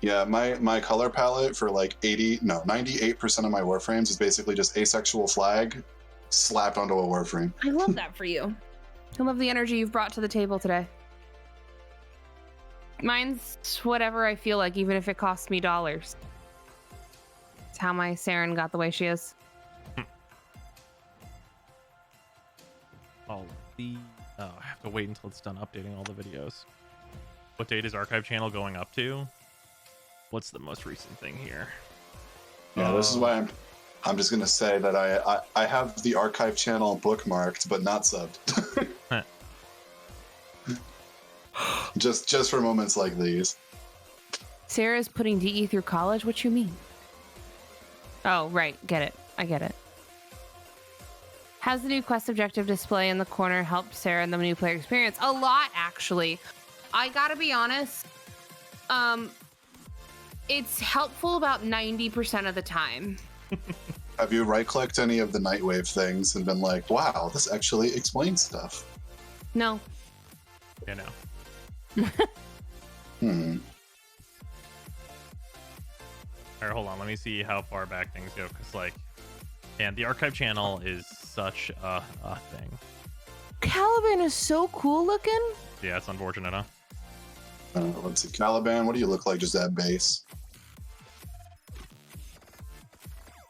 Yeah, my color palette for like 98% of my Warframes is basically just asexual flag slapped onto a Warframe. I love that for you. I love the energy you've brought to the table today. Mine's whatever I feel like, even if it costs me dollars. It's how my Saren got the way she is. Oh, I have to wait until it's done updating all the videos. What date is archive channel going up to? What's the most recent thing here? Yeah, this is why I'm just gonna say that I have the archive channel bookmarked but not subbed. just for moments like these. Sarah's putting DE through college? What you mean? Oh, right. Get it. I get it. Has the new quest objective display in the corner helped Sarah and the new player experience? A lot, actually. I gotta be honest. It's helpful about 90% of the time. Have you right-clicked any of the Nightwave things and been like, wow, this actually explains stuff? No. Yeah, no. All right, hold on. Let me see how far back things go. Because, like, man, the archive channel is such a thing. Caliban is so cool looking. Yeah, it's unfortunate, huh? Let's see. Caliban, what do you look like just at base?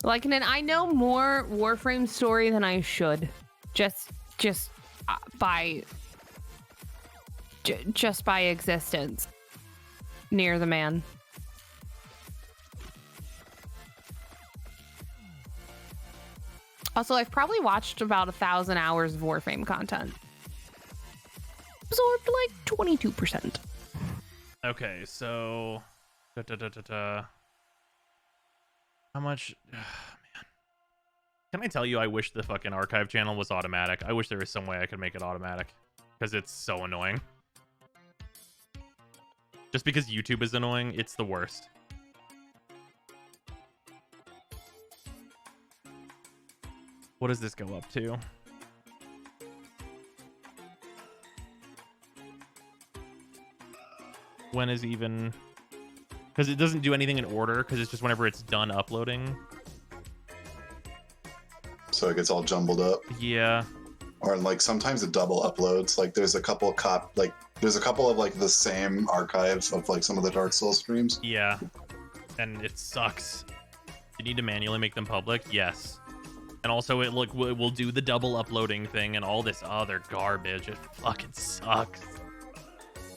Like, and I know more Warframe story than I should. Just by existence. Near the man. Also, I've probably watched about 1,000 hours of Warframe content. Absorbed like 22%. Okay, so how much? Man, can I tell you? I wish the fucking archive channel was automatic. I wish there was some way I could make it automatic because it's so annoying. Just because YouTube is annoying, it's the worst. What does this go up to? When is even... Because it doesn't do anything in order, because it's just whenever it's done uploading. So it gets all jumbled up. Yeah. Or like sometimes it double uploads. Like there's a couple of like the same archives of like some of the Dark Souls streams. Yeah. And it sucks. You need to manually make them public? Yes. And also it will do the double uploading thing and all this other garbage. It fucking sucks.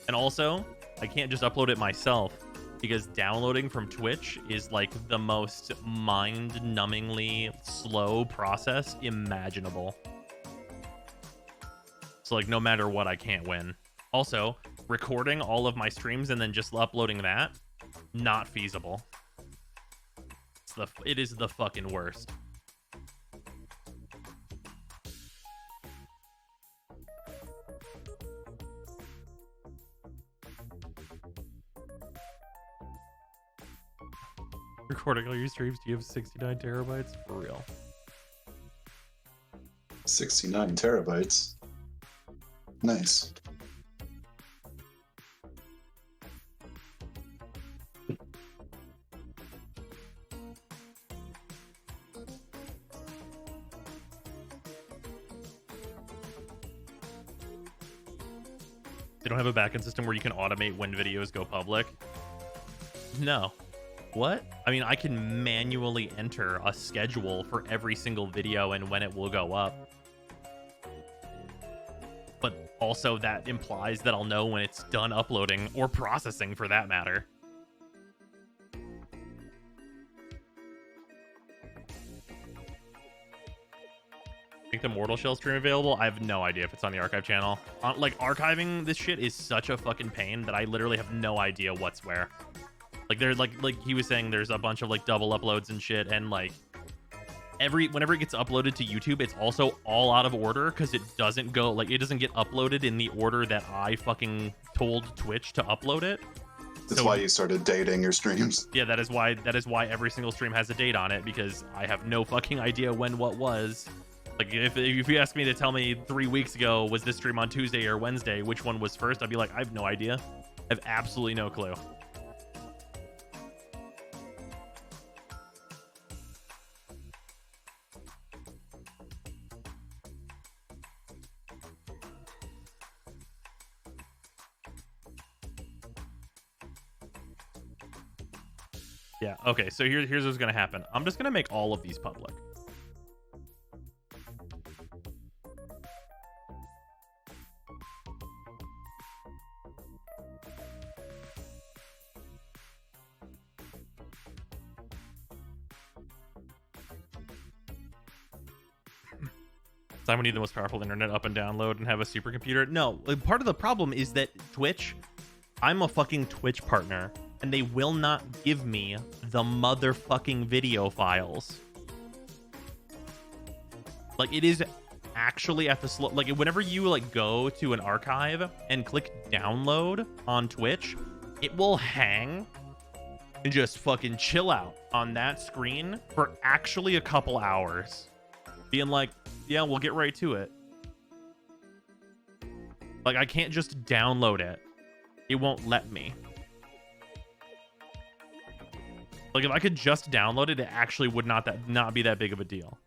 And also, I can't just upload it myself because downloading from Twitch is like the most mind-numbingly slow process imaginable. So like no matter what, I can't win. Also, recording all of my streams and then just uploading that, not feasible. It is the fucking worst. Recording all your streams, do you have 69 terabytes? For real. 69 terabytes. Nice. They don't have a backend system where you can automate when videos go public? No. What? I mean, I can manually enter a schedule for every single video and when it will go up. But also that implies that I'll know when it's done uploading or processing for that matter. Make the Mortal Shell stream available? I have no idea if it's on the archive channel. Like, archiving this shit is such a fucking pain that I literally have no idea what's where. Like, there's like he was saying, there's a bunch of like double uploads and shit, and like whenever it gets uploaded to YouTube, it's also all out of order because it doesn't go, like, it doesn't get uploaded in the order that I fucking told Twitch to upload it. That's why you started dating your streams. Yeah, that is why every single stream has a date on it, because I have no fucking idea when what was. Like, if you asked me to tell me 3 weeks ago, was this stream on Tuesday or Wednesday, which one was first, I'd be like, I have no idea. I have absolutely no clue. Yeah, okay, so here's what's gonna happen. I'm just gonna make all of these public. time we need the most powerful internet up and download and have a supercomputer. No, part of the problem is that Twitch, I'm a fucking Twitch partner, and they will not give me the motherfucking video files. Like, it is actually at the slow, like, whenever you like go to an archive and click download on Twitch, it will hang and just fucking chill out on that screen for actually a couple hours, being like, yeah, we'll get right to it. Like, I can't just download it. It won't let me. Like, if I could just download it, it actually would not be that big of a deal.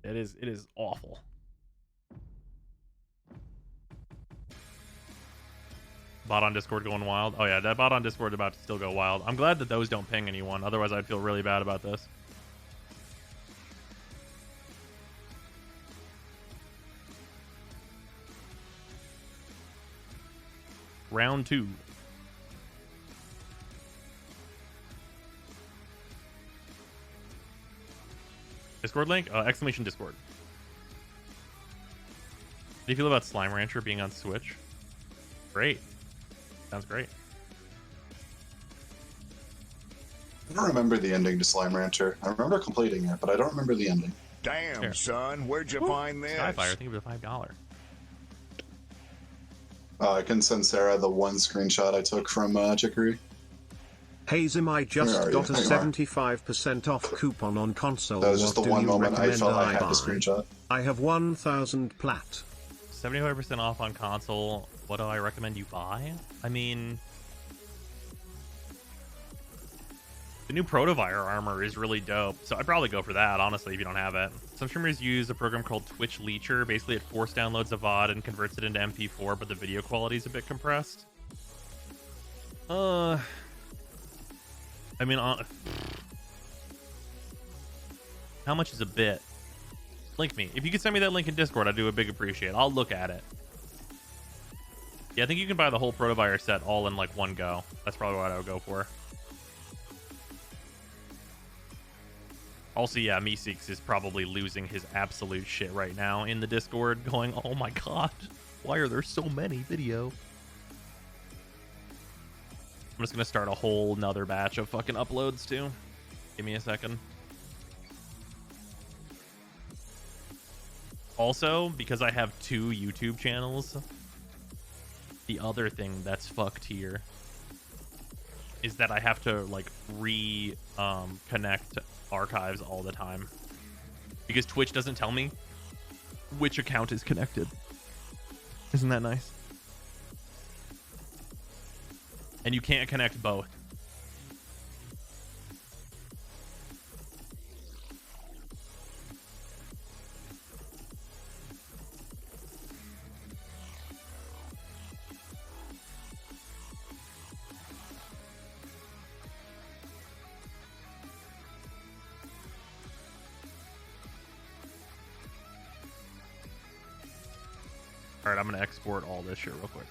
It is awful. Bot on Discord going wild. Oh yeah, that bot on Discord is about to still go wild. I'm glad that those don't ping anyone. Otherwise, I'd feel really bad about this. Round 2. Discord link? Exclamation Discord. How do you feel about Slime Rancher being on Switch? Great. Sounds great. I don't remember the ending to Slime Rancher. I remember completing it, but I don't remember the ending. Damn, Here. son, where'd you find this? Skyfire, I think it was $5. I can send Sarah the one screenshot I took from Chicory. Hey Zim, I Where just are got you? a Hang on. 75% off coupon on console. That was just the What do one you moment I recommend felt I had buy? to screenshot. I have 1,000 plat. 75% off on console. What do I recommend you buy? I mean, the new Protovire armor is really dope, so I'd probably go for that, honestly, if you don't have it. Some streamers use a program called Twitch Leecher. Basically, it force downloads a VOD and converts it into MP4, but the video quality is a bit compressed. I mean, how much is a bit? Link me. If you could send me that link in Discord, I'd do a big appreciate. I'll look at it. Yeah, I think you can buy the whole Protovire set all in like one go. That's probably what I would go for. Also, yeah, Meeseeks is probably losing his absolute shit right now in the Discord, going, oh my god, why are there so many video? I'm just gonna start a whole nother batch of fucking uploads too. Give me a second. Also, because I have 2 YouTube channels, the other thing that's fucked here is that I have to like connect archives all the time because Twitch doesn't tell me which account is connected. Isn't that nice? And you can't connect both. All right, I'm going to export all this shit real quick.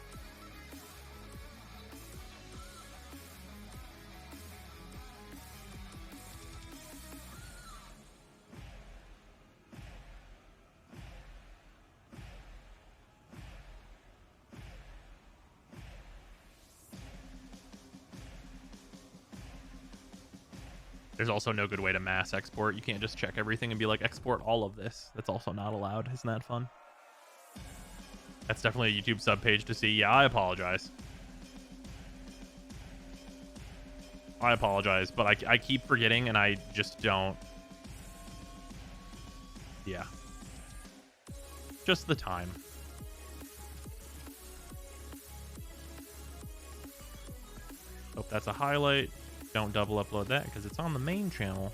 There's also no good way to mass export. You can't just check everything and be like, export all of this. That's also not allowed. Isn't that fun? That's definitely a YouTube subpage to see. Yeah, I apologize. I apologize, but I keep forgetting and I just don't. Yeah. Just the time. Hope that's a highlight. Don't double upload that because it's on the main channel.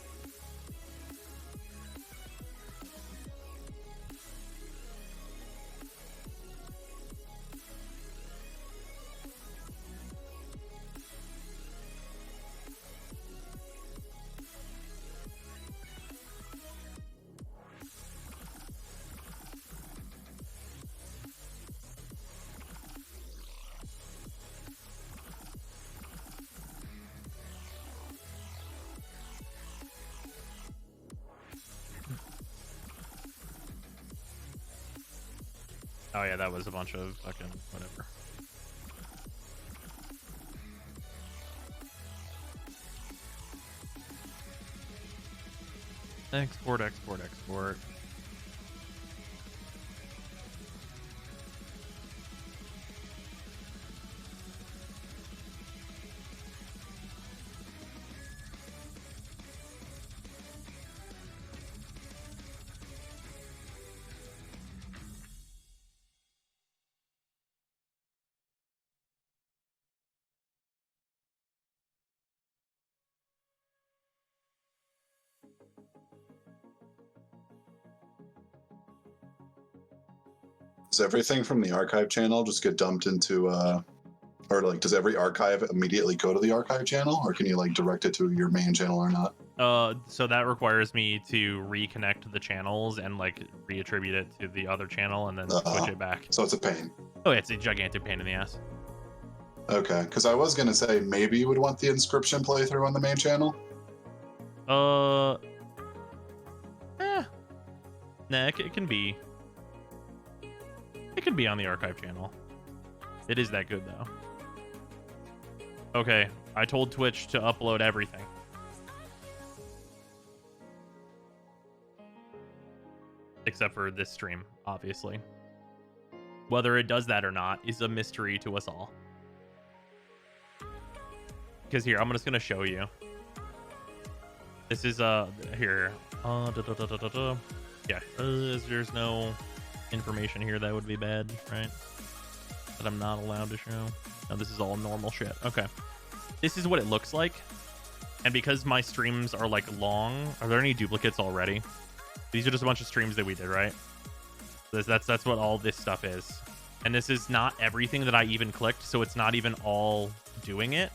Oh yeah, that was a bunch of fucking whatever. Export, export, export. Does everything from the archive channel just get dumped into, or like, does every archive immediately go to the archive channel, or can you like direct it to your main channel or not? So that requires me to reconnect the channels and like reattribute it to the other channel and then switch it back. So it's a pain. Oh, yeah, it's a gigantic pain in the ass. Okay, because I was gonna say maybe you would want the inscription playthrough on the main channel. Nah, it can be. It can be on the archive channel. It is that good though. Okay, I told Twitch to upload everything. Except for this stream, obviously. Whether it does that or not is a mystery to us all. Because here, I'm just gonna show you. This is here. Yeah, there's no information here that would be bad, right? That I'm not allowed to show. No, this is all normal shit. Okay. This is what it looks like. And because my streams are like long, are there any duplicates already? These are just a bunch of streams that we did, right? That's what all this stuff is. And this is not everything that I even clicked, so it's not even all doing it.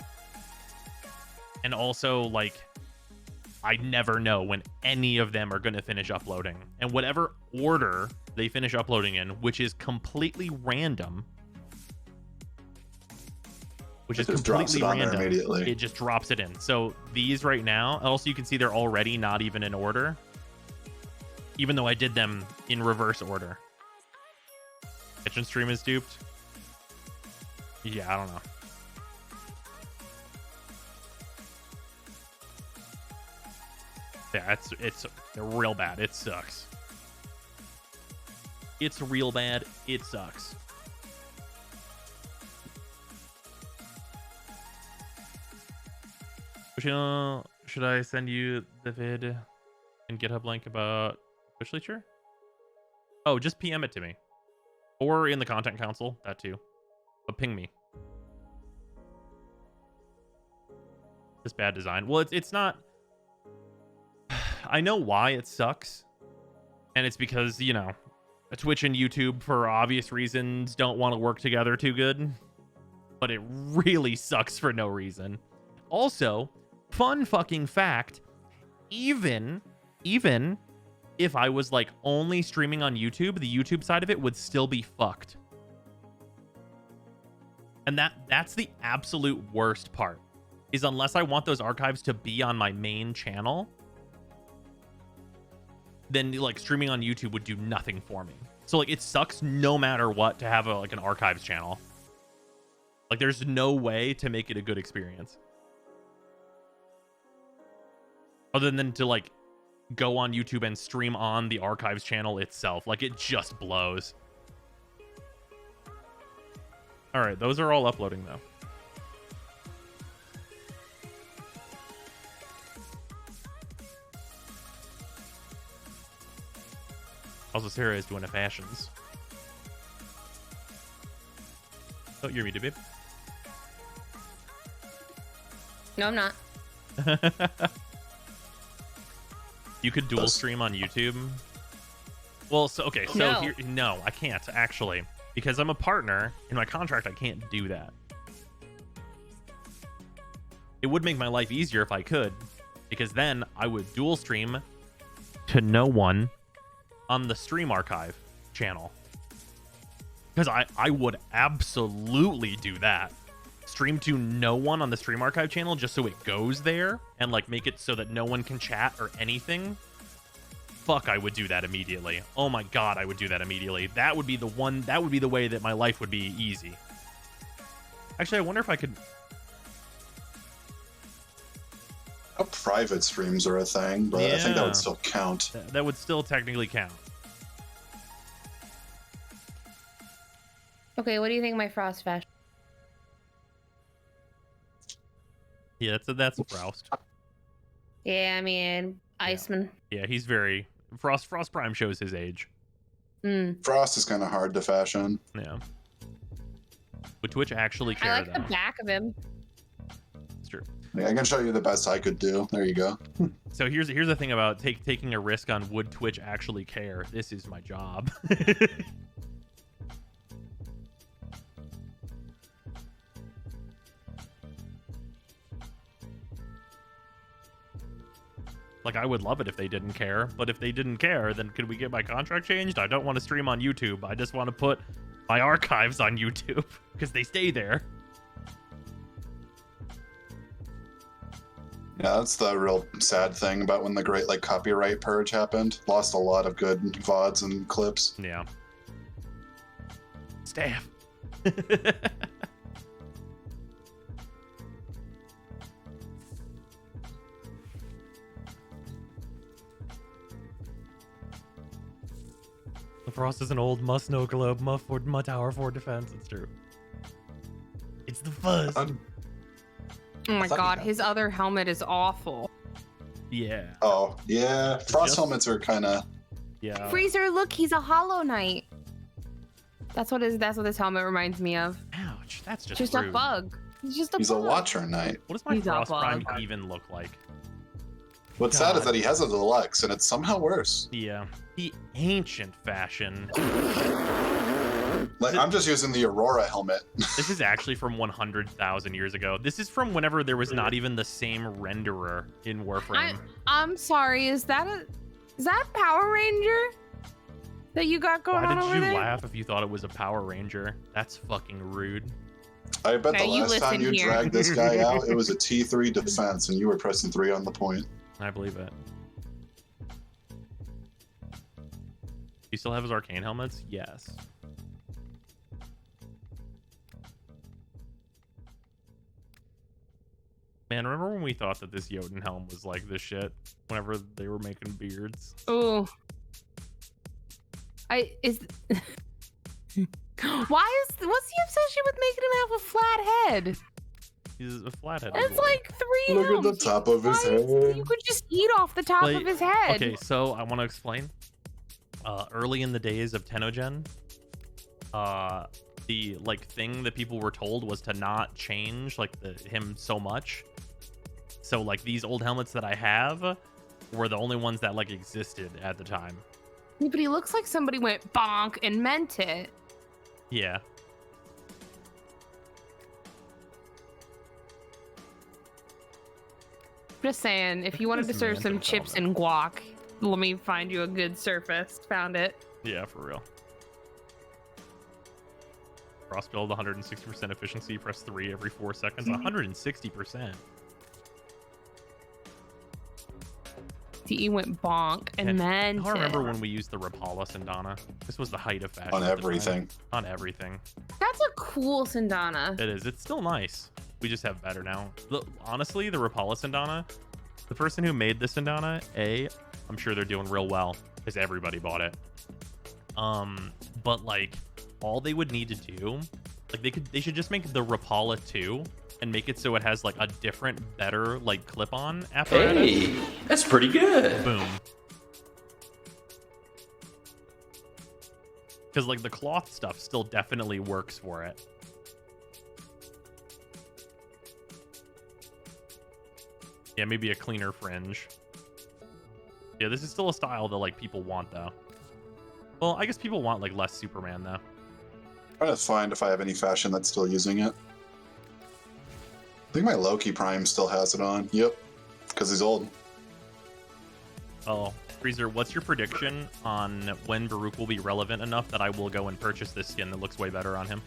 And also, like, I never know when any of them are going to finish uploading. And whatever order they finish uploading in, which is completely random, it just drops it in. So these right now, also you can see they're already not even in order, even though I did them in reverse order. Kitchen stream is duped. Yeah, I don't know. Yeah, it's real bad. It sucks. It's real bad. It sucks. Should I send you the vid and GitHub link about Twitch Leecher? Oh, just PM it to me. Or in the Content Council, that too. But ping me. This bad design. Well, it's not... I know why it sucks. And it's because, you know, Twitch and YouTube, for obvious reasons, don't want to work together too good. But it really sucks for no reason. Also, fun fucking fact, even if I was like only streaming on YouTube, the YouTube side of it would still be fucked. And that's the absolute worst part, is unless I want those archives to be on my main channel, then like streaming on YouTube would do nothing for me. So like it sucks no matter what to have like an archives channel. Like there's no way to make it a good experience. Other than to like go on YouTube and stream on the archives channel itself. Like it just blows. All right, those are all uploading though. Also, Sara is doing the fashions. Oh, you're muted, babe. No, I'm not. You could dual stream on YouTube. Well, so okay, so No. here, no, I can't actually, because I'm a partner. In my contract, I can't do that. It would make my life easier if I could, because then I would dual stream to no one on the Stream Archive channel. Because I would absolutely do that. Stream to no one on the Stream Archive channel just so it goes there, and like make it so that no one can chat or anything. fuck, I would do that immediately. Oh my god, I would do that immediately. That would be the one. That would be the way that my life would be easy. Actually, I wonder if I could. Private streams are a thing, but I think that would still count. That would still technically count. Okay, what do you think of my frost fashion? Yeah, that's Frost. Yeah, I mean, Iceman. Yeah, he's very Frost Prime shows his age. Frost is kind of hard to fashion. Yeah. Would Twitch actually care? I like the back of him. It's true. Yeah, I can show you the best I could do. There you go. So here's the thing about taking a risk on would Twitch actually care? This is my job. Like, I would love it if they didn't care, but if they didn't care, then could we get my contract changed? I don't want to stream on YouTube. I just want to put my archives on YouTube because they stay there. Yeah, that's the real sad thing about when the great copyright purge happened. Lost a lot of good VODs and clips. Yeah. Staff. The Frost is an old must-know globe, my tower for defense. It's true. It's the fuzz. Oh my god, his other helmet is awful. Yeah. Oh, yeah. Frost helmets are kind of... Yeah. Freezer, look, he's a Hollow Knight. That's what this helmet reminds me of. Ouch, that's just Just rude. a bug. He's just a He's bug. a Watcher Knight. What does my He's a Frost Prime bug. even look like? What's sad is that he has a deluxe, and it's somehow worse. Yeah. The ancient fashion. I'm just using the Aurora helmet. This is actually from 100,000 years ago. This is from whenever there was not even the same renderer in Warframe. I'm sorry, is that Power Ranger that you got going on over Why did you there? laugh if you thought it was a Power Ranger? That's fucking rude. I bet Okay, the you last time listen you here. dragged this guy out, it was a T3 defense, and you were pressing 3 on the point. I believe it. You still have his arcane helmets? Yes. Man, remember when we thought that this Jotun helm was like this shit? Whenever they were making beards. Oh. What's the obsession with making him have a flat head? He's a flathead. It's like 3 Look at the helms. top of his Why is- head. You could just eat off the top Like, of his head. Okay, so I want to explain. Early in the days of Tenogen, the thing that people were told was to not change him so much. So these old helmets that I have were the only ones that existed at the time. Yeah, but he looks like somebody went bonk and meant it. Yeah. Just saying, if you wanted to this serve man some gonna chips call and guac, let me find you a good surface. Found it. Yeah, for real. Cross build 160% efficiency. Press 3 every 4 seconds. 160%. He went bonk and meant I remember it. when we used the Rapala Sindana. This was the height of fashion. On at the time. everything. On everything. That's a cool Sindana. It is. It's still nice. We just have better now. Honestly, the Rapala Sindana, the person who made the Sindana, I'm sure they're doing real well because everybody bought it. But all they would need to do, they should just make the Rapala 2 and make it so it has a different, better clip-on apparatus. Hey, that's pretty good. Boom. Because the cloth stuff still definitely works for it. Yeah, maybe a cleaner fringe. Yeah, this is still a style that people want though. Well, I guess people want less Superman though. Trying to find if I have any fashion that's still using it. I think my Loki Prime still has it on. Yep, because he's old. Oh, Freezer, what's your prediction on when Baruch will be relevant enough that I will go and purchase this skin that looks way better on him?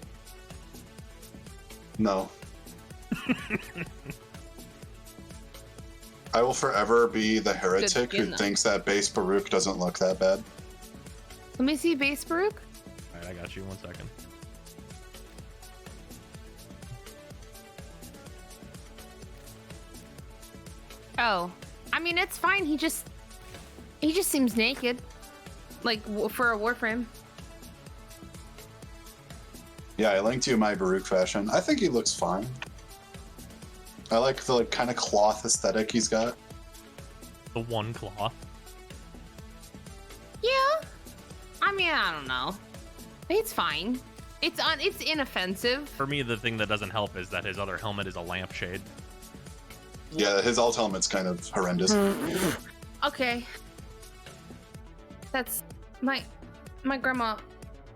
I will forever be the heretic skin, who though. thinks that base Baruch doesn't look that bad. Let me see base Baruch. All right, I got you. 1 second. Oh, I mean, it's fine. He just seems naked, like for a Warframe. Yeah, I linked you my Baruch fashion. I think he looks fine. I like the kind of cloth aesthetic he's got. The one cloth. Yeah. I mean, I don't know. It's fine. It's inoffensive. For me, the thing that doesn't help is that his other helmet is a lampshade. Yeah, his alt helmet's kind of horrendous. Okay. That's my grandma.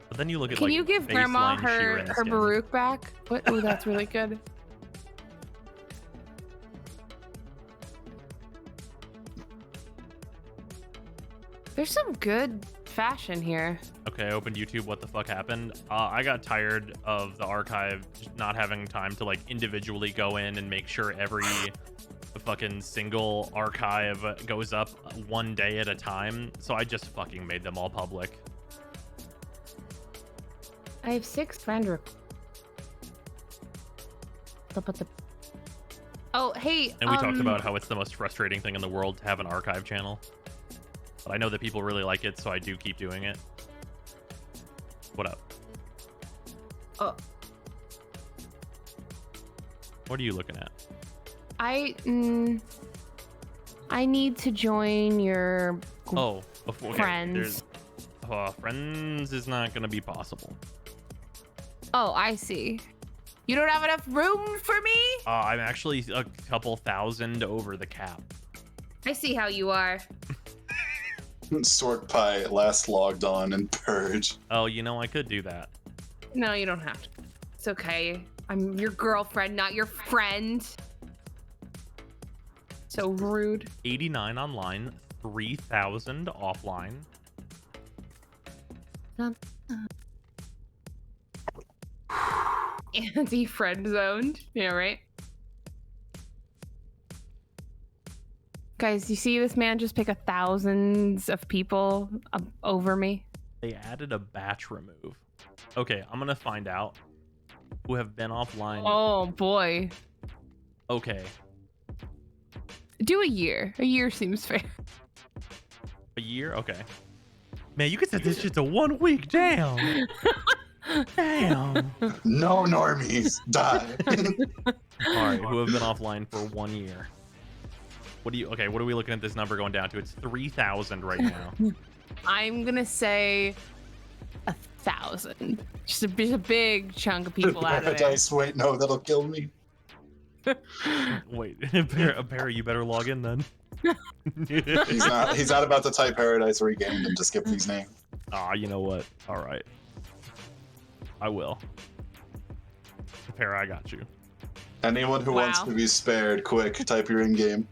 But then you look at Can like you give grandma baseline sheer her in the her skin. Baruch back? What? Oh, that's really good. There's some good fashion here. Okay, I opened YouTube. What the fuck happened? I got tired of the archive just not having time to like individually go in and make sure every fucking single archive goes up one day at a time. So I just fucking made them all public. I have 6 friend requests. Oh, hey. And we talked about how it's the most frustrating thing in the world to have an archive channel. But I know that people really like it, so I do keep doing it. What up? Oh, What are you looking at? I need to join your Oh, okay. friends. Friends is not going to be possible. Oh, I see. You don't have enough room for me? I'm actually a couple thousand over the cap. I see how you are. Sort Pie last logged on and Purge. Oh, you know, I could do that. No, you don't have to. It's okay. I'm your girlfriend, not your friend. So rude. 89 online, 3,000 offline. Anti-friend zoned. Yeah, right? Guys, you see this man just pick thousands of people over me? They added a batch remove. Okay, I'm gonna find out who have been offline. Oh boy. Okay, Do a year. A year seems fair. a year? Okay. Man, you could set this shit to 1 week. Damn. Damn. No normies, die. All right, who have been offline for 1 year? What are we looking at this number going down to? It's 3,000 right now. I'm gonna say 1,000. Just a big chunk of people out of there. Paradise, wait, no, that'll kill me. Wait, Barry, you better log in then. He's not about to type Paradise Regained and to skip these names. You know what? All right. I will. Para, I got you. Anyone who wants to be spared, quick, type your in-game.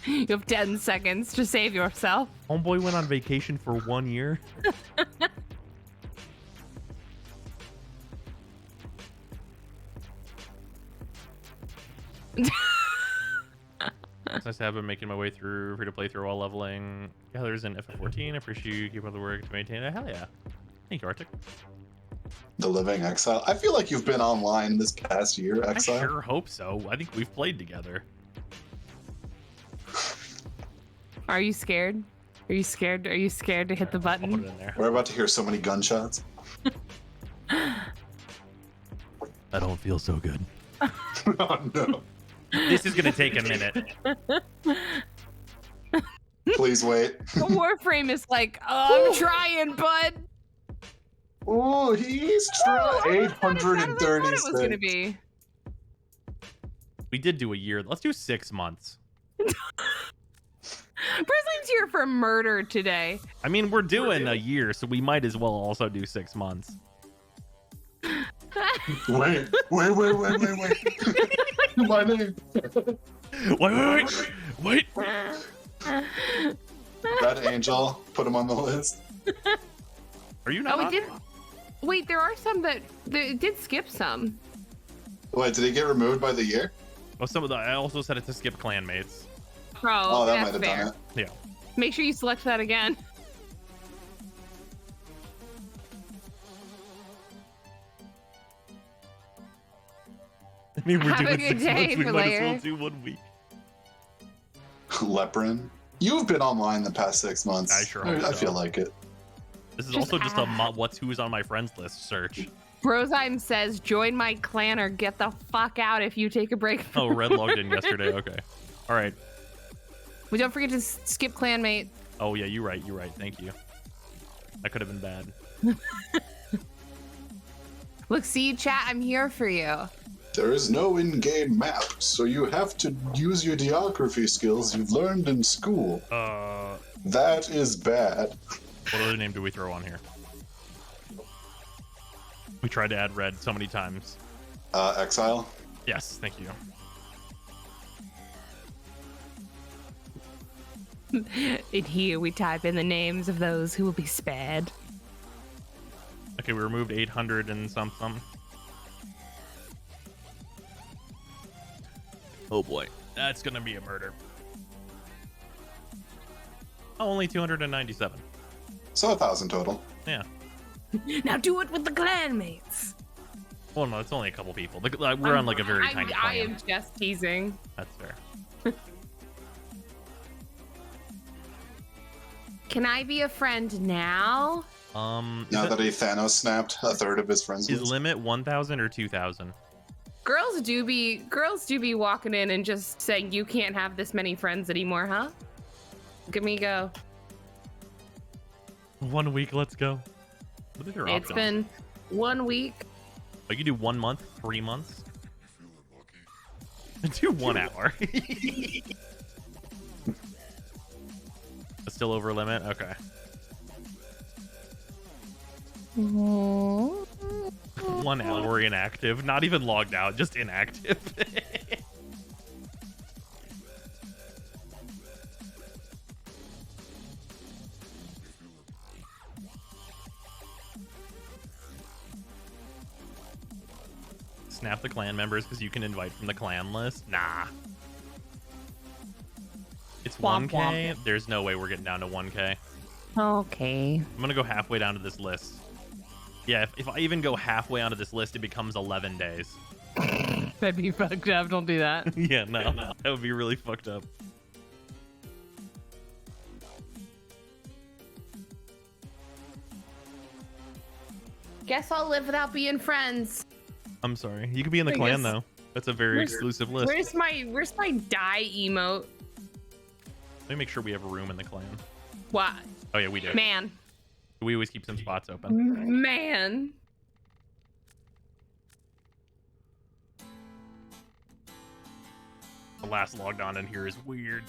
You have 10 seconds to save yourself. Homeboy went on vacation for 1 year. It's nice to have been making my way through free to play through while leveling. Yeah, there's an FF14. I appreciate you keep up the work to maintain it. Hell yeah. Thank you, Arctic. The Living Exile. I feel like you've been online this past year, Exile. I sure hope so. I think we've played together. Are you scared? Are you scared? Are you scared to hit the I'll put button? it in there. We're about to hear so many gunshots. I don't feel so good. Oh no. This is gonna take a minute. Please wait. The Warframe is like, oh, I'm trying, bud. Oh, he's trying. I thought it was 836. gonna be. We did do a year. Let's do 6 months. Brisling's here for murder today. I mean, we're doing a year, so we might as well also do 6 months. Wait. My name. Wait. That angel, put him on the list. Are you not? Oh, it on did. there? Wait, there are some that it did skip some. Wait, did he get removed by the year? Oh, some of the I also set it to skip clanmates. Oh, that that's might have fair. done it. Yeah. Make sure you select that again. I mean, we're Have a doing good 6 day, months. We might as well player. do 1 week. Leprin. You've been online the past 6 months. I sure hope I so. feel like it. This is Just also just a add. what's who's on my friends list search. Brosime says, join my clan or get the fuck out if you take a break. Oh, Red logged in yesterday. Okay. All right. But don't forget to skip clanmate. Oh yeah, you're right. You're right. Thank you. That could have been bad. Look, see, chat, I'm here for you. There is no in-game map, so you have to use your geography skills you've learned in school. That is bad. What other name do we throw on here? We tried to add red so many times. Exile. Yes, thank you. In here, we type in the names of those who will be spared. Okay, we removed 800 and something. Oh boy, that's gonna be a murder. Oh, only 297. So 1,000 total. Yeah. Now do it with the clanmates. Well, no, it's only a couple people. We're on like a very tiny I clan. am just teasing. That's fair. Can I be a friend now? Now that he Thanos snapped a third of his friends Is list. limit 1,000 or 2,000? Girls do be walking in and just saying you can't have this many friends anymore, huh? Look at me go. 1 week, let's go. What are their It's options? been 1 week. Oh, you do 1 month, 3 months. Do 1 hour. Still over limit? Okay. 1 hour inactive. Not even logged out, just inactive. Snap the clan members because you can invite from the clan list. Nah. It's Womp 1K. womp. There's no way we're getting down to 1K. Okay. I'm gonna go halfway down to this list. Yeah, if I even go halfway onto this list, it becomes 11 days. That'd be fucked up. Don't do that. Yeah, no, that would be really fucked up. Guess I'll live without being friends. I'm sorry. You could be in the I clan guess- though. That's a very exclusive list. Where's my die emote? Let me make sure we have room in the clan. What? Oh yeah, we do. Man. We always keep some spots open. Man. The last logged on in here is weird.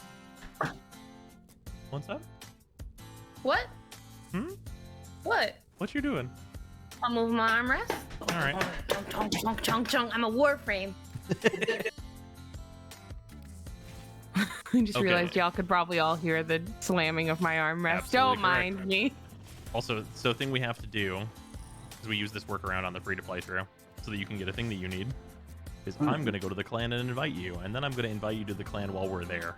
What's up? What? Hmm? What? What you doing? I'll move my armrest. All right. Chunk, chunk, chunk, chunk, chunk. I'm a Warframe. I just Okay. realized y'all could probably all hear the slamming of my armrest. Absolutely Don't correct. mind me. Also, so thing we have to do is we use this workaround on the free to play through so that you can get a thing that you need. Is I'm gonna go to the clan and invite you, and then I'm gonna invite you to the clan while we're there.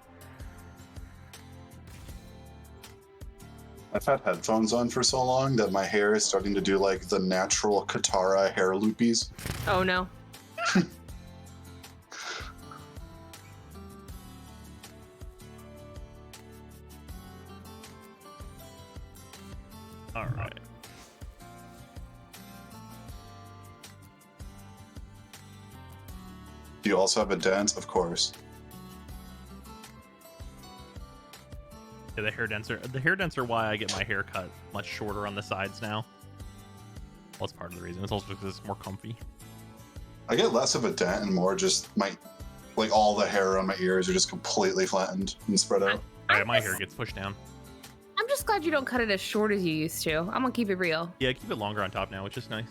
I've had headphones on for so long that my hair is starting to do like the natural Katara hair loopies. Oh no. All right. Do you also have a dent? Of course. Yeah, the hair dents are why I get my hair cut much shorter on the sides now. Well, that's part of the reason. It's also because it's more comfy. I get less of a dent and more just like all the hair on my ears are just completely flattened and spread out. Oh, yeah, my hair gets pushed down. I'm just glad you don't cut it as short as you used to. I'm gonna keep it real. Yeah, keep it longer on top now, which is nice.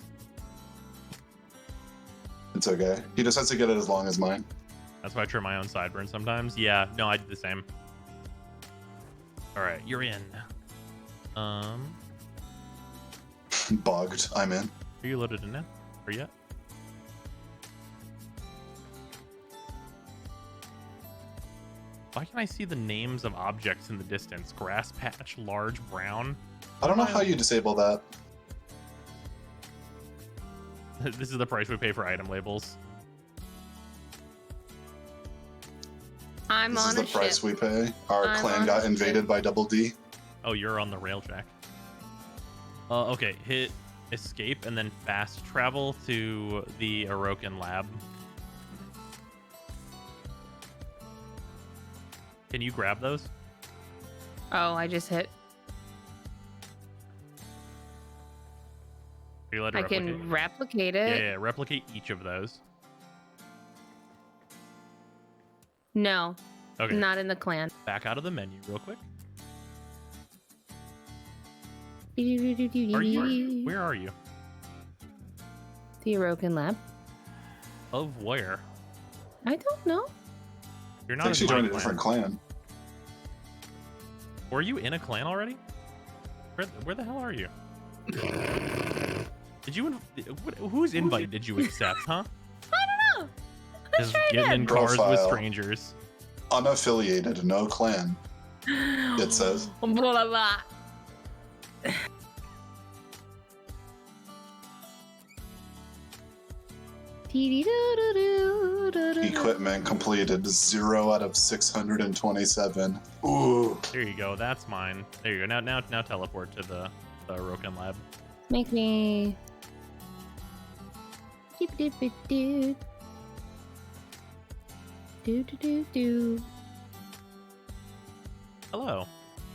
It's okay. He just has to get it as long as mine. That's why I trim my own sideburns sometimes. Yeah, no, I do the same. All right, you're in. Bugged. I'm in. Are you loaded in now? Or yet? Why can't I see the names of objects in the distance? Grass patch, large, brown. I don't know how you disable that. This is the price we pay for item labels. I'm This on is the a price ship. we pay. Our I'm clan on got a invaded ship. by Double D. Oh, you're on the railjack. Okay, hit escape and then fast travel to the Orokin lab. Can you grab those? Oh, I just hit. Are you allowed to I replicate? can replicate Yeah, it. yeah, replicate each of those. No, Okay. not in the clan. Back out of the menu real quick. Are Are you? Where are you? The Orokin lab. Of where? I don't know. You're I not think she in my joined a clan. different clan. Were you in a clan already? Where the hell are you? Did you? Whose invite did you accept, huh? I don't know. Let's Just try getting in again. cars with Profile. strangers. Unaffiliated, no clan. It says. Blah, blah, blah. Equipment completed 0 out of 627. Ooh. There you go. That's mine. There you go. Now teleport to the Orokin lab. Make me. Do. Hello.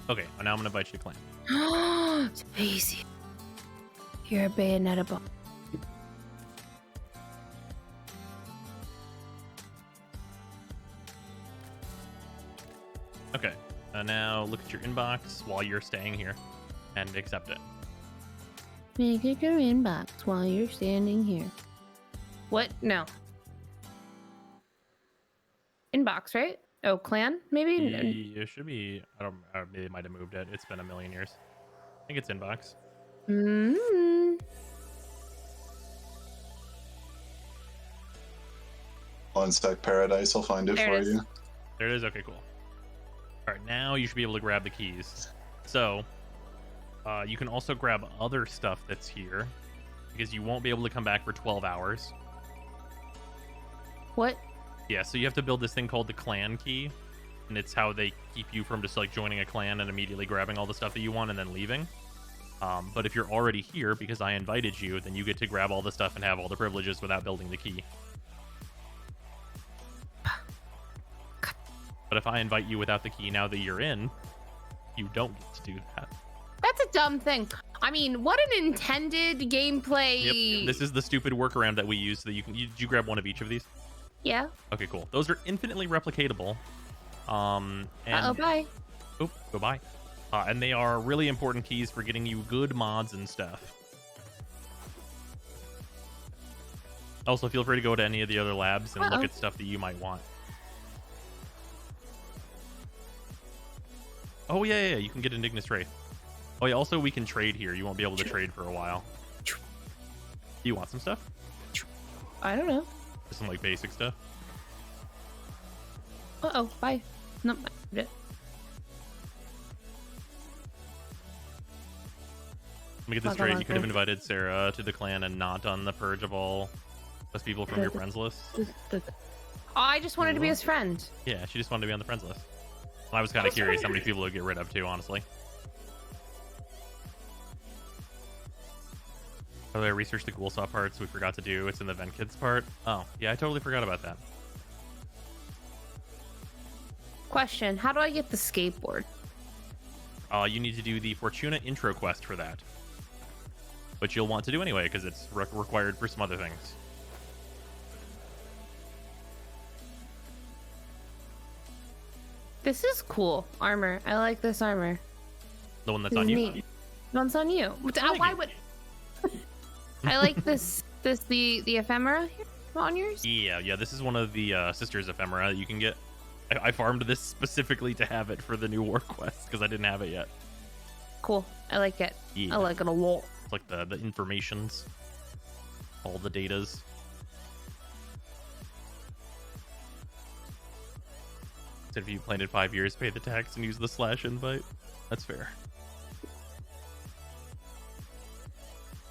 Okay, well, now I'm gonna invite you to clan. Spacey. You're a bayonetta bomb. Okay. Now look at your inbox while you're staying here, and accept it. Make it your inbox while you're standing here. What? No. Inbox, right? Oh, clan? Maybe? It should be. I don't. Maybe it might have moved it. It's been a million years. I think it's inbox. Mm-hmm. On Stack Paradise, I'll find it There for it is. you. There it is. Okay, cool. All right, now you should be able to grab the keys. So, you can also grab other stuff that's here, because you won't be able to come back for 12 hours. What? Yeah, so you have to build this thing called the clan key, and it's how they keep you from just like joining a clan and immediately grabbing all the stuff that you want and then leaving. But if you're already here because I invited you, then you get to grab all the stuff and have all the privileges without building the key. But if I invite you without the key now that you're in, you don't get to do that. That's a dumb thing. I mean, what an intended gameplay. Yep, this is the stupid workaround that we use so that you can. Did you grab one of each of these? Yeah. Okay, cool. Those are infinitely replicatable. And Bye. oh, goodbye. And they are really important keys for getting you good mods and stuff. Also, feel free to go to any of the other labs and look at stuff that you might want. Oh, yeah. You can get an Ignis Wraith. Oh, yeah, also, we can trade here. You won't be able to trade for a while. Do you want some stuff? I don't know. Just some, like, basic stuff? Uh-oh, bye. No, Let me get this straight. You could have invited Sarah to the clan and not done the purge of all those people from your friends list. Oh, I just wanted to be his friend. Yeah, she just wanted to be on the friends list. I was kind of curious how many people to get rid of too, honestly. By the way, I researched the Ghoul Saw parts we forgot to do. It's in the Vent Kids part. Oh, yeah, I totally forgot about that. Question, how do I get the skateboard? You need to do the Fortuna intro quest for that. Which you'll want to do anyway, because it's required for some other things. This is cool. Armor. I like this armor. The one that's This on is you? neat. The one's on you. Why would... I like the ephemera here on yours. Yeah, this is one of the Sisters Ephemera that you can get. I farmed this specifically to have it for the new war quest, because I didn't have it yet. Cool. I like it. Yeah. I like it a lot. It's like the informations. All the datas. If you planted 5 years, pay the tax and use the / invite. That's fair.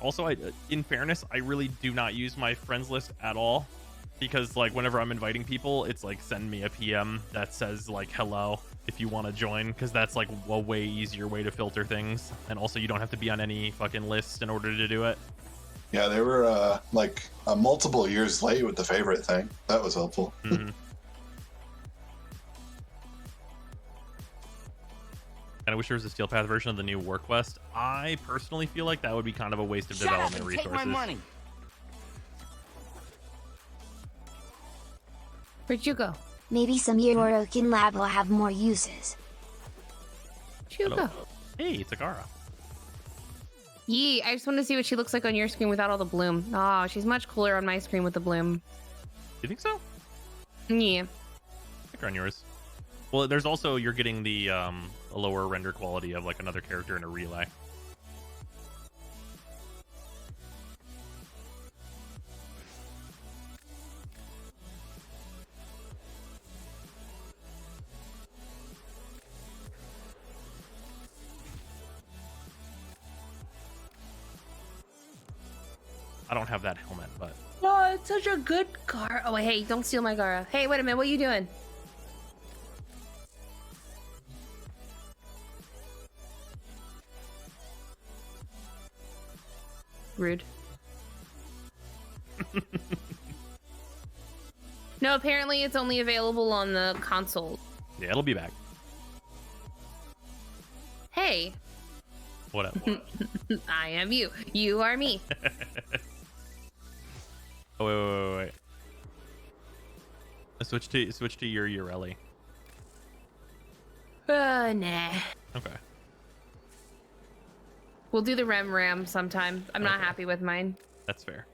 Also, in fairness, I really do not use my friends list at all, because like whenever I'm inviting people, it's like send me a PM that says like hello if you want to join, because that's like a way easier way to filter things, and also you don't have to be on any fucking list in order to do it. Yeah, they were like multiple years late with the favorite thing. That was helpful. Mm-hmm. And I wish there was a Steel Path version of the new War Quest. I personally feel like that would be kind of a waste of development resources. Take my money. Where'd you go? Maybe some Yorokin lab will have more uses. Where'd you go? Hey, it's Agara. Yee, I just want to see what she looks like on your screen without all the bloom. Oh, she's much cooler on my screen with the bloom. You think so? Yeah. Check her on yours. Well, there's also, you're getting the a lower render quality of like another character in a relay. I don't have that helmet, but... Oh, it's such a good Gara. Oh, hey, don't steal my Gara. Hey, wait a minute, what are you doing? Rude. No, apparently it's only available on the console. Yeah, it'll be back. Hey. What up? I am you. You are me. Oh, wait. Switch to your Urelli. Nah. Okay. We'll do the Ram sometime. I'm not happy with mine. That's fair.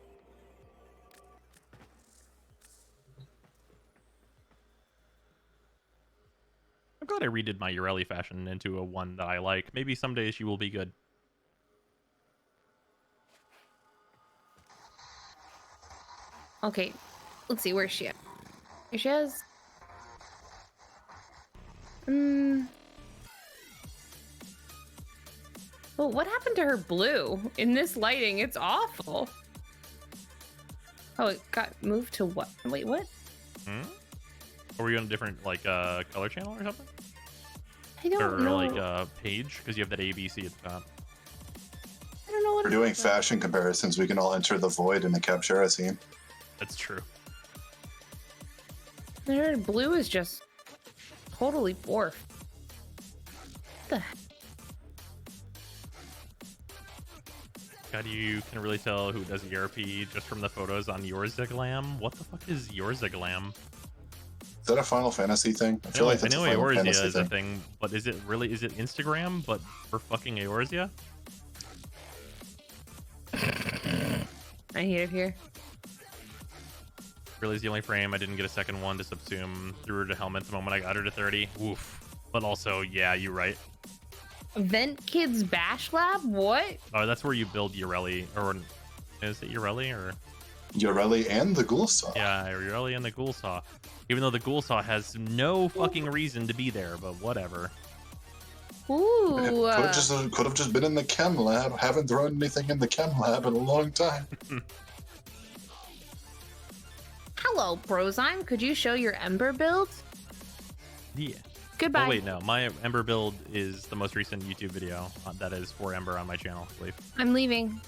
I'm glad I redid my Urelli fashion into a one that I like. Maybe someday she will be good. Okay, let's see, where's she at? Here she is. Well, what happened to her blue? In this lighting, it's awful. Oh, it got moved to what? Wait, what? Or were you on a different, like, color channel or something? I don't know. Or, like, page? Because you have that ABC at the top. I don't know what We're doing fashion comparisons. We can all enter the void in the Captura scene. That's true. Her blue is just totally dwarf. What the heck? God, you can really tell who does ERP just from the photos on Yorzaglam. What the fuck is Yorzaglam? Is that a Final Fantasy thing? I feel like that's I know a Final Eorzea Fantasy is a thing, but is it Instagram, but for fucking Eorzea? I hate it here. Really is the only frame. I didn't get a second one to subsume. Threw her to helmet the moment I got her to 30. Oof. But also, yeah, you're right. Vent Kids Bash Lab? What? Oh, that's where you build Urelli. Or is it Urelli or? Urelli and the Ghoul Saw. Yeah, Urelli and the Ghoul Saw. Even though the Ghoul Saw has no fucking reason to be there, but whatever. Ooh. Could have just been in the chem lab. Haven't thrown anything in the chem lab in a long time. Hello, Brozyme. Could you show your Ember build? Yeah. Goodbye. Oh, wait, no. My Ember build is the most recent YouTube video that is for Ember on my channel, I believe. I'm leaving.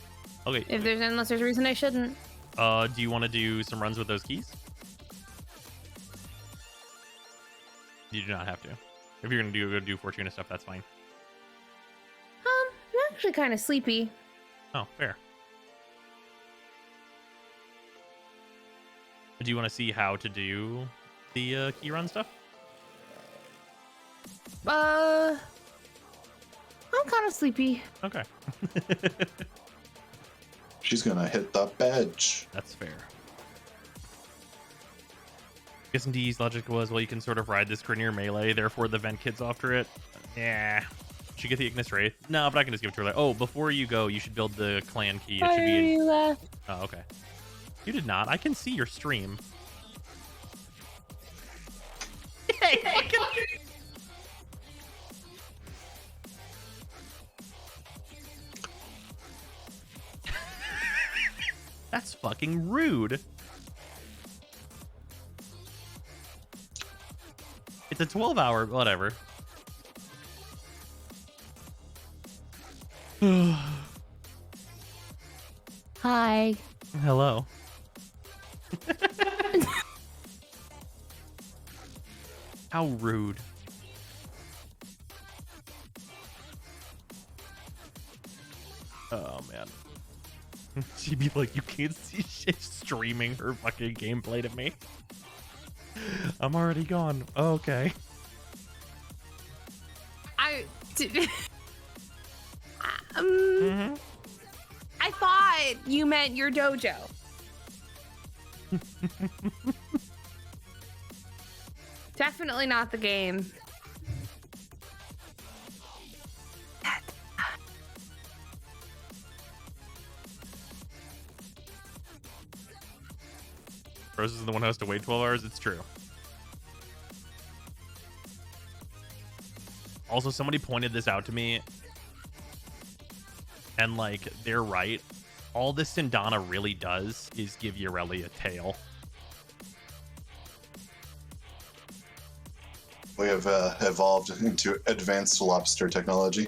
Okay. Unless there's a reason I shouldn't. Do you want to do some runs with those keys? You do not have to. If you're gonna do Fortuna stuff, that's fine. I'm actually kind of sleepy. Oh, fair. Do you want to see how to do the key run stuff? I'm kind of sleepy. Okay. She's gonna hit the bench. That's fair. Guessing D's logic was, well, you can sort of ride this Grineer melee, therefore the vent kit's after it. Yeah. Should get the Ignis Wraith? No, but I can just give it to her. Like, oh, before you go, you should build the clan key. It should be in... Oh, okay. You did not. I can see your stream. Hey, fucking fucking rude. It's a 12-hour, whatever. Hi. Hello. How rude. Oh, man. She'd be like, you can't see shit, streaming her fucking gameplay to me. I'm already gone. Oh, okay. I thought you meant your dojo. Definitely not the game. Rose is the one who has to wait 12 hours. It's true. Also, somebody pointed this out to me. And, like, they're right. All this Sindana really does is give Yoreli a tail. We have evolved into advanced lobster technology.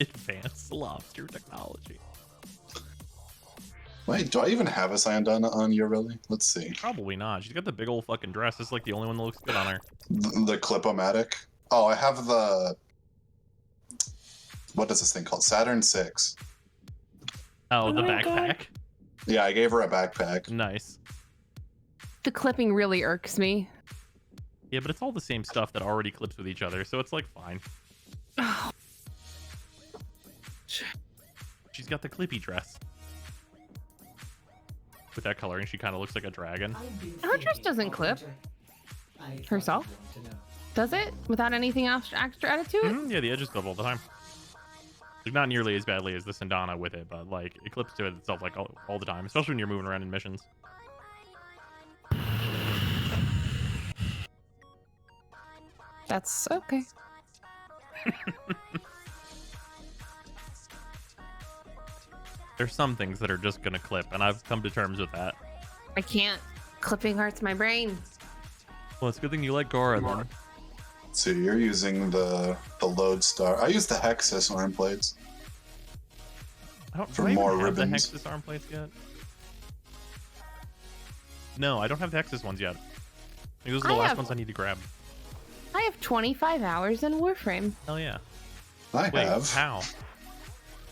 Advanced lobster technology. Wait, do I even have a Sandana on Yoreli? Let's see. Probably not. She's got the big old fucking dress. It's like the only one that looks good on her. The Clip-O-Matic. Oh, I have the... What is this thing called? Saturn 6. Oh, the backpack? God. Yeah, I gave her a backpack. Nice. The clipping really irks me. Yeah, but it's all the same stuff that already clips with each other, so it's like fine. She's got the clippy dress. With that coloring, she kind of looks like a dragon. Her dress doesn't clip. Herself? Does it? Without anything else extra added to it? Yeah, the edges clip all the time. Like, not nearly as badly as the Sindana with it, but like it clips to itself like all the time, especially when you're moving around in missions. That's okay. There's some things that are just gonna clip, and I've come to terms with that. I can't. Clipping hurts my brain. Well, it's a good thing you like Gora then. So you're using the Lodestar. I use the Hexus arm plates. Do I even have the Hexus arm plates yet? No, I don't have the Hexus ones yet. I think those are the last ones I need to grab. I have 25 hours in Warframe. Hell yeah. Wait, how?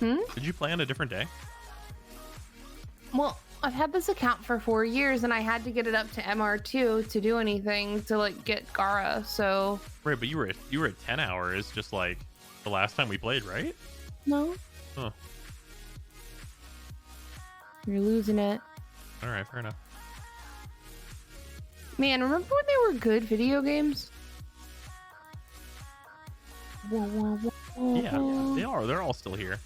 Did you play on a different day? Well, I've had this account for 4 years, and I had to get it up to MR2 to do anything to like get Gara. So right, but you were at 10 hours, just like the last time we played, right? No. Huh. You're losing it. All right, fair enough. Man, remember when they were good video games? Yeah, they are. They're all still here.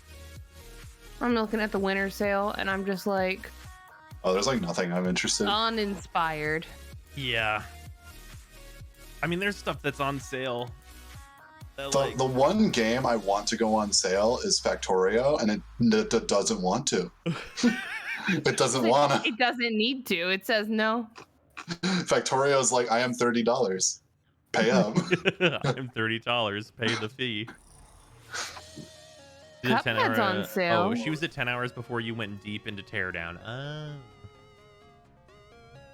I'm looking at the winter sale, and I'm just like... Oh, there's like nothing I'm interested in. Uninspired. Yeah. I mean, there's stuff that's on sale. The one game I want to go on sale is Factorio, and it doesn't want to. It doesn't want to. It doesn't need to. It says no. Factorio is like, I am $30. Pay up. I'm $30. Pay the fee. Cuphead's on sale. Oh, she was at 10 hours before you went deep into Teardown. Oh.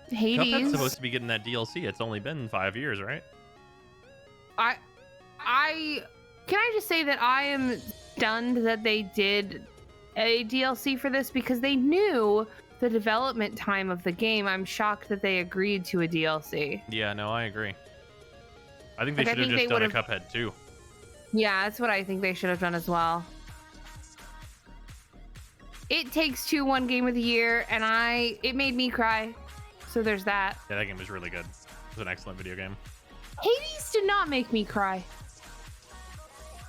Hades. Cuphead's supposed to be getting that DLC. It's only been 5 years, right? Can I just say that I am stunned that they did a DLC for this because they knew the development time of the game. I'm shocked that they agreed to a DLC. Yeah, no, I agree. I think they should have just done a Cuphead too. Yeah, that's what I think they should have done as well. It Takes Two won Game of the Year, and it made me cry. So there's that. Yeah, that game was really good. It was an excellent video game. Hades did not make me cry.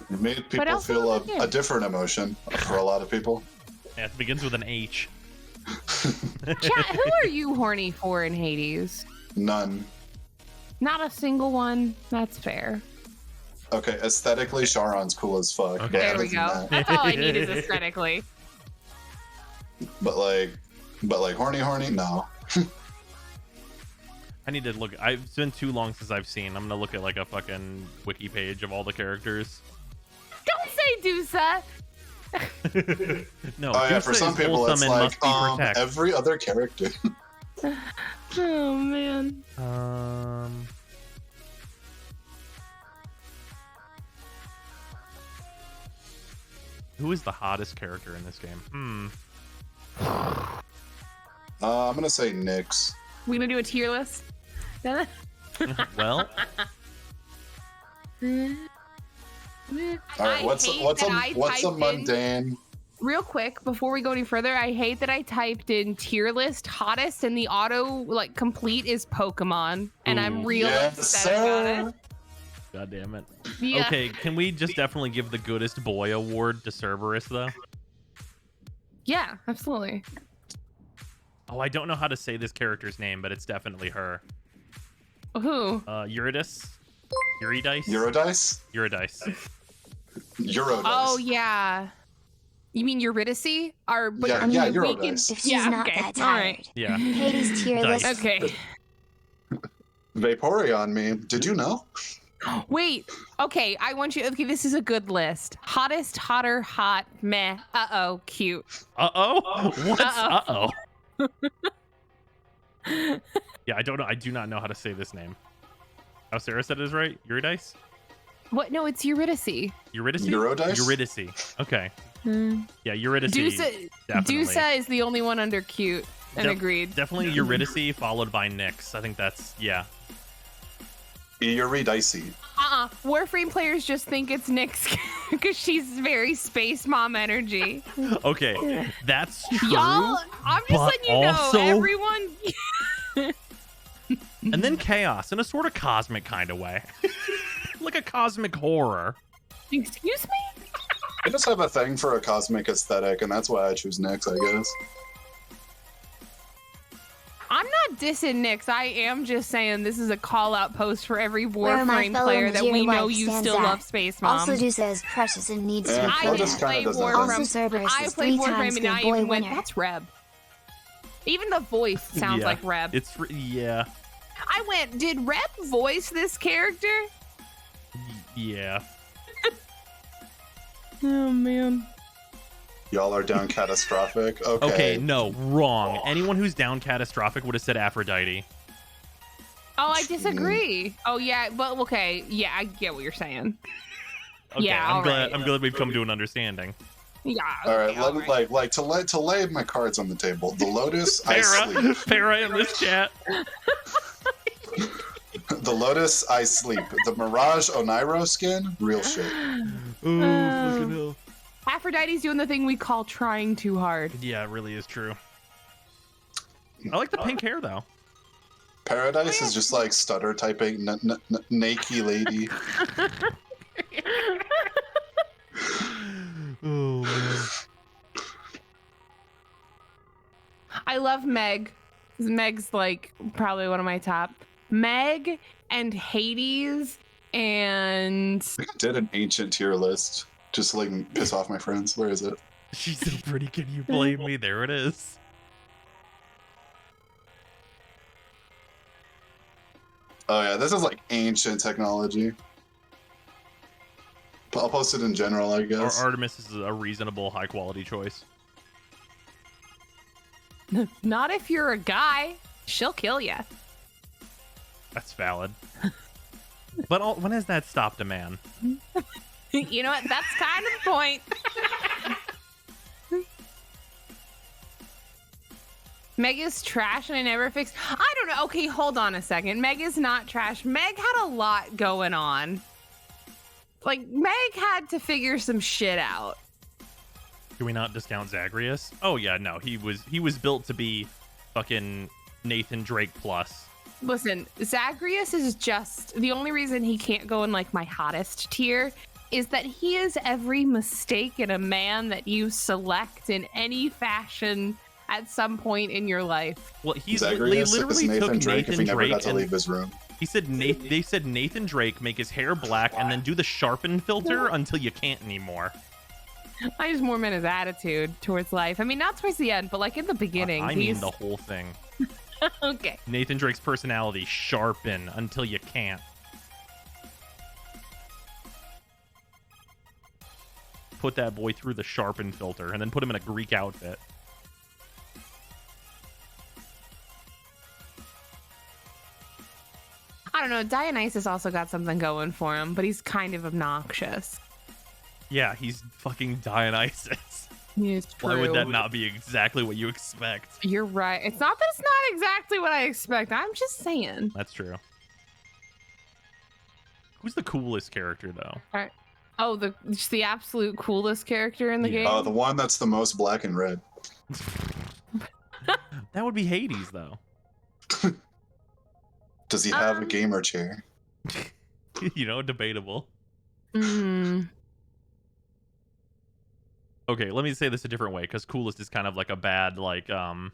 It made people feel a different emotion for a lot of people. Yeah, it begins with an H. Chat, who are you horny for in Hades? None. Not a single one. That's fair. Okay, aesthetically, Charon's cool as fuck. Okay. There we go. That's all I need is aesthetically. but like horny, no. I need to look. It's been too long since I've seen. I'm gonna look at like a fucking wiki page of all the characters. Don't say Dusa. No, Oh yeah, Dusa for some is people it's wholesome and must like be protected. every other character. Oh man. Who is the hottest character in this game? I'm gonna say Nyx. We gonna do a tier list? Well, All right, what's a mundane? Real quick, before we go any further, I hate that I typed in tier list hottest and the auto like complete is Pokemon, and I'm real upset about it. God damn it. Yeah. Okay, can we just definitely give the goodest boy award to Cerberus though? Yeah, absolutely. Oh, I don't know how to say this character's name, but it's definitely her. Who? Eurydice? Eurydice? Eurydice? Eurydice. Eurydice. Oh yeah. You mean Eurydice? Or but Yeah, I mean, yeah, we Eurydice. can- If she's yeah, not okay. that All tired. right. Yeah. Hades tier Dice. list. Okay. Vaporeon meme. Did you know? Wait. Okay, I want you. Okay, this is a good list. Hottest, hotter, hot, meh. Uh-oh, cute. Uh-oh? What's Uh-oh. Yeah, I don't know. I do not know how to say this name. Oh, Sarah said it is right? Eurydice? What? No, it's Eurydice. Eurydice? Eurydice? Eurydice. Okay. Yeah, Eurydice. Dusa Definitely. Dusa is the only one under cute. And agreed. Definitely Eurydice followed by Nyx. I think that's, yeah. Eurydice. Warframe players just think it's Nyx because she's very space mom energy. Okay, that's true. Y'all, I'm just but letting you know, also- everyone. And then chaos in a sort of cosmic kind of way. Like a cosmic horror. Excuse me? I just have a thing for a cosmic aesthetic, and that's why I choose Nyx, I guess. I'm not dissing Nyx. I am just saying this is a call out post for every Where my Warframe fellow player that we Nigeria know wife you stands still at. love Space Mom. Also, Dusa is precious and needs to Yeah, be I Flo played didn't just out. play kinda doesn't Also, Warframe. Cerberus I is played 3 Warframe times and I good boy even went, winner. that's Reb. Even the voice sounds Yeah, like Reb. Yeah. I went, did Reb voice this character? Yeah. Oh, man. Y'all are down catastrophic. Okay. Okay, no, wrong. Anyone who's down catastrophic would have said Aphrodite. Oh, I disagree. Oh, yeah, but okay. Yeah, I get what you're saying. Okay, Yeah, I'm glad. alright. I'm glad we've come to an understanding. Yeah. All right, okay, all right. like to lay my cards on the table. The Lotus, I sleep. Para, Para in this chat. The Lotus, I sleep. The Mirage Onairo skin, real shit. Ooh, fucking hell. Aphrodite's doing the thing we call trying too hard. Yeah, it really is true. I like the pink hair though. Paradise is just like stutter typing, naked lady. Oh man. I love Meg. Meg's like probably one of my top. Meg and Hades and I did an ancient tier list just to like piss off my friends. Where is it? She's so pretty. Can you blame me? There it is. Oh yeah, this is like ancient technology. I'll post it in general, I guess. Artemis is a reasonable, high quality choice. not if you're a guy. She'll kill you. That's valid. But when has that stopped a man? You know what? That's kind of the point. Meg is trash and I never fixed. I don't know. Okay, hold on a second. Meg is not trash. Meg had a lot going on. Like, Meg had to figure some shit out. Can we not discount Zagreus? Oh yeah, no, he was built to be fucking Nathan Drake plus. Listen, Zagreus is just the only reason he can't go in like my hottest tier is that he is every mistake in a man that you select in any fashion at some point in your life. Well, Zagreus they is literally Nathan took Drake if Nathan he never Drake got to and leave his room. he said they said Nathan Drake make his hair black and then do the sharpen filter until you can't anymore. I just more meant his attitude towards life. I mean, not towards the end, but like in the beginning. I mean the whole thing. Okay. Nathan Drake's personality, sharpen until you can't. Put that boy through the sharpen filter and then put him in a Greek outfit. I don't know. Dionysus also got something going for him, but he's kind of obnoxious. Yeah, he's fucking Dionysus. It's true. Why would that not be exactly what you expect? You're right. It's not that it's not exactly what I expect. I'm just saying. That's true. Who's the coolest character, though? All right. Oh, just the absolute coolest character in the game? Oh, the one that's the most black and red. That would be Hades, though. Does he have a gamer chair? You know, debatable. Mm. Okay, let me say this a different way, because coolest is kind of like a bad, like, a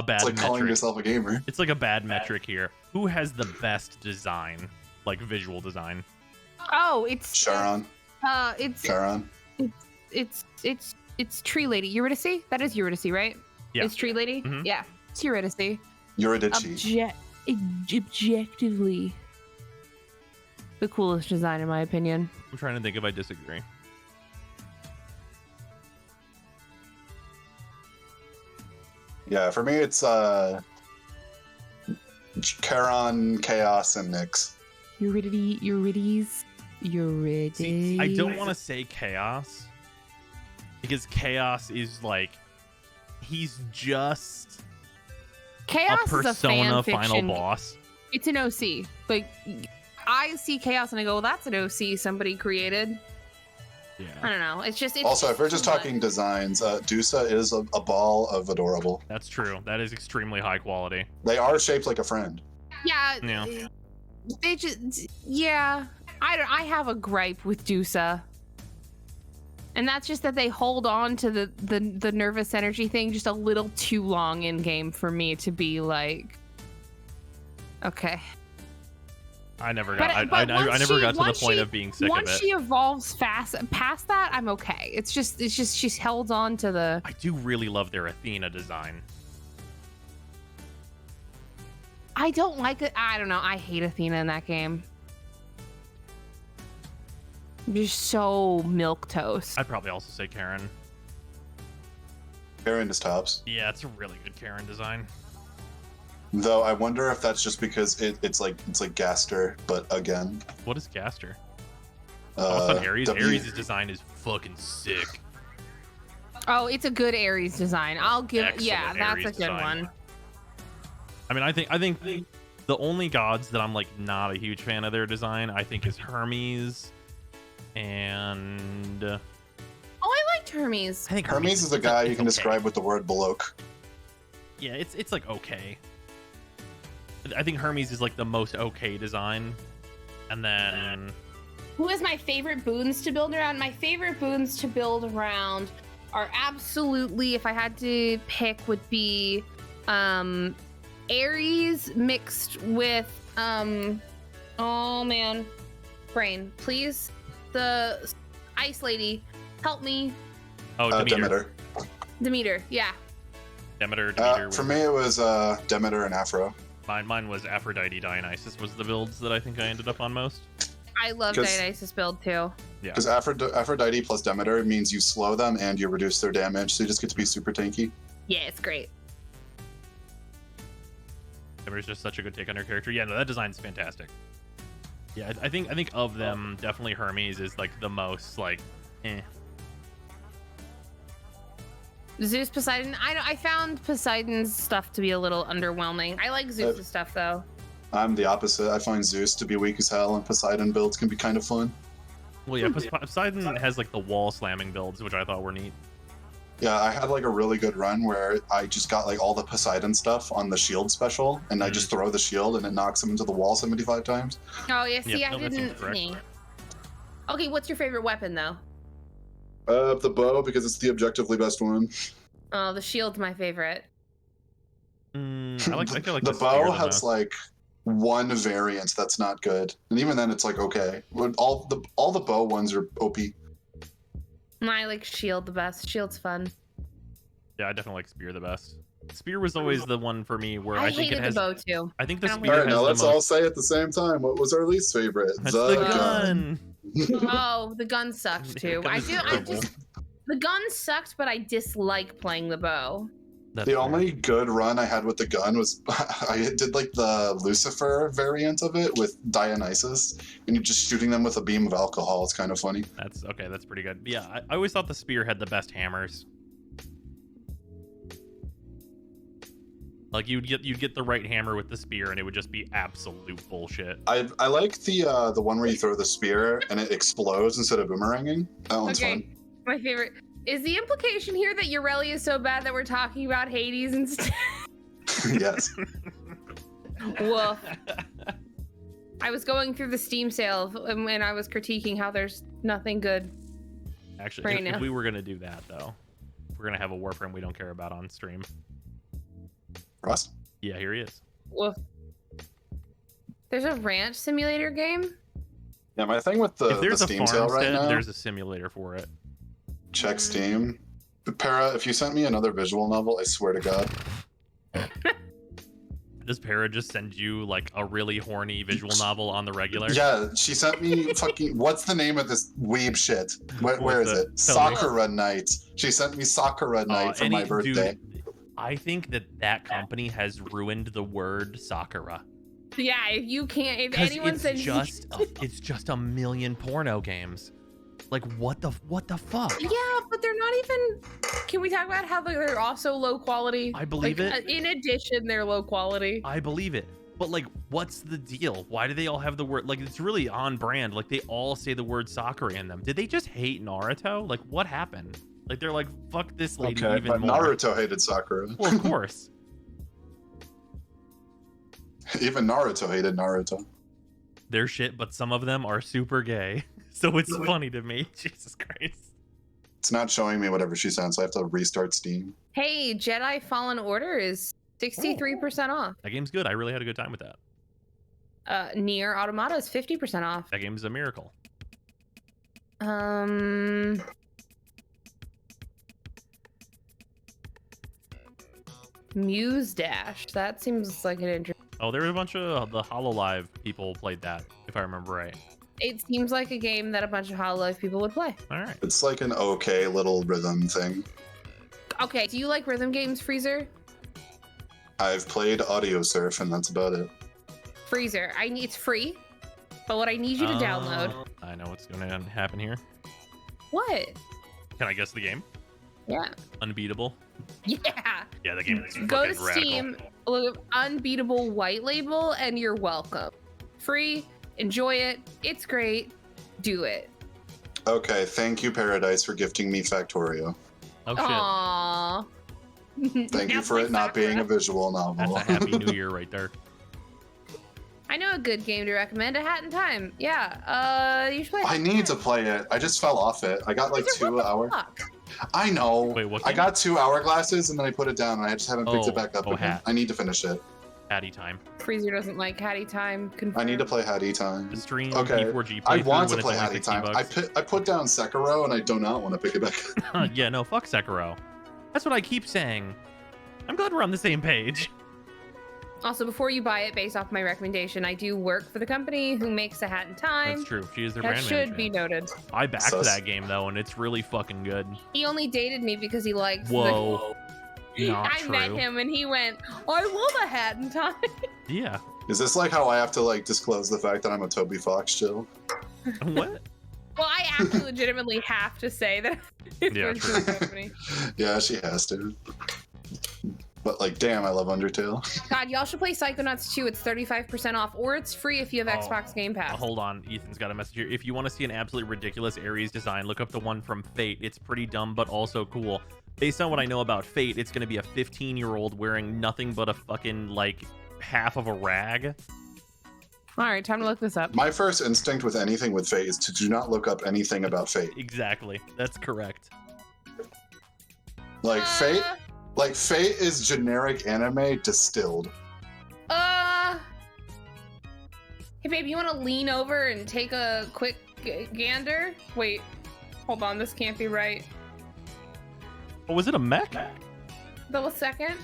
bad It's like calling metric. yourself a gamer. It's like a bad metric here. Who has the best design, like visual design? Oh, it's Sharon. It's Sharon. It's Tree Lady. Eurydice? That is Eurydice, right? Yeah. It's Tree Lady? Mhm. Yeah. It's Eurydice. Eurydice. Objectively the coolest design in my opinion. I'm trying to think if I disagree. Yeah, for me it's Charon, Chaos, and Nyx. Eurydice. See, I don't want to say Chaos, because Chaos is like, he's just Chaos a Persona is a fan final fiction. boss. It's an OC. Like, I see Chaos and I go, well, that's an OC somebody created. Yeah. I don't know. It's Also, if we're just talking designs, Dusa is a ball of adorable. That's true. That is extremely high quality. They are shaped like a friend. Yeah. Yeah. They just, yeah. I have a gripe with Dusa. And that's just that they hold on to the nervous energy thing just a little too long in game for me to be like, okay. I never got. But I never got to the once point she- of being sick of Once it. she evolves past that, I'm okay. It's just she's held on to the. I do really love their Athena design. I don't like it. I don't know. I hate Athena in that game. Just so milquetoast. I'd probably also say Karen. Karen is tops. Yeah, it's a really good Karen design. Though I wonder if that's just because it's like Gaster, but again. What is Gaster? Oh, it's on Ares. W- Ares' design is fucking sick. Oh, it's a good Ares design. I'll give. Excellent Yeah, that's Ares a good design. one. I mean, I think the only gods that I'm like not a huge fan of their design, I think, is Hermes and Oh, I liked Hermes. I think Hermes is a guy you can describe with the word Baroque. Yeah, it's like okay. I think Hermes is like the most okay design, and then Who is my favorite boons to build around? My favorite boons to build around are absolutely, if I had to pick, would be Ares mixed with oh man, brain, please. The Ice Lady, help me. oh Demeter. Demeter, yeah. Demeter. For me, it was Demeter and Afro. Mine was Aphrodite Dionysus was the builds that I think I ended up on most. I love 'Cause- Dionysus build too. Yeah. Because Aphrodite plus Demeter means you slow them and you reduce their damage, so you just get to be super tanky. Yeah, it's great. Demeter's just such a good take on her character. Yeah, no, that design's fantastic. Yeah, I think of them, definitely Hermes is like the most like, eh. Zeus, Poseidon. I found Poseidon's stuff to be a little underwhelming. I like Zeus's stuff though. I'm the opposite. I find Zeus to be weak as hell, and Poseidon builds can be kind of fun. Well, yeah, Poseidon has like the wall slamming builds, which I thought were neat. Yeah, I had like a really good run where I just got like all the Poseidon stuff on the shield special, and I just throw the shield and it knocks him into the wall 75 times. Oh yeah, see, Yep, I no, that seems didn't. correct. Me. Okay, what's your favorite weapon though? The bow, because it's the objectively best one. Oh, the shield's my favorite. I feel like the spear bow the has most. like one variant that's not good, and even then it's like okay. All the bow ones are OP. I like shield the best. Shield's fun. Yeah, I definitely like spear the best. Spear was always the one for me where I think hated it has the bow too. I think the I don't spear All has right, now the let's most... all say at the same time. What was our least favorite? That's the gun. Oh, the gun sucked too. The gun sucked, but I dislike playing the bow. That's The fair. only good run I had with the gun was I did like the Lucifer variant of it with Dionysus, and you're just shooting them with a beam of alcohol. It's kind of funny. That's okay. That's pretty good. Yeah, I always thought the spear had the best hammers. Like you'd get the right hammer with the spear, and it would just be absolute bullshit. I like the one where you throw the spear and it explodes instead of boomeranging. That one's Okay, my favorite. Is the implication here that Aurelia is so bad that we're talking about Hades instead? fun. Yes. Woof. I was going through the Steam sale and I was critiquing how there's nothing good. Actually, Right if now. we were gonna do that though, we're gonna have a Warframe we don't care about on stream. Ross? Yeah, here he is. Woof. There's a ranch simulator game? Yeah, my thing with If the there's a Steam sale right farmstead, now, there's a simulator for it. check Steam. Para, if you sent me another visual novel, I swear to God. Does Para just send you like a really horny visual novel on the regular? Yeah, she sent me fucking. What's the name of this weeb shit? Where is it? Tell me. Sakura Night. She sent me Sakura Night for my birthday. Dude, I think that company has ruined the word Sakura. Yeah, if you can't, if 'Cause anyone it's says it's just a million porno games. Like what the fuck? yeah, but they're not even. Can we talk about how they're also low quality? I believe it. In addition, they're low quality. I believe it. But like, what's the deal? Why do they all have the word? Like, it's really on brand. Like, they all say the word Sakura in them. Did they just hate Naruto? Like, what happened? Like, they're like, fuck this lady Okay, even but more. Naruto hated Sakura. Well, of course. Even Naruto hated Naruto. They're shit, but some of them are super gay. So it's funny to me. Jesus Christ. It's not showing me whatever she sent, so I have to restart Steam. Hey, Jedi Fallen Order is 63% off. That game's good. I really had a good time with that. Nier Automata is 50% off. That game is a miracle. Muse Dash. That seems like an interesting. Oh, there were a bunch of the HoloLive people played that, if I remember right. It seems like a game that a bunch of HoloLive people would play. All right. It's like an okay little rhythm thing. Okay, do you like rhythm games, Freezer? I've played Audio Surf, and that's about it. Freezer, it's free, but what I need you to download. I know what's going to happen here. What? Can I guess the game? Yeah. Unbeatable. Yeah. Yeah, the game is Go to fucking radical. Steam, look up Unbeatable White Label, and you're welcome. Free. Enjoy it. It's great. Do it. Okay, thank you, Paradise, for gifting me Factorio. Oh shit. Aww. Thank you for it not being a visual novel. That's a happy new year right there. I know a good game to recommend. A Hat in Time. Yeah. You should play. I need to play it. I just fell off it. I got like Freezer, 2 what the hours. fuck? I know. Wait, what I game? got 2 hourglasses and then I put it down and I just haven't picked Oh, it back up oh, again. Hat. I need to finish it. Hattie time. Freezer doesn't like Hattie Time. I need to play Hattie Time. The stream Okay. P4G I playthrough want to when play it's only Hattie 60 Time. bucks. I put down Sekiro and I do not want to pick it back up. Yeah, no, fuck Sekiro. That's what I keep saying. I'm glad we're on the same page. Also, before you buy it, based off my recommendation, I do work for the company who makes A Hat in Time. That's true. She is their That brand should manager. be noted. I backed Sus. that game though, and it's really fucking good. He only dated me because he likes. Whoa. Not I true. met him and he went, "I love A Hat in Time." Yeah. Is this like how I have to like disclose the fact that I'm a Toby Fox chill? What? Well, I actually legitimately have to say that. It's Yeah, works for the company. Yeah, she has to. But like, damn, I love Undertale. God, y'all should play Psychonauts 2. It's 35% off, or it's free if you have Xbox Game Pass. Hold on, Ethan's got a message here. If you want to see an absolutely ridiculous Ares design, look up the one from Fate. It's pretty dumb, but also cool. Based on what I know about Fate, it's going to be a 15-year-old wearing nothing but a fucking, like, half of a rag. All right, time to look this up. My first instinct with anything with Fate is to do not look up anything about Fate. Exactly. That's correct. Like Fate is generic anime distilled. Hey, babe, you want to lean over and take a quick gander? Wait. Hold on, this can't be right. Oh, was it a mech? The second?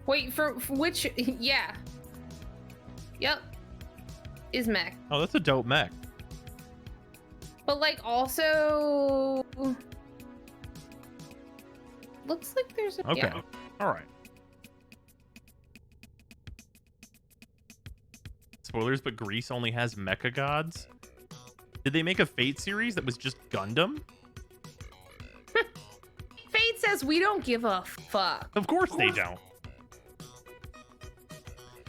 Wait, for which? Yeah. Yep. Is mech. Oh, that's a dope mech. But like also looks like there's a Okay. yeah. All right. Spoilers, but Greece only has mecha gods. Did they make a Fate series that was just Gundam? Fate says we don't give a fuck. Of course they don't.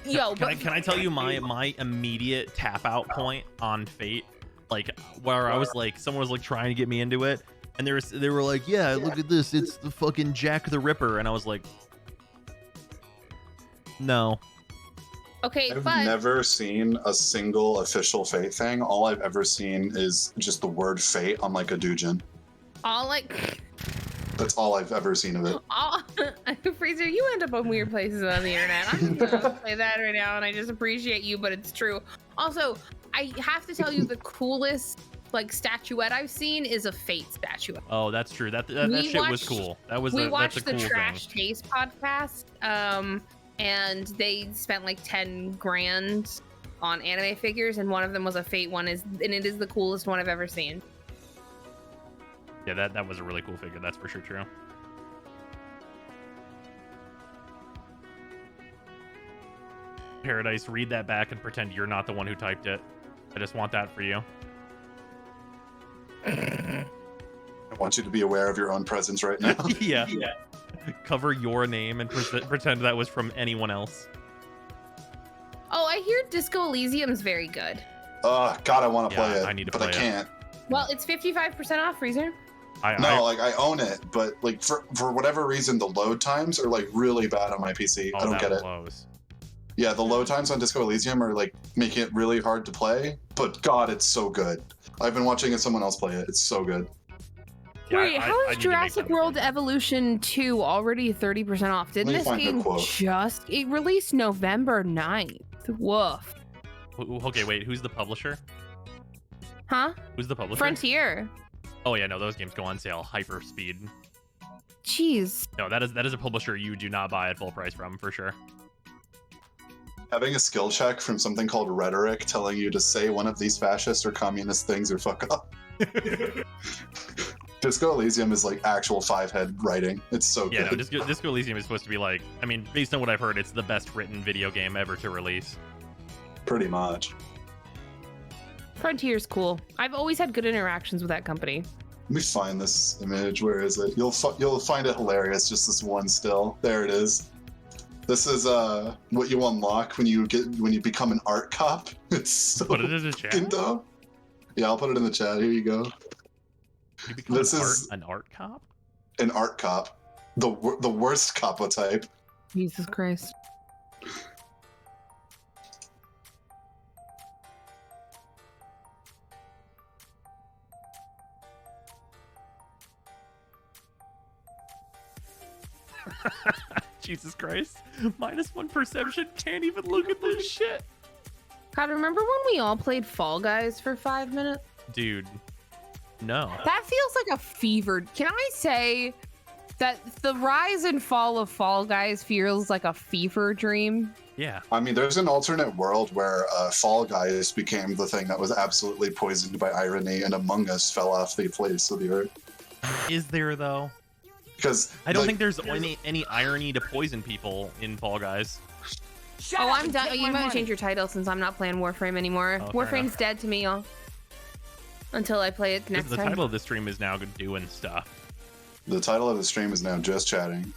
Yo, Can I tell you my immediate tap out point on Fate? Like where I was like, someone was like trying to get me into it, and they were like, yeah, look at this, it's the fucking Jack the Ripper, and I was like, no. okay, I've but never seen a single official Fate thing. All I've ever seen is just the word Fate on like a doujin. all like That's all I've ever seen of it. all Freezer, you end up on weird places on the internet. I'm just gonna say that right now, and I just appreciate you, but it's true. Also, I have to tell you, the coolest like statuette I've seen is a Fate statuette. Oh, that's true. That shit was cool. That was We that's a watched the cool Trash thing. Taste podcast, and they spent like 10 grand on anime figures, and one of them was a Fate one, and it is the coolest one I've ever seen. Yeah, that was a really cool figure. That's for sure true. Paradise, read that back and pretend you're not the one who typed it. I just want that for you. I want you to be aware of your own presence right now. Yeah. Cover your name and pretend that was from anyone else. Oh, I hear Disco Elysium's very good. God, I want to play it, I need to but play I it. can't. Well, it's 55% off, Freezer. Like I own it, but like for whatever reason, the load times are like really bad on my PC. I don't get it. Yeah, the load times on Disco Elysium are like making it really hard to play. But God, it's so good. I've been watching someone else play it. It's so good. Yeah, Wait, how is Jurassic World Evolution 2 already 30% off? Didn't Let me this find the game quote. it released November 9th? Woof. Okay, wait, who's the publisher? Huh? Who's the publisher? Frontier. Oh yeah, no, those games go on sale hyper speed. Jeez. No, that is a publisher you do not buy at full price from, for sure. Having a skill check from something called rhetoric telling you to say one of these fascist or communist things or fuck up. Disco Elysium is like actual five-head writing. It's so Yeah, good. no, Disco Elysium is supposed to be like, I mean, based on what I've heard, it's the best written video game ever to release. Pretty much. Frontier's cool. I've always had good interactions with that company. Let me find this image. Where is it? You'll find it hilarious. Just this one still. There it is. This is what you unlock when you become an art cop. It's so Put it in the chat. fucking dumb. Yeah, I'll put it in the chat. Here you go. You become This an is an art cop. an art cop. The worst capo type. Jesus Christ. Jesus Christ. -1 perception. Can't even look at this shit. God, remember when we all played Fall Guys for 5 minutes? Dude. No. That feels like a fever. Can I say that the rise and fall of Fall Guys feels like a fever dream? Yeah. I mean, there's an alternate world where Fall Guys became the thing that was absolutely poisoned by irony, and Among Us fell off the face of the earth. Is there though? Because I don't think there's any irony to poison people in Fall Guys. Oh, I'm done. You might change your title since I'm not playing Warframe anymore. Oh, fair Warframe's enough. dead to me, y'all. Until I play it next The time. title of this stream is now doing stuff. The title of the stream is now Just Chatting.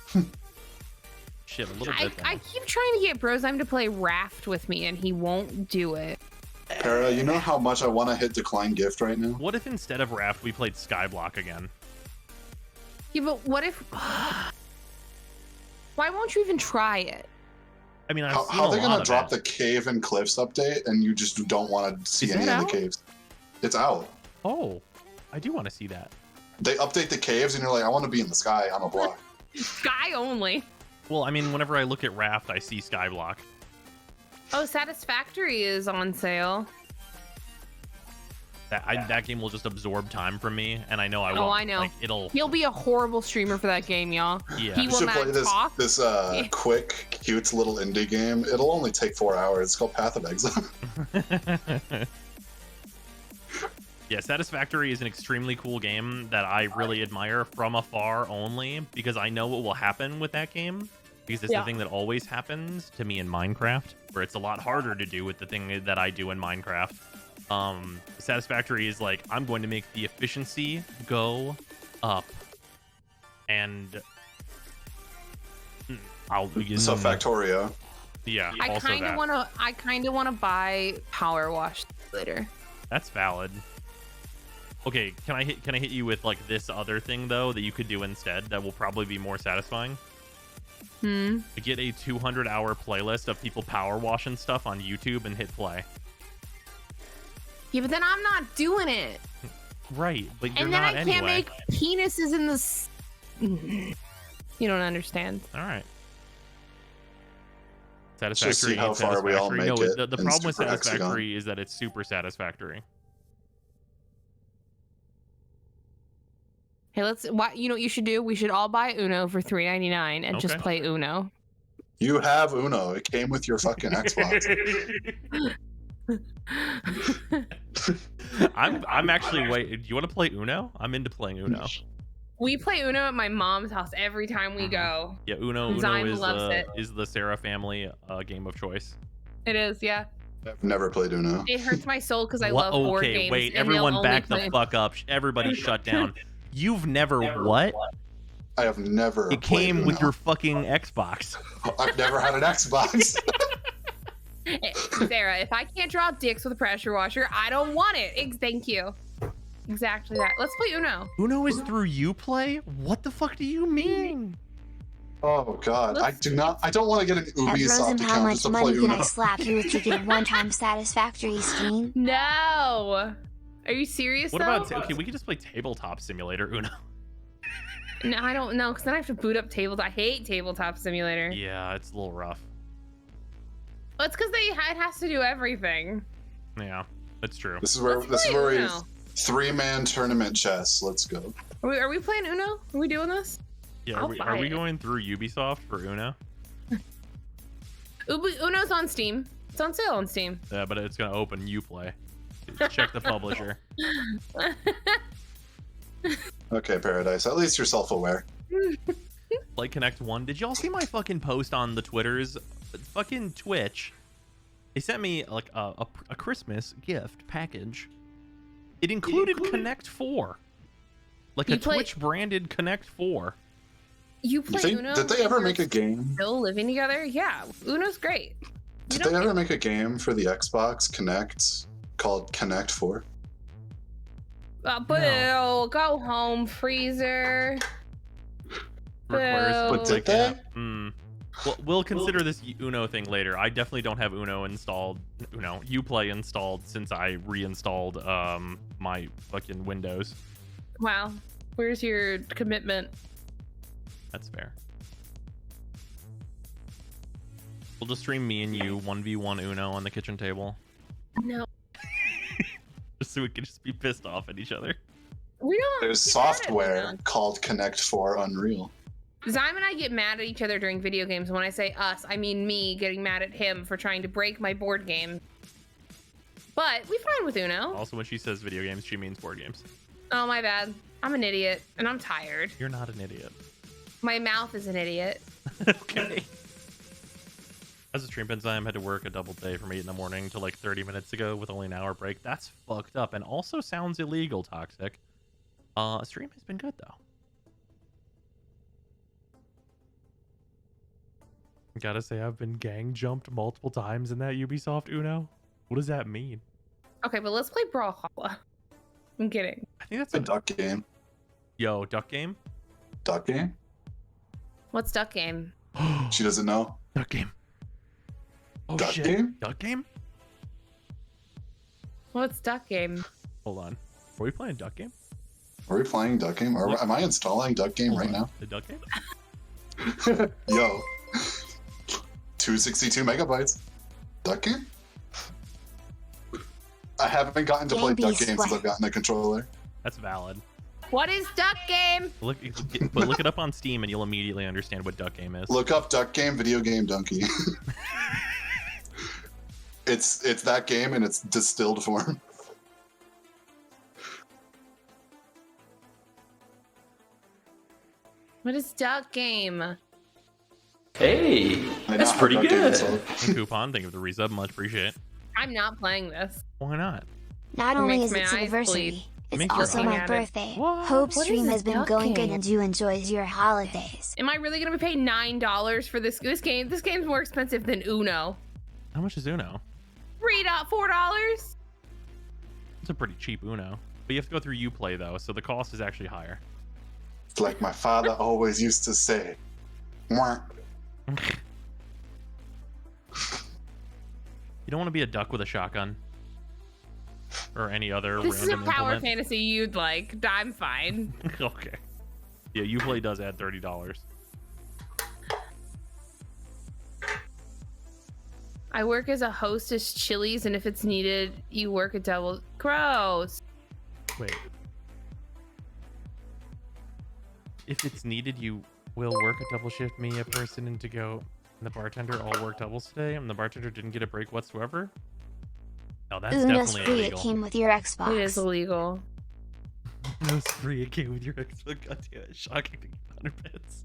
Shit, a little I bit. now. keep trying to get Brozime to play Raft with me, and he won't do it. Para, you know how much I want to hit decline gift right now? What if instead of Raft we played Skyblock again? Yeah, but what if... Why won't you even try it? I mean, How are they going to drop the cave and cliffs update and you just don't want to see Is any that of the out? caves? It's out. Oh, I do want to see that. They update the caves and you're like, I want to be in the sky on a block. Sky only. Well, I mean, whenever I look at Raft, I see Skyblock. Oh, Satisfactory is on sale. That game will just absorb time from me, and I know I won't. Oh, I know. Like, He'll be a horrible streamer for that game, y'all. Yeah. He You will should not play talk. this quick, cute little indie game. It'll only take 4 hours. It's called Path of Exile. Yeah, Satisfactory is an extremely cool game that I really admire from afar only because I know what will happen with that game. Because it's the thing that always happens to me in Minecraft, where it's a lot harder to do with the thing that I do in Minecraft. Satisfactory is like, I'm going to make the efficiency go up. And I'll begin. So Factorio. Yeah, I also kind of that. want to. I kind of want to buy Power Wash later. That's valid. Okay, can I hit you with like this other thing though that you could do instead that will probably be more satisfying? Get a 200-hour playlist of people power washing stuff on YouTube and hit play. Yeah, but then I'm not doing it. Right, but you're And then not I can't anyway. make penises in the. You don't understand. All right. Let's Satisfactory. just see how and far we all Satisfactory. make No, it the in problem with Super Hexagon. Satisfactory is that it's super satisfactory. Hey, let's. What you know? What you should do. We should all buy Uno for $3.99 and just Okay. play Uno. You have Uno. It came with your fucking Xbox. I'm actually do you want to play Uno? I'm into playing Uno. We play Uno at my mom's house every time we go. Yeah, Uno Zyme loves it. is the Sara family game of choice. It is, yeah. I've never played Uno. It hurts my soul because I What? love board Okay, games. wait, and they'll everyone only back play- the fuck up. Everybody shut down. You've never what? I have never It played came Uno. with your fucking Xbox. I've never had an Xbox. Sarah, if I can't draw dicks with a pressure washer, I don't want it. Thank you. Exactly that. Let's play Uno. Uno is through Uplay? What the fuck do you mean? Oh god, I don't want to get an At Ubisoft Frozen, how account much just to play money can Uno. I slap you with to get one-time Satisfactory stream? No. Are you serious What though? about okay? We could just play Tabletop Simulator Uno. No, I don't know, because then I have to boot up tables. I hate Tabletop Simulator. Yeah, it's a little rough. Well, it's because it has to do everything. Yeah, that's true. This is where Let's play we Uno. 3-man tournament chess. Let's go. Are we playing Uno? Are we doing this? Yeah, I'll are we buy it. going through Ubisoft for Uno? Uno's on Steam. It's on sale on Steam. Yeah, but it's gonna open Uplay. Check the publisher. Okay, Paradise. At least you're self-aware. Like Connect 1. Did y'all see my fucking post on the Twitters? Fucking Twitch. They sent me like a Christmas gift package. It included Connect 4. Like You a play- Twitch branded Connect 4. You play Uno? Did they ever make a game? Still living together? Yeah, Uno's great. Did they ever make a game for the Xbox Connect called Connect 4? Boo! Go home, freezer. Requires Boo. But did they? Well, we'll consider this Uno thing later. I definitely don't have Uno installed. Uplay installed since I reinstalled my fucking Windows. Wow. Where's your commitment? That's fair. We'll just stream me and you 1v1 Uno on the kitchen table. No. Just so we can just be pissed off at each other. We don't. There's get mad at software Uno. called Connect 4 Unreal. Zyme and I get mad at each other during video games. When I say us, I mean me getting mad at him for trying to break my board game. But we fine with Uno. Also, when she says video games, she means board games. Oh, my bad. I'm an idiot, and I'm tired. You're not an idiot. My mouth is an idiot. Okay. As a stream enzyme, had to work a double day from 8 in the morning to like 30 minutes ago with only an hour break. That's fucked up and also sounds illegal, Toxic. Stream has been good though. Gotta say, I've been gang jumped multiple times in that Ubisoft Uno. What does that mean? Okay, but let's play Brawlhalla. I'm kidding. I think that's A duck game. Yo, duck game? Duck game? What's Duck Game? She doesn't know. Duck game. Oh Duck shit. game? Duck game? What's Duck Game? Hold on. Are we playing duck game? Are we playing Duck Game? Am I installing Duck Game right now? The duck game? Yo. 262 megabytes. Duck Game? I haven't gotten to play Game Duck Beast Game since Sweat. I've gotten a controller. That's valid. What is Duck Game? But look it up on Steam and you'll immediately understand what Duck Game is. Look up Duck Game Video Game Donkey. It's that game in its distilled form. What is Duck Game? Hey, I that's now pretty have Duck Game good. installed. Coupon, thank you for the resub, much appreciate. I'm not playing this. Why not? Not only Makes is my its eyes anniversary, bleed. it's Makes your also eyes- my Looking at it. birthday. What? Hope What stream is a has been Duck going good Game? and you enjoys your holidays. Am I really gonna be paying $9 for this game? This game's more expensive than Uno. How much is Uno? $4. It's a pretty cheap Uno. But you have to go through Uplay though, so the cost is actually higher. It's like my father always used to say. Mwah. You don't want to be a duck with a shotgun. Or any other This is a random power implement. fantasy you'd like. I'm fine. Okay. Yeah, Uplay does add $30. I work as a hostess Chili's, and if it's needed, you work a double. Gross. Wait. If it's needed, you will work a double shift, me, a person, and to go. And the bartender all work doubles today, and the bartender didn't get a break whatsoever. No, that's Uno's definitely free, it illegal. came with your Xbox. It is illegal. No, it's free. It came with your Xbox. God damn it. Shocking to get 100 bits.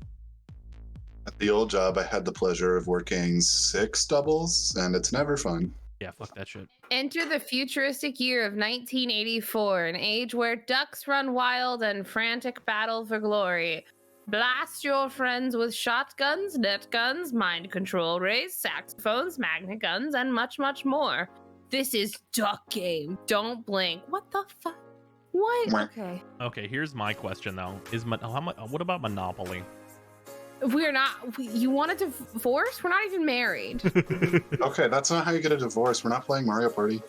At the old job, I had the pleasure of working 6 doubles, and it's never fun. Yeah, fuck that shit. Enter the futuristic year of 1984, an age where ducks run wild and frantic battle for glory. Blast your friends with shotguns, net guns, mind control rays, saxophones, magnet guns, and much, much more. This is Duck Game. Don't blink. What the fuck? What? Mwah. Okay. Okay, here's my question though: what about Monopoly? We're not. You wanted to divorce? We're not even married. Okay, that's not how you get a divorce. We're not playing Mario Party.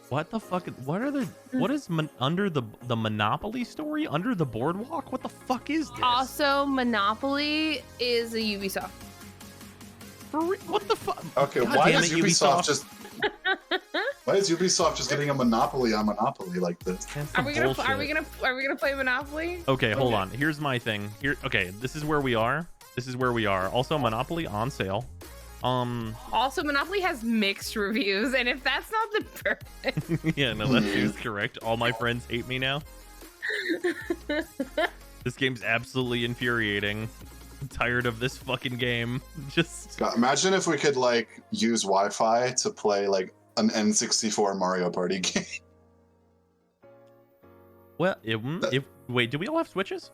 What the fuck? What are the? What is under the Monopoly story? Under the boardwalk? What the fuck is this? Also, Monopoly is a Ubisoft. What the fuck? Okay, God why damn is it, Ubisoft just... Why is Ubisoft just getting a monopoly on Monopoly like this? That's Are some we gonna bullshit. play Monopoly? Okay, hold on. Here's my thing. Okay, this is where we are. This is where we are. Also, Monopoly on sale. Also, Monopoly has mixed reviews, and if that's not the perfect, Yeah, no, that is correct. All my friends hate me now. This game's absolutely infuriating. I'm tired of this fucking game. Just God, imagine if we could like use Wi-Fi to play like an N64 Mario Party game. well, if wait, do we all have Switches?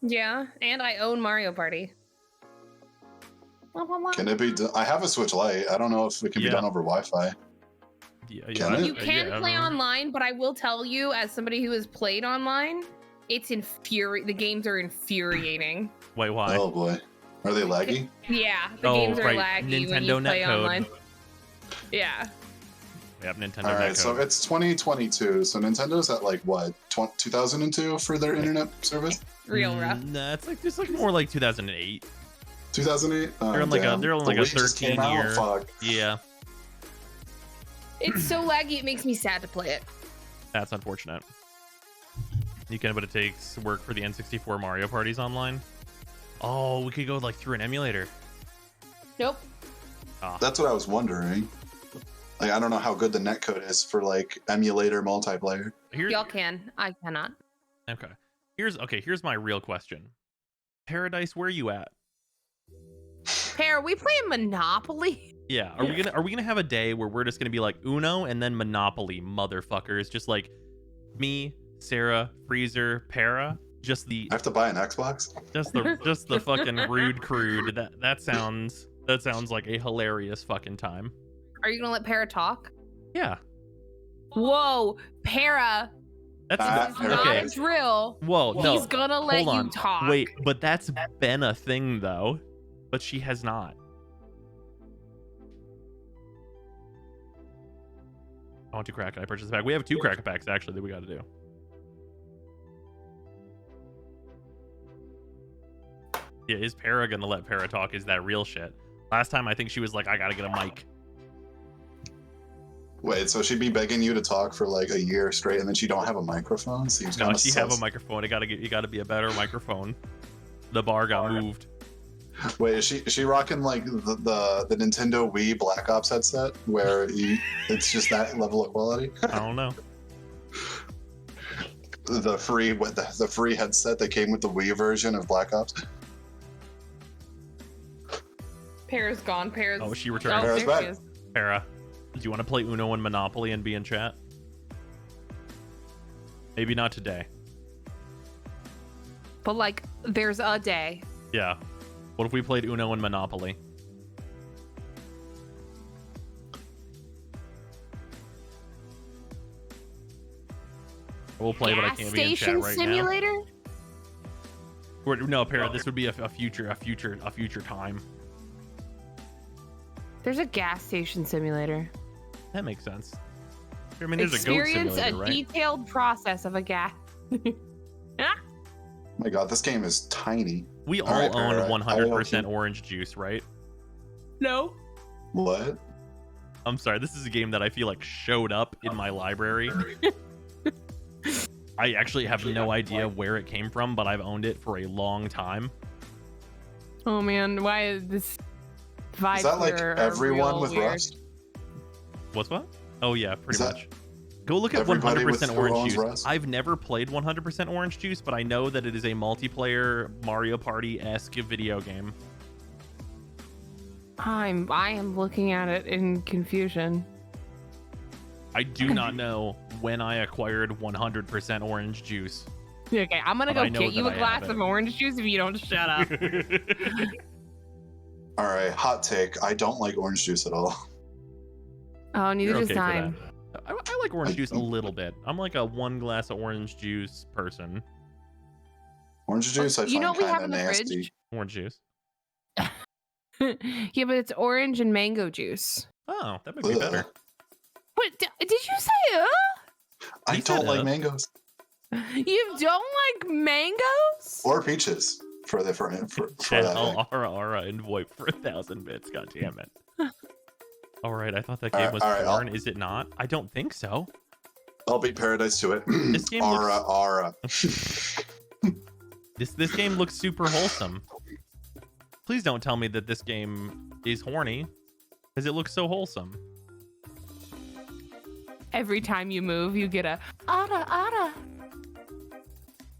yeah. And I own Mario Party. Can it be? I have a Switch Lite. I don't know if it can be Yeah. done over Wi-Fi. Yeah, Can it? You can yeah, play I don't know. online, but I will tell you, as somebody who has played online, it's The games are infuriating. Wait, why? Oh boy, are they laggy? Yeah, the Oh, games are right. laggy when you Nintendo play netcode. online. Yeah. Yep, Nintendo. All right, netcode. so it's 2022. So Nintendo's at like what 2002 for their internet service? Real rough. Nah, it's like more like 2008. 2008. Oh, They're on like damn. they're on The like a Wii just came 13 out? year. Fuck. Yeah, It's so laggy, it makes me sad to play it. that's unfortunate. You can, but it takes work for the N64 Mario parties online. Oh, we could go like through an emulator. Nope. That's what I was wondering. Like, I don't know how good the netcode is for like emulator multiplayer. Y'all can. I cannot. Okay. Here's my real question. Paradise, where are you at? Pear, are we playing Monopoly? Yeah. Are we gonna have a day where we're just gonna be like Uno and then Monopoly, motherfuckers? Just like me, Sarah, Freezer, Para. Just the I have to buy an Xbox. just the fucking rude crude. That sounds like a hilarious fucking time. Are you gonna let Para talk? Yeah. Whoa, Para. That's This is not okay. a drill. Whoa, no. He's gonna let Hold on. you talk. Wait, but that's been a thing though. But she has not. I want to crack. I purchased a pack. We have 2 crack packs actually that we got to do. Yeah, is Para gonna let Para talk? Is that real shit? Last time I think she was like, I gotta get a mic. Wait, so she'd be begging you to talk for like a year straight, and then she don't have a microphone? Seems No, kind of she have a microphone. You gotta be a better microphone. The bar got moved. Wait, is she rocking like the Nintendo Wii Black Ops headset, where it's just that level of quality? I don't know. The free headset that came with the Wii version of Black Ops. Para's gone. Para's. Oh, she returned. Para's there back. she is. Para, do you want to play Uno and Monopoly and be in chat? Maybe not today. But like, there's a day. Yeah. What if we played Uno and Monopoly? We'll play, but I can't be in chat right simulator? now. No, Para, this would be a future time. There's a gas station simulator. That makes sense. I mean, there's Experience a goat simulator, right? detailed process of a gas. My God, this game is tiny. We all right, own Para, 100% orange juice, right? No. What? I'm sorry, this is a game that I feel like showed up in my library. I actually have no idea where it came from, but I've owned it for a long time. Oh man, why is this vibe? Is that like here everyone real with weird? Rust? What's what? Oh yeah, pretty Is that much. Go look at everybody 100% who orange owns juice. Rust? I've never played 100% orange juice, but I know that it is a multiplayer Mario Party-esque video game. I am looking at it in confusion. I do not know when I acquired 100% orange juice. Okay, I'm gonna But I go know get you that a I glass have of it. orange juice if you don't shut up. All right, hot take. I don't like orange juice at all. Oh, neither You're does okay for time. that. I like orange juice a little bit. I'm like a one glass of orange juice person. Orange juice, I You know find what we have kind in of the nasty. fridge? Orange juice. Yeah, but it's orange and mango juice. Oh, that might be Ugh. better. What did you say? I He said don't like up. mangoes You don't like mangoes? or peaches for that. Channel Aura and VoIP for 1,000 bits. God damn it. All right, I thought that game was all right, foreign. Is it not? I don't think so. I'll beat Paradise to it. This game Aura. This game looks super wholesome. Please don't tell me that this game is horny, because it looks so wholesome. Every time you move, you get a ara.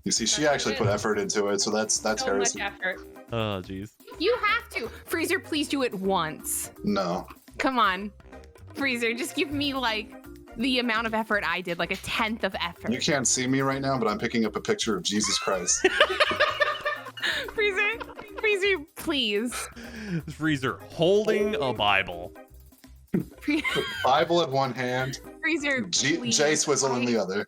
You see, she actually put effort into it, so that's So much heresy. effort. Oh, jeez. You have to. Freezer, please do it once. No. Come on. Freezer, just give me like the amount of effort I did, like a 10th of effort. You can't see me right now, but I'm picking up a picture of Jesus Christ. Freezer, please. Freezer holding a Bible. Bible in one hand, Freezer, please. J Swizzle in the other.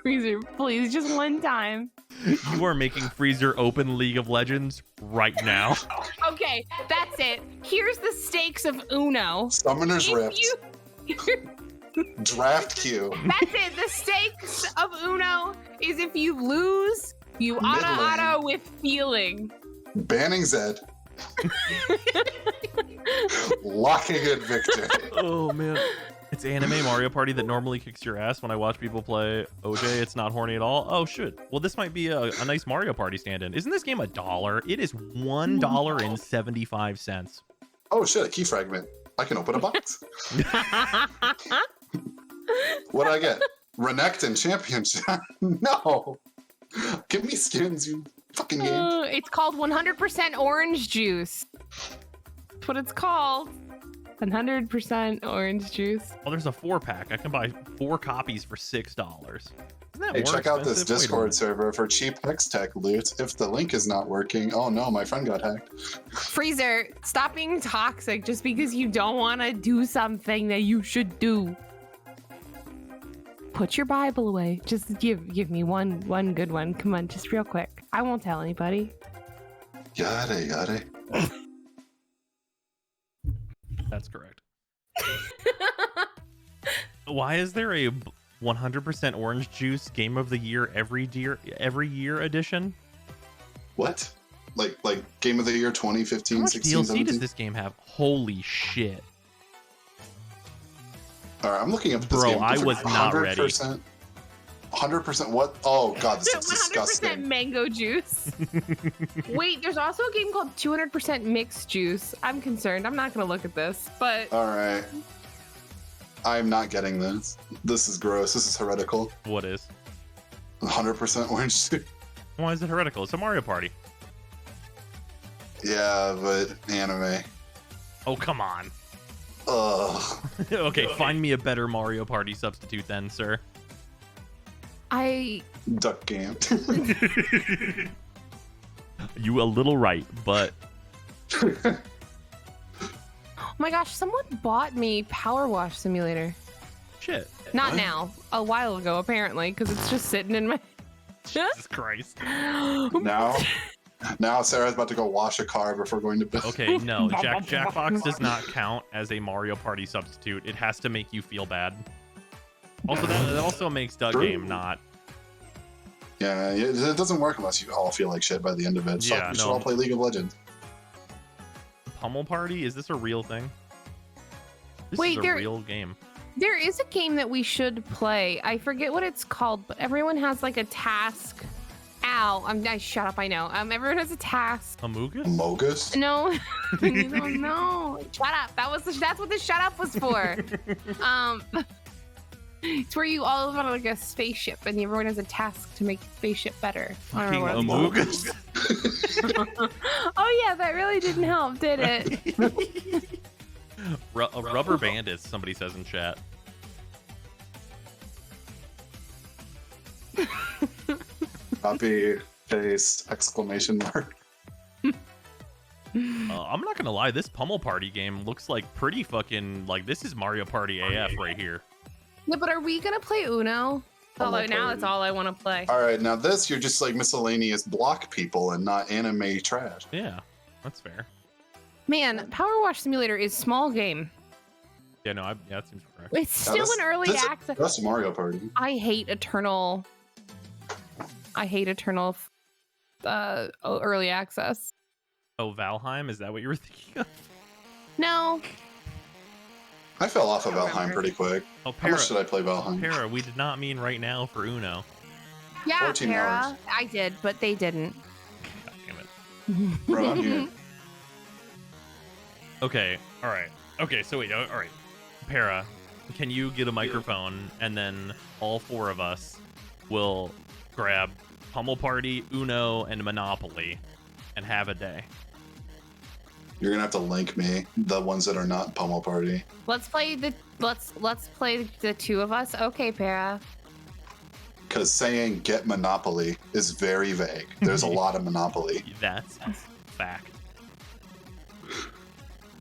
Freezer, please, just one time. You are making Freezer open League of Legends right now. Okay, that's it. Here's the stakes of Uno. Summoner's If Rift. Draft queue. That's it. The stakes of Uno is if you lose, you Mid lane. auto with feeling. Banning Zed. Locking in Victor. Oh, man. It's anime Mario Party that normally kicks your ass when I watch people play OJ. It's not horny at all. Oh, shit. Well, this might be a nice Mario Party stand-in. Isn't this game $1? It is $1.75. Oh shit, a key fragment. I can open a box. What did I get? Renekton Championship. No. Give me skins, you fucking game. It's called 100% orange juice. That's what it's called. 100% orange juice. Well, there's a 4-pack. I can buy 4 copies for $6. Isn't that Hey, more check out this expensive? Wait a Discord minute. server for cheap Hex Tech loot. If the link is not working, oh no, my friend got hacked. Freezer, stop being toxic just because you don't want to do something that you should do. Put your Bible away. Just give me one good one. Come on, just real quick. I won't tell anybody. Yada. That's correct. Why is there a 100% orange juice game of the year every year edition? What? Like Game of the Year How 2015, much 16, DLC 17? does this game have? Holy shit. All right, I'm looking up this Bro, game. I was not ready. 100% what? Oh god, this is 100% disgusting. mango juice. Wait, there's also a game called 200% mixed juice. I'm concerned. I'm not gonna look at this, but All right. I'm not getting this. This is gross. This is heretical. What is? 100% orange juice. Why is it heretical? It's a Mario Party. Yeah, but anime. Oh, come on. Ugh. Okay, find me a better Mario Party substitute then, sir. Duck game. You a little right, but oh my gosh, someone bought me Power Wash Simulator. shit. Not What? now, a while ago apparently, because it's just sitting in my. Jesus Christ. Now Sarah's about to go wash a car before going to bed. Okay, no, Jackbox does not count as a Mario Party substitute. It has to make you feel bad. Also, that also makes Duck True. Game not. Yeah, it doesn't work unless you all feel like shit by the end of it. So Yeah, we should no. all play League of Legends. Pummel Party? Is this a real thing? This Wait, is a there- real game. There is a game that we should play. I forget what it's called, but everyone has like a task. Ow! Shut up. I know. Everyone has a task. Amogus? Mogus? No, you don't know. Shut up. That's what the shut up was for. It's where you all live on like a spaceship, and everyone has a task to make the spaceship better. I don't Fucking know what it's Amogus? Oh yeah, that really didn't help, did it? Rubber Bandits, somebody says in chat. Copy, paste, exclamation mark. I'm not gonna lie, this Pummel Party game looks like pretty fucking like this is Mario Party AF right here. Yeah, but are we gonna play Uno? Although now it's all I want to play. All right, now this you're just like miscellaneous block people and not anime trash. Yeah, that's fair. Man, Power Wash Simulator is small game. Yeah, no, yeah, that seems correct. It's still an early access. That's Mario Party. I hate Eternal early access. Oh, Valheim, is that what you were thinking of? No. I fell off of Valheim pretty quick. Oh, How much did I play Valheim? Para, we did not mean right now for Uno. Yeah, 14 Para. hours. I did, but they didn't. God damn it. Bro, I'm here. Okay, all right. Okay, so wait, all right. Para, can you get a microphone and then all four of us will grab Pummel Party, Uno, and Monopoly and have a day? You're gonna have to link me the ones that are not Pummel Party. Let's play the two of us. Okay, Para. Because saying get Monopoly is very vague. There's a lot of Monopoly. That's fact.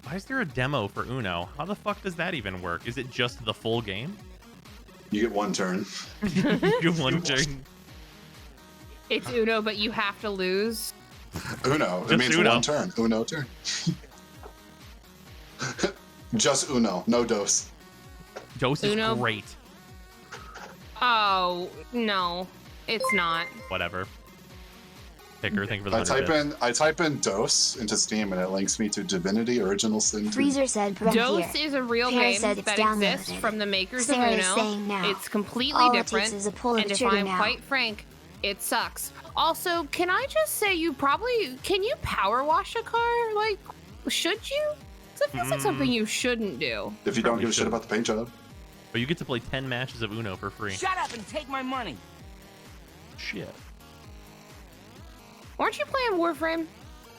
Why is there a demo for Uno? How the fuck does that even work? Is it just the full game? You get one turn. You get one turn. It's Uno, but you have to lose. Uno. Just It means Uno. one turn. Uno turn. Just Uno. No dose. Dose is Uno. great. Oh no, it's not. Whatever. Picker, thank you for the 100 bits. I type in dose into Steam and it links me to Divinity Original Sin 2. Freezer said Brent Dose here. is a real Para game said it's that downloaded. exists from the makers Sarah of is Uno. saying now. It's completely All it different. takes is a pull of And the if trigger I'm now. quite frank, it sucks. Also, can I just say can you power wash a car? Like, should you? 'Cause it feels like something you shouldn't do. If you don't Probably give a shit should. about the paint job. But you get to play 10 matches of Uno for free. Shut up and take my money. Shit. Weren't you playing Warframe?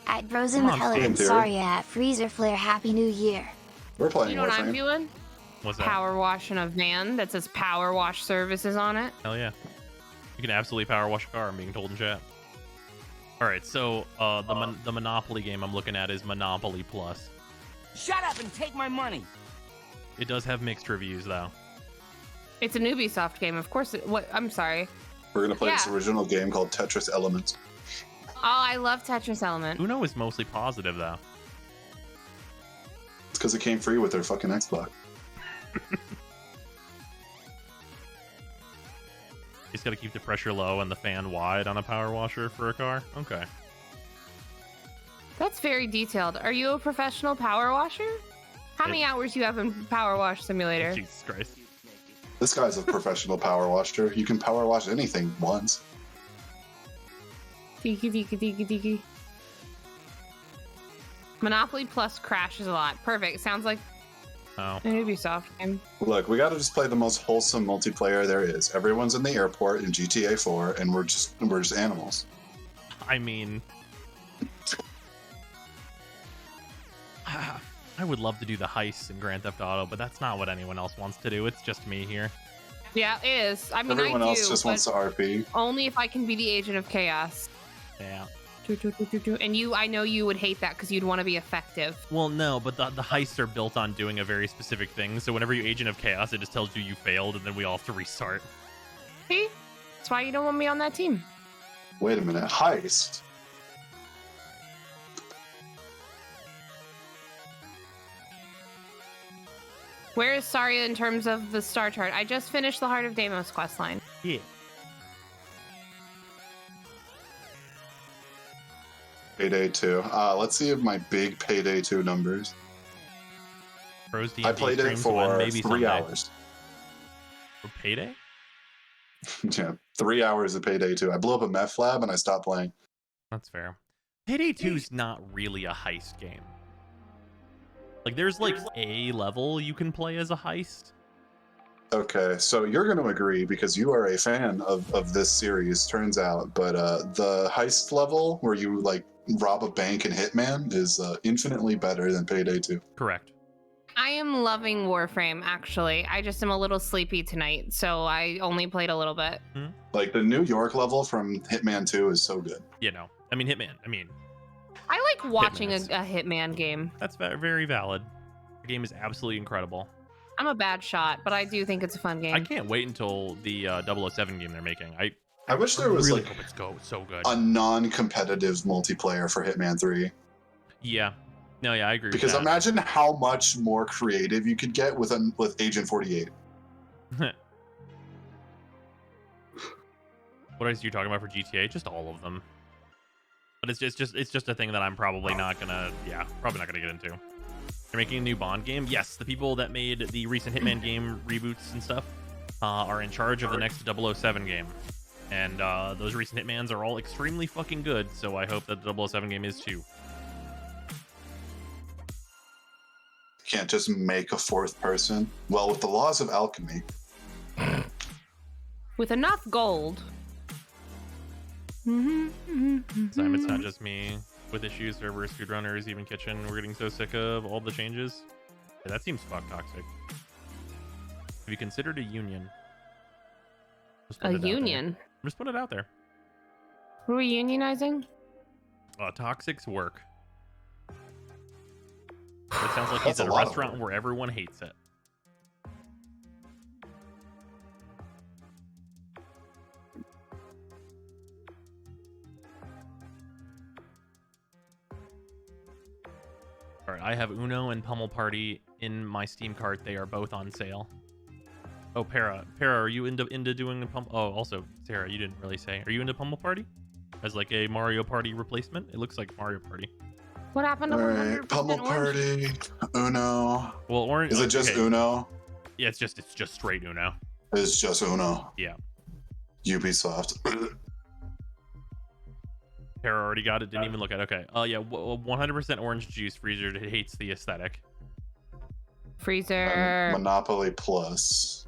At Bros in Come the on, Hell Game and Theory. Sarya at Freezer Flare Happy New Year. We're playing You know what I'm Warframe. doing? What's that? Power washing a van that says Power Wash Services on it. Hell yeah. You can absolutely power wash a car, I'm being told in chat. Alright, so the Monopoly game I'm looking at is Monopoly Plus. Shut up and take my money. It does have mixed reviews, though. It's an Ubisoft game, of course. I'm sorry. We're gonna play this Yeah. original game called Tetris Elements. Oh, I love Tetris Element. Uno is mostly positive, though. It's because it came free with their fucking Xbox. You just gotta keep the pressure low and the fan wide on a power washer for a car? Okay. That's very detailed. Are you a professional power washer? How many hours you have in Power Wash Simulator? Jesus Christ. This guy's a professional power washer. You can power wash anything once. Tiki. Monopoly Plus crashes a lot. Perfect. Sounds like an Ubisoft game. Look, we gotta just play the most wholesome multiplayer there is. Everyone's in the airport in GTA 4, and we're just animals. I mean, I would love to do the heists in Grand Theft Auto, but that's not what anyone else wants to do. It's just me here. Yeah, it is. I mean, Everyone I else do, just wants to RP. only if I can be the agent of chaos. Yeah. And I know you would hate that because you'd want to be effective. Well, no, but the heists are built on doing a very specific thing. So whenever you Agent of Chaos, it just tells you failed, and then we all have to restart. See? That's why you don't want me on that team. Wait a minute, heist? Where is Saria in terms of the star chart? I just finished the Heart of Deimos questline. Yeah. Payday 2. Let's see if my big Payday 2 numbers. Pros D&D I played it streams for one, maybe 3 someday. hours. For Payday? Yeah, 3 hours of Payday 2. I blew up a meth lab and I stopped playing. That's fair. Payday 2's not really a heist game. Like, there's like a level you can play as a heist. Okay, so you're going to agree because you are a fan of this series, turns out. But the heist level where you like rob a bank in Hitman is infinitely better than Payday 2. Correct. I am loving Warframe, actually. I just am a little sleepy tonight, so I only played a little bit. Like the New York level from Hitman 2 is so good. You know, I mean, Hitman. I like watching a Hitman's- Hitman game. That's very valid. The game is absolutely incredible. I'm a bad shot, but I do think it's a fun game. I can't wait until the 007 game they're making. I wish there was really like hope it's so good. a non-competitive multiplayer for Hitman 3. Yeah. No, yeah, I agree Because with that. imagine how much more creative you could get with Agent 48. What else are you talking about for GTA? Just all of them. But it's just a thing that I'm probably not gonna get into. They're making a new Bond game. Yes, the people that made the recent Hitman game reboots and stuff are in charge of the next 007 game. And those recent Hitmans are all extremely fucking good, so I hope that the 007 game is too. You can't just make a fourth person. Well, with the laws of alchemy. With enough gold. Simon's not just me with issues, servers, speedrunners, even kitchen. We're getting so sick of all the changes. Yeah, that seems fuck toxic. Have you considered a union? Just put A it out there. union? Just put it out there. Who are we unionizing? Toxic's work. It sounds like he's That's at a a lot of restaurant work. where everyone hates it. All right, I have Uno and Pummel Party in my Steam cart. They are both on sale. Oh, Para, are you into doing the Pummel? Oh, also, Sarah, you didn't really say. Are you into Pummel Party as like a Mario Party replacement? It looks like Mario Party. What happened to All 100% right, Pummel orange? Party, Uno. Well, orange. Is it just okay. Uno? Yeah, it's just straight Uno. It's just Uno. Yeah. Ubisoft. Tara already got it. Didn't even look at it. Okay. Yeah. 100% orange juice. Freezer hates the aesthetic. Freezer. Monopoly Plus.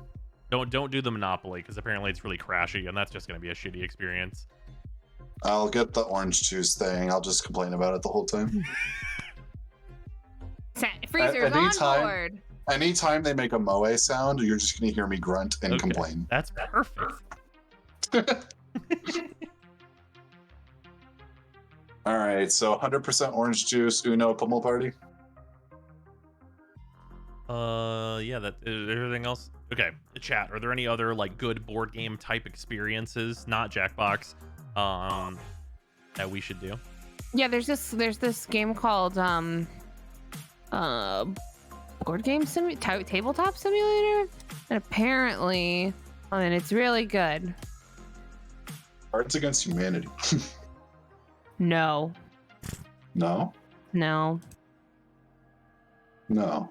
Don't do the Monopoly because apparently it's really crashy and that's just gonna be a shitty experience. I'll get the orange juice thing. I'll just complain about it the whole time. Freezer's on anytime- board. Anytime they make a moe sound, you're just going to hear me grunt and Okay. complain. That's perfect. All right, so 100% orange juice, Uno, Pummel Party. Yeah. That is there anything else? Okay. Chat. Are there any other like good board game type experiences, not Jackbox, that we should do? Yeah, there's this game called board game tabletop simulator, and apparently, it's really good. Cards Against Humanity. No. No? No. No.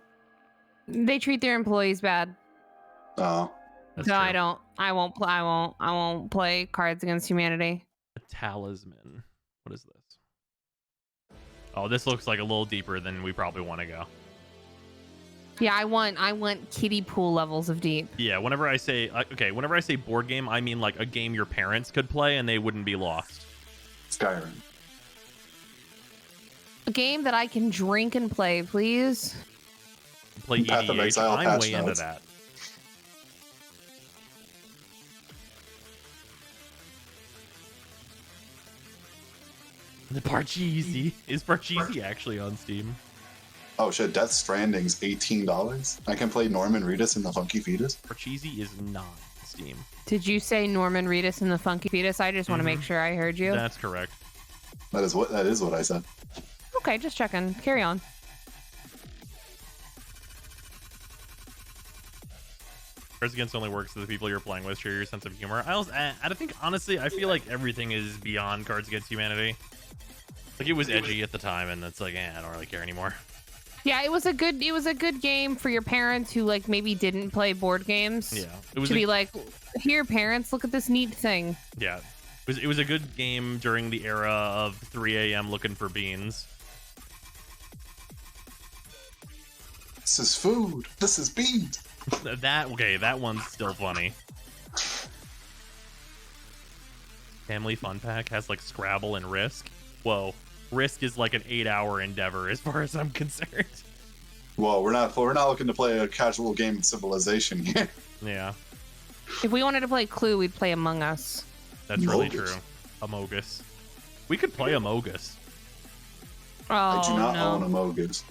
They treat their employees bad. Oh, That's So true. I won't play Cards Against Humanity. A talisman. What is this? Oh, this looks like a little deeper than we probably want to go. Yeah, I want kiddie pool levels of deep. Yeah, whenever I say whenever I say board game, I mean like a game your parents could play and they wouldn't be lost. Skyrim. A game that I can drink and play, please. Play Path of EDH. Exile I'm patch way into notes. that. The Parcheesi. Is Parcheesi actually on Steam? Oh shit, Death Stranding's $18. I can play Norman Reedus and the Funky Fetus. Parcheesi is not on Steam. Did you say Norman Reedus and the Funky Fetus? I just want to make sure I heard you. That's correct. That is what I said. Okay, just checking. Carry on. Cards Against only works to the people you're playing with. Share your sense of humor. I think honestly, I feel like everything is beyond Cards Against Humanity. Like it was edgy at the time, and it's like, I don't really care anymore. Yeah, it was a good game for your parents who like maybe didn't play board games. Yeah, it was to be like, here, parents, look at this neat thing. Yeah, it was a good game during the era of 3 a.m. looking for beans. This is food. This is beans. That one's still funny. Family Fun Pack has like Scrabble and Risk. Whoa, Risk is like an 8-hour endeavor as far as I'm concerned. Well, we're not looking to play a casual game of Civilization here. Yeah, If we wanted to play Clue, we'd play Among Us. that's really Amogus. true. Amogus. We could play Amogus. Oh, I do not no. own Amogus.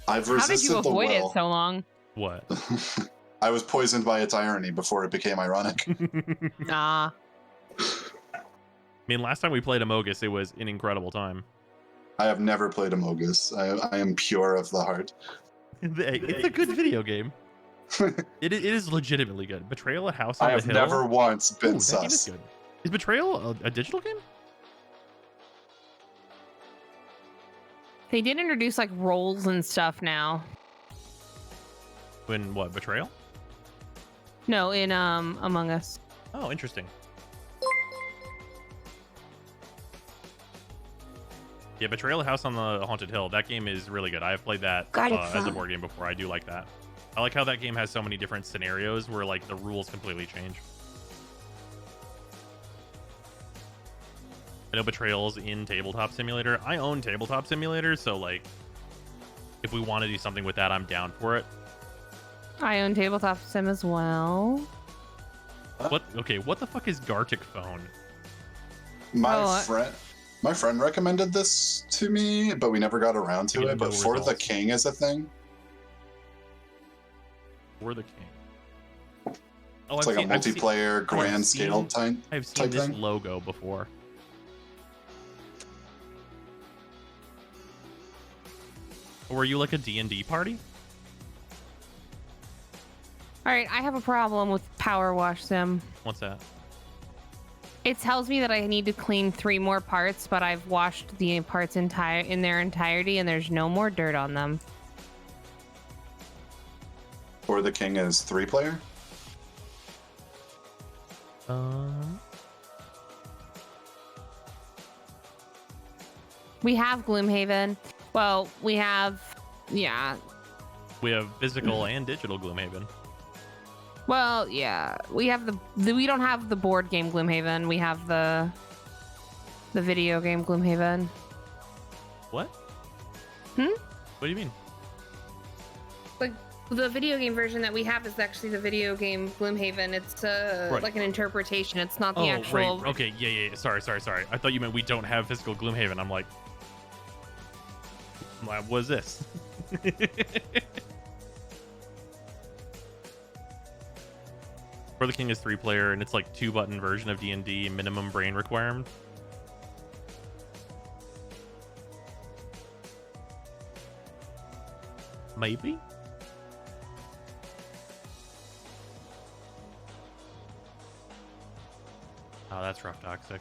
I've How did resisted you avoid the it will. so long? What? I was poisoned by its irony before it became ironic. Nah. I mean, last time we played Amogus, it was an incredible time. I have never played Amogus. I am pure of the heart. It's a good video game. It is legitimately good. Betrayal at House on I the have Hill. never once been Ooh, that game is sus. good. Is Betrayal a digital game? They did introduce like roles and stuff now. In what, Betrayal? No, in Among Us. Oh, interesting. Yeah, Betrayal at House on the Haunted Hill. That game is really good. I have played that Got it as a from. board game before. I do like that. I like how that game has so many different scenarios where like the rules completely change. I know Betrayal's in Tabletop Simulator. I own Tabletop Simulator, so like if we want to do something with that, I'm down for it. I own Tabletop Sim as well. What the fuck is Gartic Phone? My friend recommended this to me, but we never got around to Get it. But no For the results. King is a thing. For the King. Oh, It's like a multiplayer, grand scale type I've seen this thing. logo before. Were you like a D&D party? All right, I have a problem with Power Wash Sim. What's that? It tells me that I need to clean 3 more parts, but I've washed the parts in their entirety, and there's no more dirt on them. For the King is 3-player. We have Gloomhaven. Well, we have, yeah. We have physical and digital Gloomhaven. Well, yeah. We have we don't have the board game Gloomhaven. We have the video game Gloomhaven. What? Hmm? What do you mean? Like the video game version that we have is actually the video game Gloomhaven. It's Right. like an interpretation. It's not the Oh, actual. right. Okay, yeah. Sorry. I thought you meant we don't have physical Gloomhaven. I'm like, what is this? For the King is 3-player, and it's like 2-button version of D&D, minimum brain requirement. Maybe? Oh, that's rough toxic.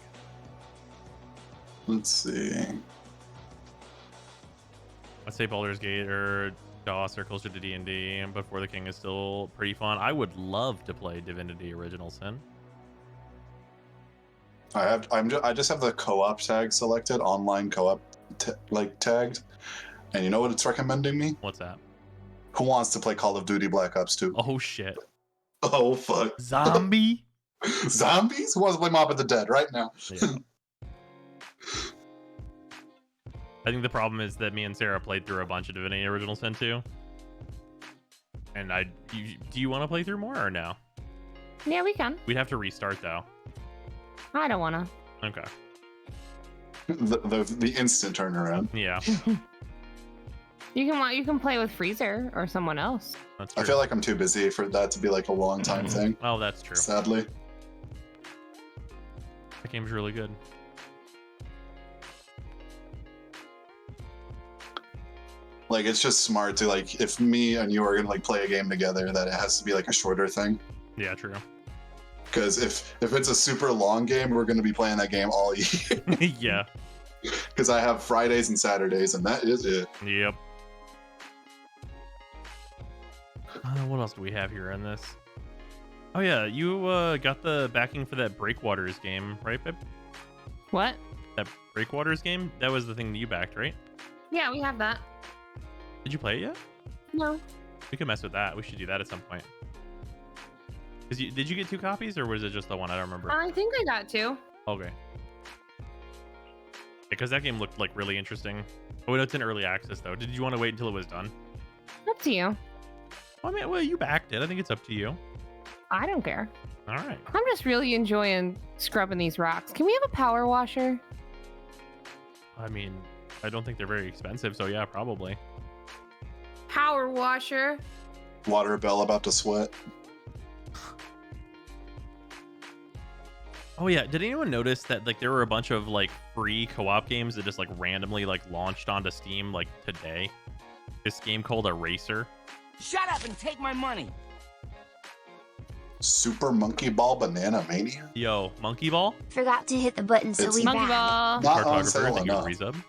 Let's see. I'd say Baldur's Gate or DOS are closer to D&D, but For the King is still pretty fun. I would love to play Divinity Original Sin. I just have the co-op tag selected, online co-op tagged, and you know what it's recommending me? What's that? Who wants to play Call of Duty Black Ops 2? Oh shit. Oh fuck. Zombie? Zombies? Who wants to play Mob of the Dead right now? Yeah. I think the problem is that me and Sarah played through a bunch of Divinity Original Sin 2. And do you want to play through more or no? Yeah, we can. We'd have to restart though. I don't wanna. Okay. The instant turnaround. Yeah. You can play with Freezer or someone else. That's true. I feel like I'm too busy for that to be like a long time thing. Oh, that's true. Sadly. That game's really good. Like, it's just smart to, like, if me and you are gonna like play a game together, that it has to be like a shorter thing. Yeah, true. Because if it's a super long game, we're gonna be playing that game all year. Yeah. Because I have Fridays and Saturdays, and that is it. Yep. What else do we have here in this? Oh yeah, you got the backing for that Breakwaters game, right, babe? What? That Breakwaters game? That was the thing that you backed, right? Yeah, we have that. Did you play it yet? No. We could mess with that. We should do that at some point. Did you get 2 copies, or was it just the one? I don't remember. I think I got 2. Okay. Because that game looked like really interesting. Oh, no, it's in early access though. Did you want to wait until it was done? Up to you. I mean, well, you backed it. I think it's up to you. I don't care. All right. I'm just really enjoying scrubbing these rocks. Can we have a power washer? I mean, I don't think they're very expensive, so yeah, probably. Power washer. Water Bell about to sweat. Oh yeah, did anyone notice that like there were a bunch of like free co-op games that just like randomly like launched onto Steam like today? This game called Eraser. Shut up and take my money. Super Monkey Ball Banana Mania? Yo, Monkey Ball? Forgot to hit the button, so It's we Monkey back. ball. Not on Cartographer, sale thank you enough. for the resub.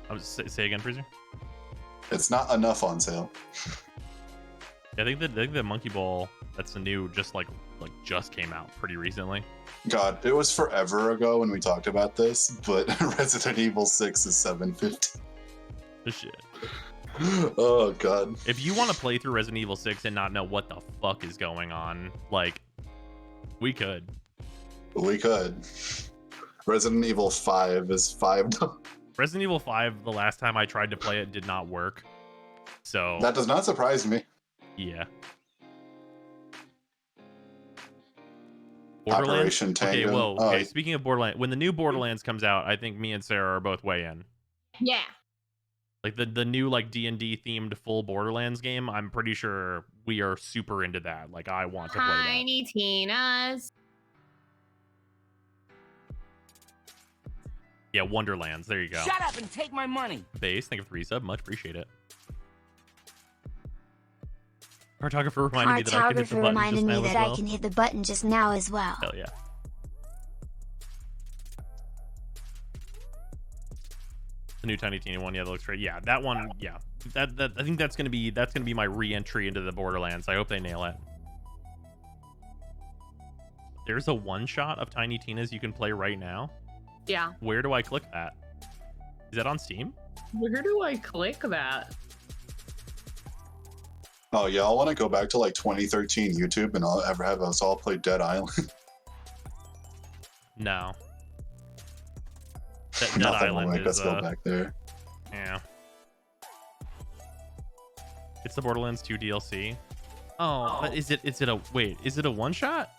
I was say again, Freezer. It's not enough on sale. Yeah, I think the Monkey Ball that's the new just came out pretty recently. God, it was forever ago when we talked about this, but Resident Evil 6 is $7.50. This shit. Oh god. If you want to play through Resident Evil 6 and not know what the fuck is going on, like, we could. We could. Resident Evil 5 is $5. Resident Evil 5, the last time I tried to play it, did not work. So That does not surprise me. yeah. Operation Okay, Tango. whoa. Oh, Okay, speaking of Borderlands, when the new Borderlands comes out, I think me and Sarah are both way in. Yeah. Like the new like D&D themed full Borderlands game, I'm pretty sure we are super into that. Like I want to play that. Tiny Tina's. Yeah, Wonderlands. There you go. Shut up and take my money. Base, thank you for the resub. Much appreciate it. Cartographer reminded me that I can hit the Cartographer button reminded just me now that as well. I can hit the button just now as well. Hell yeah. The new Tiny Tina one, yeah, that looks great. Yeah, that one, yeah. That I think that's gonna be my re-entry into the Borderlands. I hope they nail it. There's a one-shot of Tiny Tina's you can play right now. Yeah. Where do I click that? Is that on Steam? Where do I click that? Oh yeah, I want to go back to like 2013 YouTube and I'll ever have us all play Dead Island. No. Dead Nothing will Island make is us go back there. yeah. It's the Borderlands 2 DLC. Oh, but is it a one shot?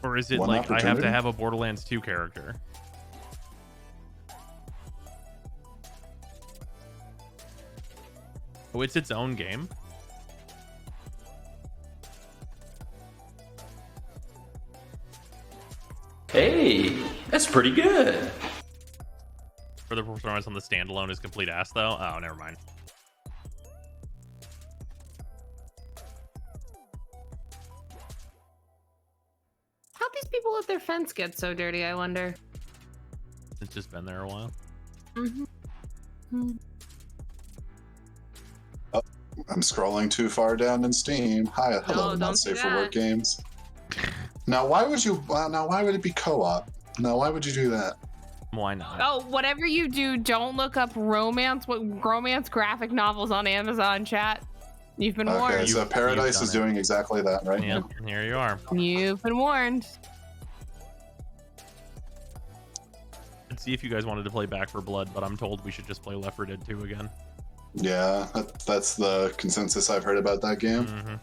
Or is it One like I have to opportunity? have a Borderlands 2 character? Oh, it's its own game. Hey, that's pretty good. For the performance on the standalone is complete ass though. Oh, never mind. How'd these people let their fence get so dirty, I wonder? It's just been there a while. Mm-hmm. Oh, I'm scrolling too far down in Steam. Hi, hello, don't not do safe for that. work games. Now, why would you? Now, why would it be co-op? Now, why would you do that? Why not? Oh, whatever you do, don't look up romance graphic novels on Amazon, chat. You've been Okay, warned. so Paradise done is it. doing exactly that, right? Yep, here you are. You've been warned. Let's see if you guys wanted to play Back for Blood, but I'm told we should just play Left 4 Dead 2 again. Yeah, that's the consensus I've heard about that game. Mm-hmm.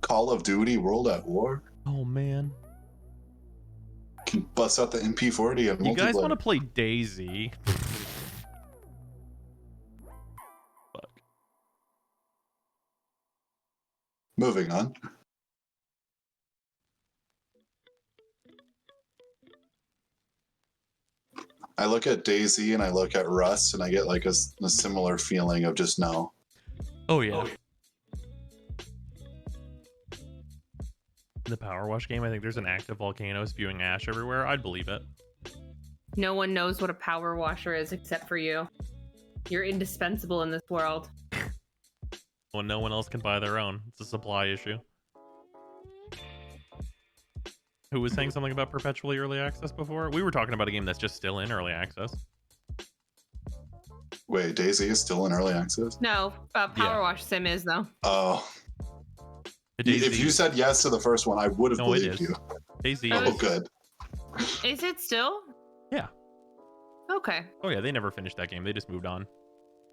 Call of Duty World at War. Oh man, Can bust out the MP40 and you guys multiplayer. want to play Daisy? Fuck. Moving on. I look at Daisy and I look at Rust and I get like a similar feeling of just no. Oh yeah. In the Power Wash game, I think there's an active volcano spewing ash everywhere. I'd believe it. No one knows what a power washer is except for you. You're indispensable in this world. Well, no one else can buy their own. It's a supply issue. Who was saying something about perpetually early access before? We were talking about a game that's just still in early access. Wait, Daisy is still in early access? No, Power Wash Sim is though. Oh. Daisy, If you said yes to the first one, I would have No, it believed is. you. Daisy Oh, is... good. Is it still? Yeah. Okay. Oh yeah, they never finished that game. They just moved on.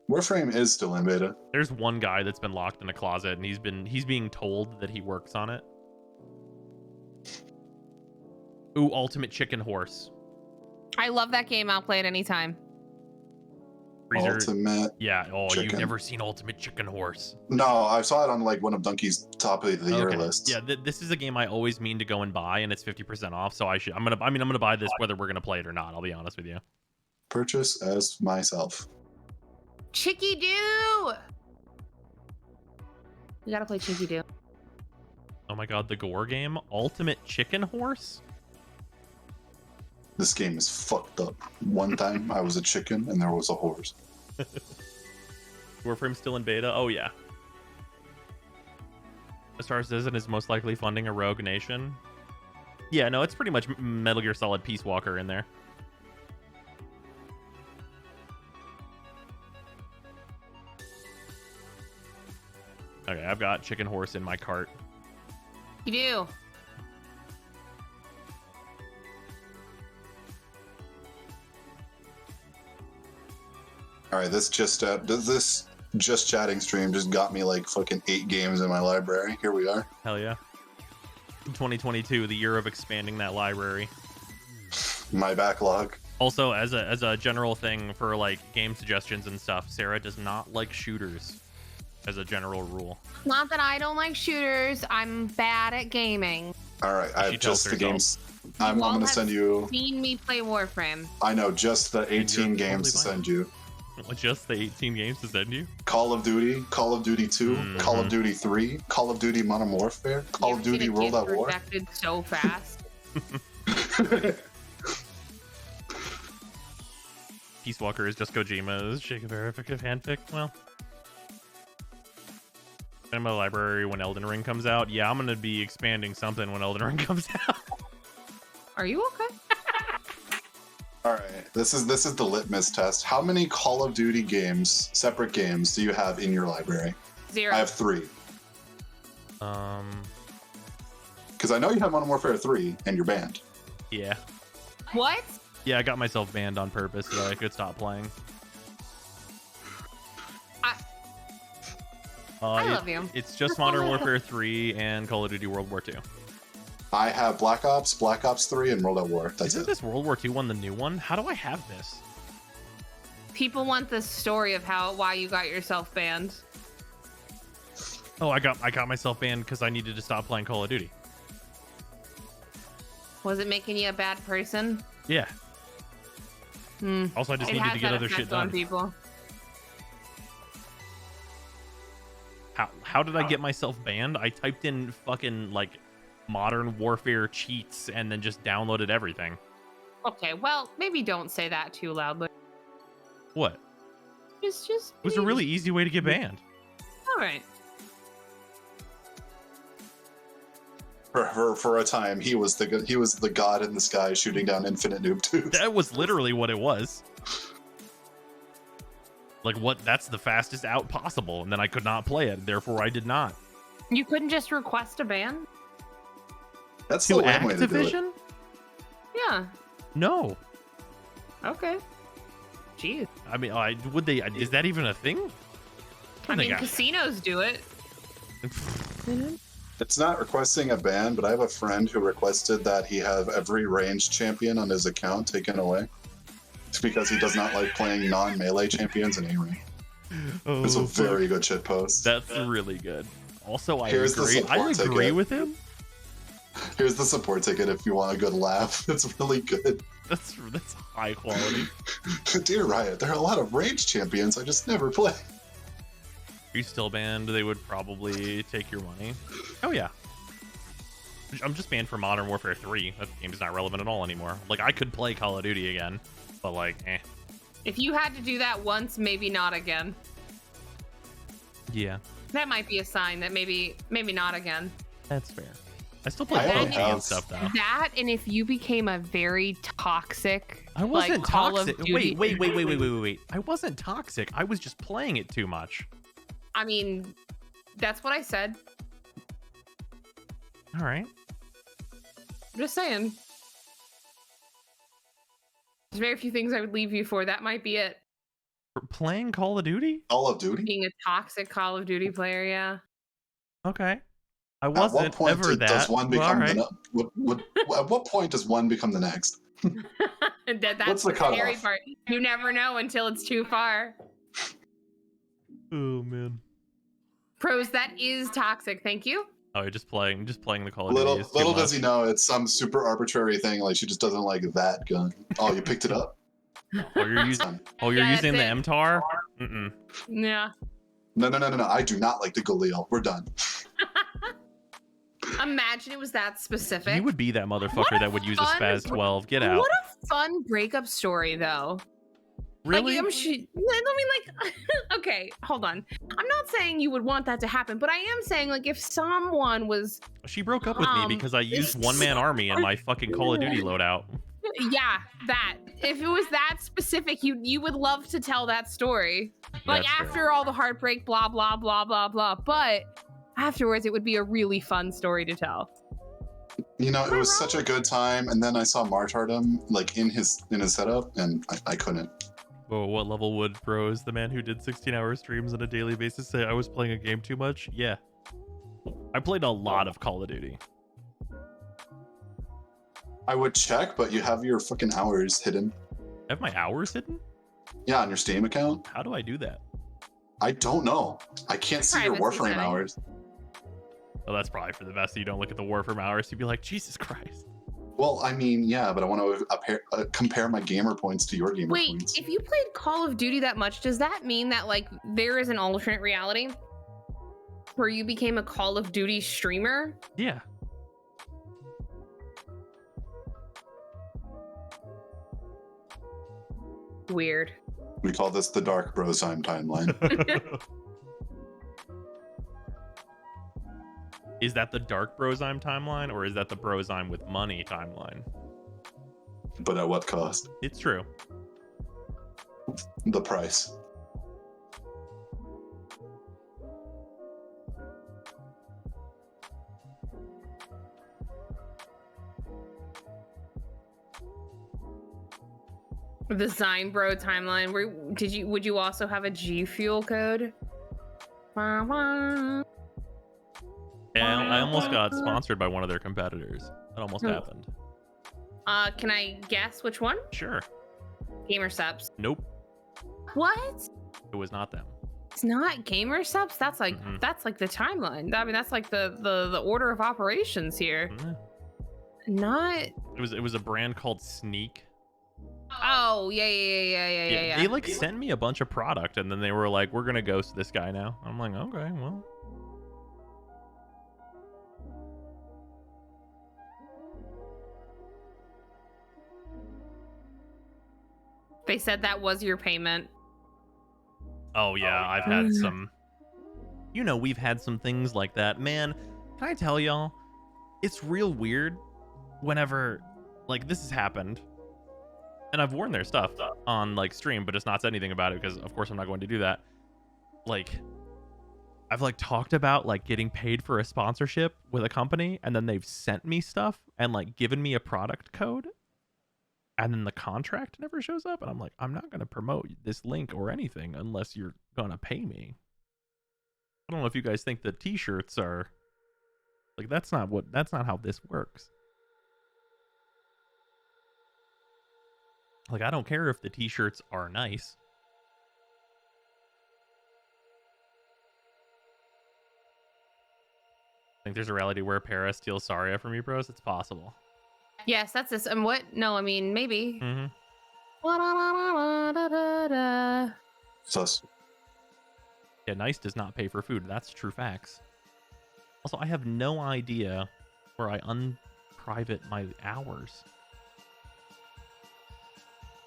Warframe is still in beta. There's one guy that's been locked in a closet, and he's being told that he works on it. Ooh, Ultimate Chicken Horse. I love that game. I'll play it anytime. Freezer. Ultimate. Yeah. Oh, Chicken. you've never seen Ultimate Chicken Horse? No, I saw it on like one of Donkey's top of the year lists. Yeah, this is a game I always mean to go and buy, and it's 50% off. So I'm gonna buy this whether we're gonna play it or not. I'll be honest with you. Purchase as myself. Chicky Doo! You gotta play Chicky Doo. Oh my god, the gore game, Ultimate Chicken Horse. This game is fucked up. One time I was a chicken and there was a horse. Warframe still in beta? Oh yeah. Star Citizen is most likely funding a rogue nation. Yeah, no, it's pretty much Metal Gear Solid Peace Walker in there. Okay, I've got Chicken Horse in my cart. You do. All right, this just chatting stream just got me like fucking 8 games in my library. Here we are. Hell yeah. 2022, the year of expanding that library. My backlog. Also, as a general thing for like game suggestions and stuff, Sarah does not like shooters as a general rule. Not that I don't like shooters. I'm bad at gaming. All right, I have just the games. I'm all going to have send you. Seen me play Warframe. I know just the 18 games to totally send you. Just the 18 games to send you? Call of Duty, Call of Duty 2, Call of Duty 3, Call of Duty Modern Warfare, Call of Duty World at War. Rejected so fast. Peace Walker is just Kojima's Shakespeare fanfic. Well, in my library when Elden Ring comes out. Yeah, I'm gonna be expanding something when Elden Ring comes out. Are you okay? All right, this is the litmus test. How many Call of Duty games, separate games, do you have in your library? 0. I have 3. Because I know you have Modern Warfare 3 and you're banned. Yeah. What? Yeah, I got myself banned on purpose so that I could stop playing. I love you. It's just Modern Warfare 3 and Call of Duty World War 2. I have Black Ops 3, and World at War. That's Isn't it. this World War 2 one the new one? How do I have this? People want the story of why you got yourself banned. Oh, I got myself banned because I needed to stop playing Call of Duty. Was it making you a bad person? Yeah. Also, I just needed to get other shit done. People. How did I get myself banned? I typed in fucking like Modern Warfare cheats and then just downloaded everything. Okay, well, maybe don't say that too loudly. What? Just It was a really easy way to get banned. all right. For a time, he was the god in the sky shooting down infinite noob tubes. That was literally what it was. Like, what? That's the fastest out possible, and then I could not play it. Therefore, I did not. You couldn't just request a ban? That's To the lame way to do it. Activision? Yeah. No. Okay. Jeez. I mean, would they? Is that even a thing? I mean, casinos do it. It's not requesting a ban, but I have a friend who requested that he have every ranged champion on his account taken away. It's because he does not like playing non-melee champions in A-rank. Oh, It's a very good shit post. That's really good. Also, I Here's the agree. I support agree ticket. with him. Here's the support ticket if you want a good laugh. It's really good. That's high quality. Dear Riot, there are a lot of ranged champions I just never play. If you still banned, they would probably take your money. Oh yeah. I'm just banned for Modern Warfare 3. That game's not relevant at all anymore. Like, I could play Call of Duty again, but like, eh. If you had to do that once, maybe not again. Yeah, That might be a sign that maybe not again. that's fair. I still play I don't PUBG know. and stuff though. That, and if you became a very toxic, I wasn't like, Call of toxic. Duty- Wait. I wasn't toxic. I was just playing it too much. I mean, that's what I said. All right. I'm just saying. There's very few things I would leave you for. That might be it. For playing Call of Duty? Call of Duty? Being a toxic Call of Duty player, yeah. Okay. I At what wasn't point ever that. does one but all become right. at what point does one become the next? That's What's the the scary cutoff? part. You never know until it's too far. Oh man. Pros, that is toxic. Thank you. Oh, you're just playing the Call of Little Duty. It's too does much. he know it's some super arbitrary thing, like she just doesn't like that gun. Oh, you picked it up? Oh, you're using. Oh, you're Yeah, using the that's it. MTAR. Mm-mm. Yeah. No. I do not like the Galil. We're done. Imagine it was that specific. You would be that motherfucker that would use a fun- Spaz 12. Get out. What a fun breakup story, though. Really? Like, I mean, like, okay, hold on. I'm not saying you would want that to happen, but I am saying, like, if someone was, She broke up with me because I used one man army in my fucking Call of Duty loadout. yeah, that. If it was that specific, you would love to tell that story. Like, That's fair. after all the heartbreak, blah, blah, blah, blah, blah. But afterwards, it would be a really fun story to tell. You know, it was such a good time, and then I saw Martyrdom like in his setup, and I couldn't. Oh, what level would Bros, the man who did 16-hour streams on a daily basis, say I was playing a game too much? Yeah. I played a lot of Call of Duty. I would check, but you have your fucking hours hidden. I have my hours hidden? Yeah, on your Steam account. How do I do that? I don't know. I can't see your Privacy Warframe setting. hours. Oh, that's probably for the best that you don't look at the Warframe hours. You'd be like, Jesus Christ. Well, I mean, yeah, but I want to compare my gamer points to your gamer Wait, points. if you played Call of Duty that much, does that mean that, like, there is an alternate reality where you became a Call of Duty streamer? Yeah. Weird. We call this the Dark Bros Time timeline. Is that the Dark Brozyme timeline, or is that the Brozyme with money timeline? But at what cost? It's true. The price. The Zine Bro timeline. Would you also have a G Fuel code? Wah, wah. Yeah, I almost got sponsored by one of their competitors. That almost Who? happened. Can I guess which one? Sure. Gamersubs. Nope. What? It was not them. It's not Gamersubs? That's like Mhm. that's like the timeline. I mean, that's like the order of operations here. Mm, Not. It was a brand called Sneak. Oh yeah. They like sent me a bunch of product, and then they were like, "We're gonna ghost this guy now." I'm like, "Okay, well." They said that was your payment. Oh yeah, I've had some. You know, we've had some things like that. Man, can I tell y'all? It's real weird whenever like this has happened. And I've worn their stuff on like stream, but just not said anything about it because of course I'm not going to do that. Like I've like talked about like getting paid for a sponsorship with a company, and then they've sent me stuff and like given me a product code, and then the contract never shows up, and I'm like, I'm not going to promote this link or anything unless you're going to pay me. I don't know if you guys think the t-shirts are like, that's not how this works. Like, I don't care if the t-shirts are nice. Think there's a reality where Para steals Saria from you, bros? It's possible. Yes, that's this. And what? No, I mean, maybe. Mm-hmm. Sus. Yeah, Nice does not pay for food. That's true facts. Also, I have no idea where I unprivate my hours.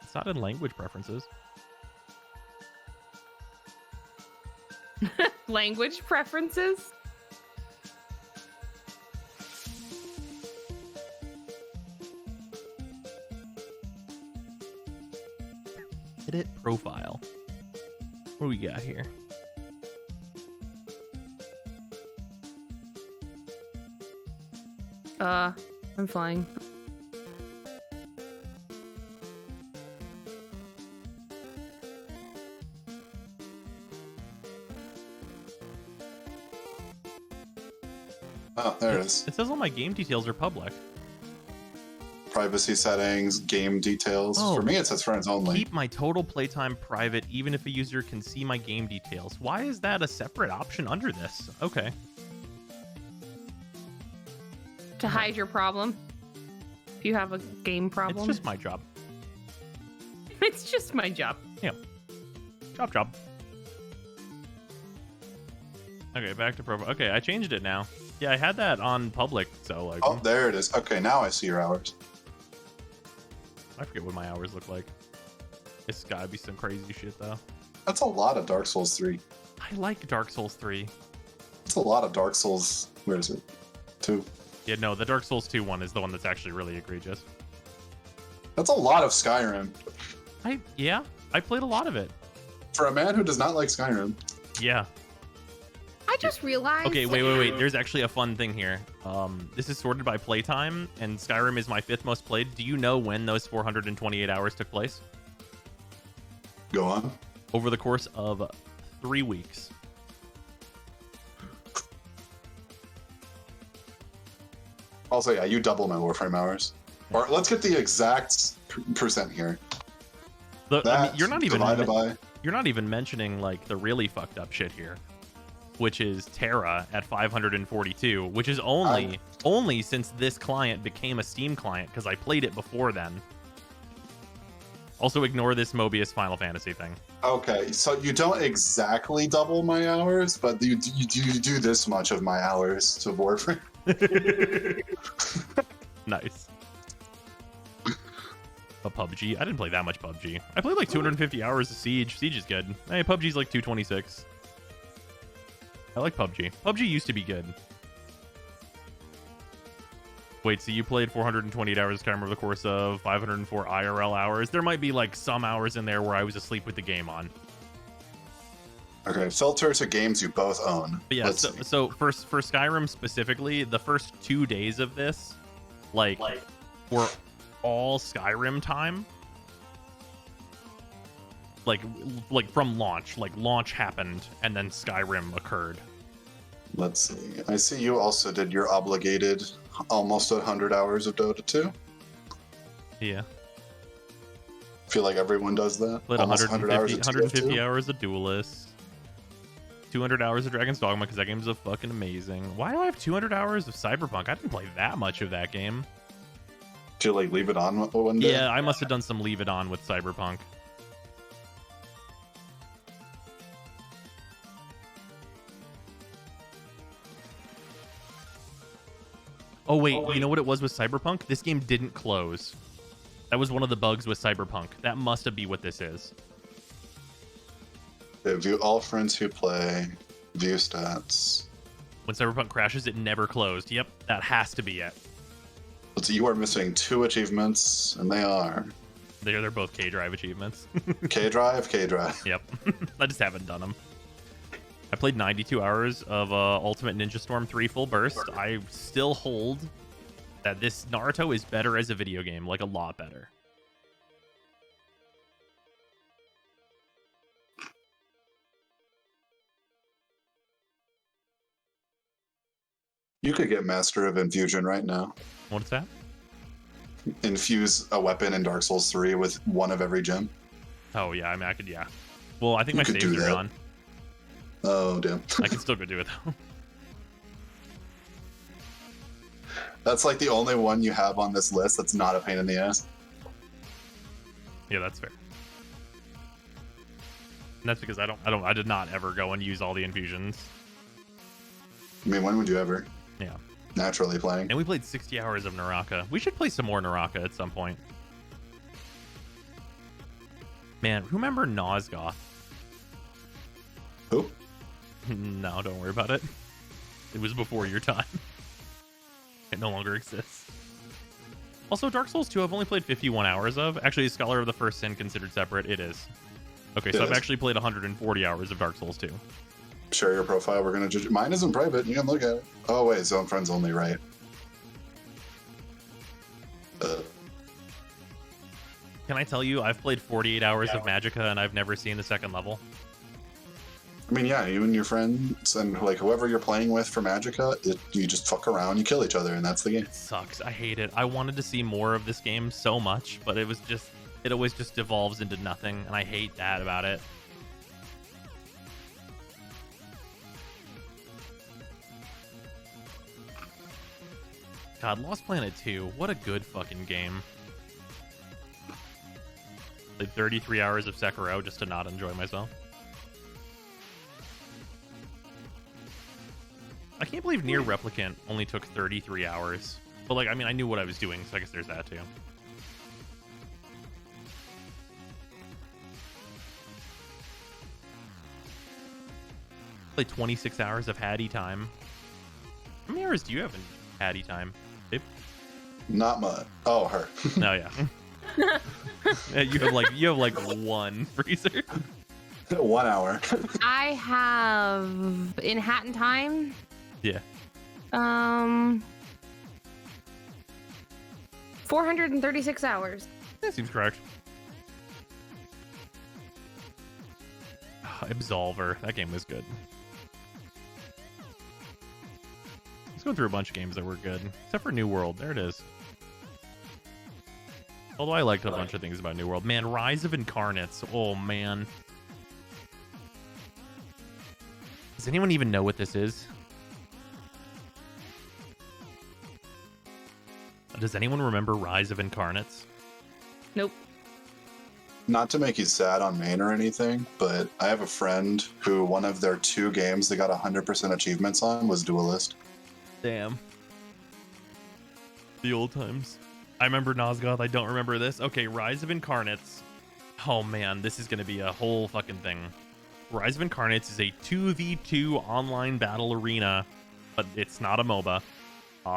It's not in language preferences. Language preferences? Edit profile. What do we got here? I'm flying. Oh, there it is. It says all my game details are public. Privacy settings, game details. Oh. For me, it says friends only. Keep my total playtime private even if a user can see my game details. Why is that a separate option under this? Okay. To hide your problem. If you have a game problem. It's just my job. It's just my job. Yeah. Job. Okay, back to profile. Okay, I changed it now. Yeah, I had that on public, so like... Oh, there it is. Okay, now I see your hours. I forget what my hours look like. It's gotta be some crazy shit, though. That's a lot of Dark Souls 3. I like Dark Souls 3. It's a lot of Dark Souls... Where is it? 2. Yeah, no, the Dark Souls 2 one is the one that's actually really egregious. That's a lot of Skyrim. Yeah, I played a lot of it. For a man who does not like Skyrim. Yeah. I just realized... Okay, wait. There's actually a fun thing here. This is sorted by playtime, and Skyrim is my 5th most played. Do you know when those 428 hours took place? Go on. Over the course of 3 weeks. Also, yeah, you double my Warframe hours. Or let's get the exact percent here. I mean, you're not even divided by... You're not even mentioning like the really fucked up shit here, which is Terra at 542, which is only since this client became a Steam client, because I played it before then. Also, ignore this Mobius Final Fantasy thing. Okay, so you don't exactly double my hours, but you do this much of my hours to Warframe. Nice. But PUBG, I didn't play that much PUBG. I played like 250 hours of Siege. Siege is good. Hey, PUBG's like 226. I like PUBG. PUBG used to be good. Wait, so you played 428 hours of Skyrim over the course of 504 IRL hours? There might be like some hours in there where I was asleep with the game on. Okay, filter to games you both own. But yeah, so for Skyrim specifically, the first 2 days of this, like were all Skyrim time. Like from launch. Like launch happened and then Skyrim occurred. Let's see. I see you also did your obligated almost 100 hours of Dota 2. Yeah. I feel like everyone does that. Played Almost 150 hours of Duelist. 200 hours of Dragon's Dogma, because that game's a fucking amazing. Why do I have 200 hours of Cyberpunk? I didn't play that much of that game. Did you like leave it on one day? Yeah, I must have done some leave it on with Cyberpunk. Oh wait, you know what it was with Cyberpunk? This game didn't close. That was one of the bugs with Cyberpunk. That must be what this is. View all friends who play. View stats. When Cyberpunk crashes, it never closed. Yep, that has to be it. So you are missing 2 achievements, and they are They're both K-Drive achievements. K-Drive. Yep. I just haven't done them. I played 92 hours of Ultimate Ninja Storm 3 full burst. I still hold that this Naruto is better as a video game, like a lot better. You could get Master of Infusion right now. What's that? Infuse a weapon in Dark Souls 3 with one of every gem. Oh, yeah, I mean, I could, yeah. Well, I think You my could saves do are that. gone. Oh, damn. I can still go do it, though. That's like the only one you have on this list that's not a pain in the ass. Yeah, that's fair. And that's because I did not ever go and use all the infusions. I mean, when would you ever? Yeah. Naturally playing. And we played 60 hours of Naraka. We should play some more Naraka at some point. Man, remember Nosgoth? Who? No, don't worry about it. It was before your time. It no longer exists. Also, Dark Souls 2 I've only played 51 hours of. Actually, is Scholar of the First Sin considered separate? It is. Okay, so I've actually played 140 hours of Dark Souls 2. Share your profile. We're going to judge. Mine isn't private. You can look at it. Oh, wait. Zone friends only, right? Can I tell you, I've played 48 hours of Magicka and I've never seen the second level. I mean, yeah, you and your friends and like whoever you're playing with for Magicka, you just fuck around, you kill each other, and that's the game. It sucks. I hate it. I wanted to see more of this game so much, but it always just devolves into nothing, and I hate that about it. God, Lost Planet 2, what a good fucking game. Played 33 hours of Sekiro just to not enjoy myself. I can't believe Nier Replicant only took 33 hours. But, like, I mean, I knew what I was doing, so I guess there's that, too. Played 26 hours of Hattie time. How many hours do you have in Hattie time, babe? Not much. Oh, her. Oh, yeah. Yeah, you have like one freezer. 1 hour. I have in Hatton time. Yeah. 436 hours. That seems correct. Absolver. That game was good. Let's go through a bunch of games that were good. Except for New World. There it is. Although I liked a bunch of things about New World. Man, Rise of Incarnates. Oh, man. Does anyone even know what this is? Does anyone remember Rise of Incarnates? Nope. Not to make you sad on main or anything, but I have a friend who one of their 2 games they got 100% achievements on was Duelist. Damn. The old times. I remember Nosgoth. I don't remember this. Okay, Rise of Incarnates. Oh, man. This is going to be a whole fucking thing. Rise of Incarnates is a 2v2 online battle arena, but it's not a MOBA.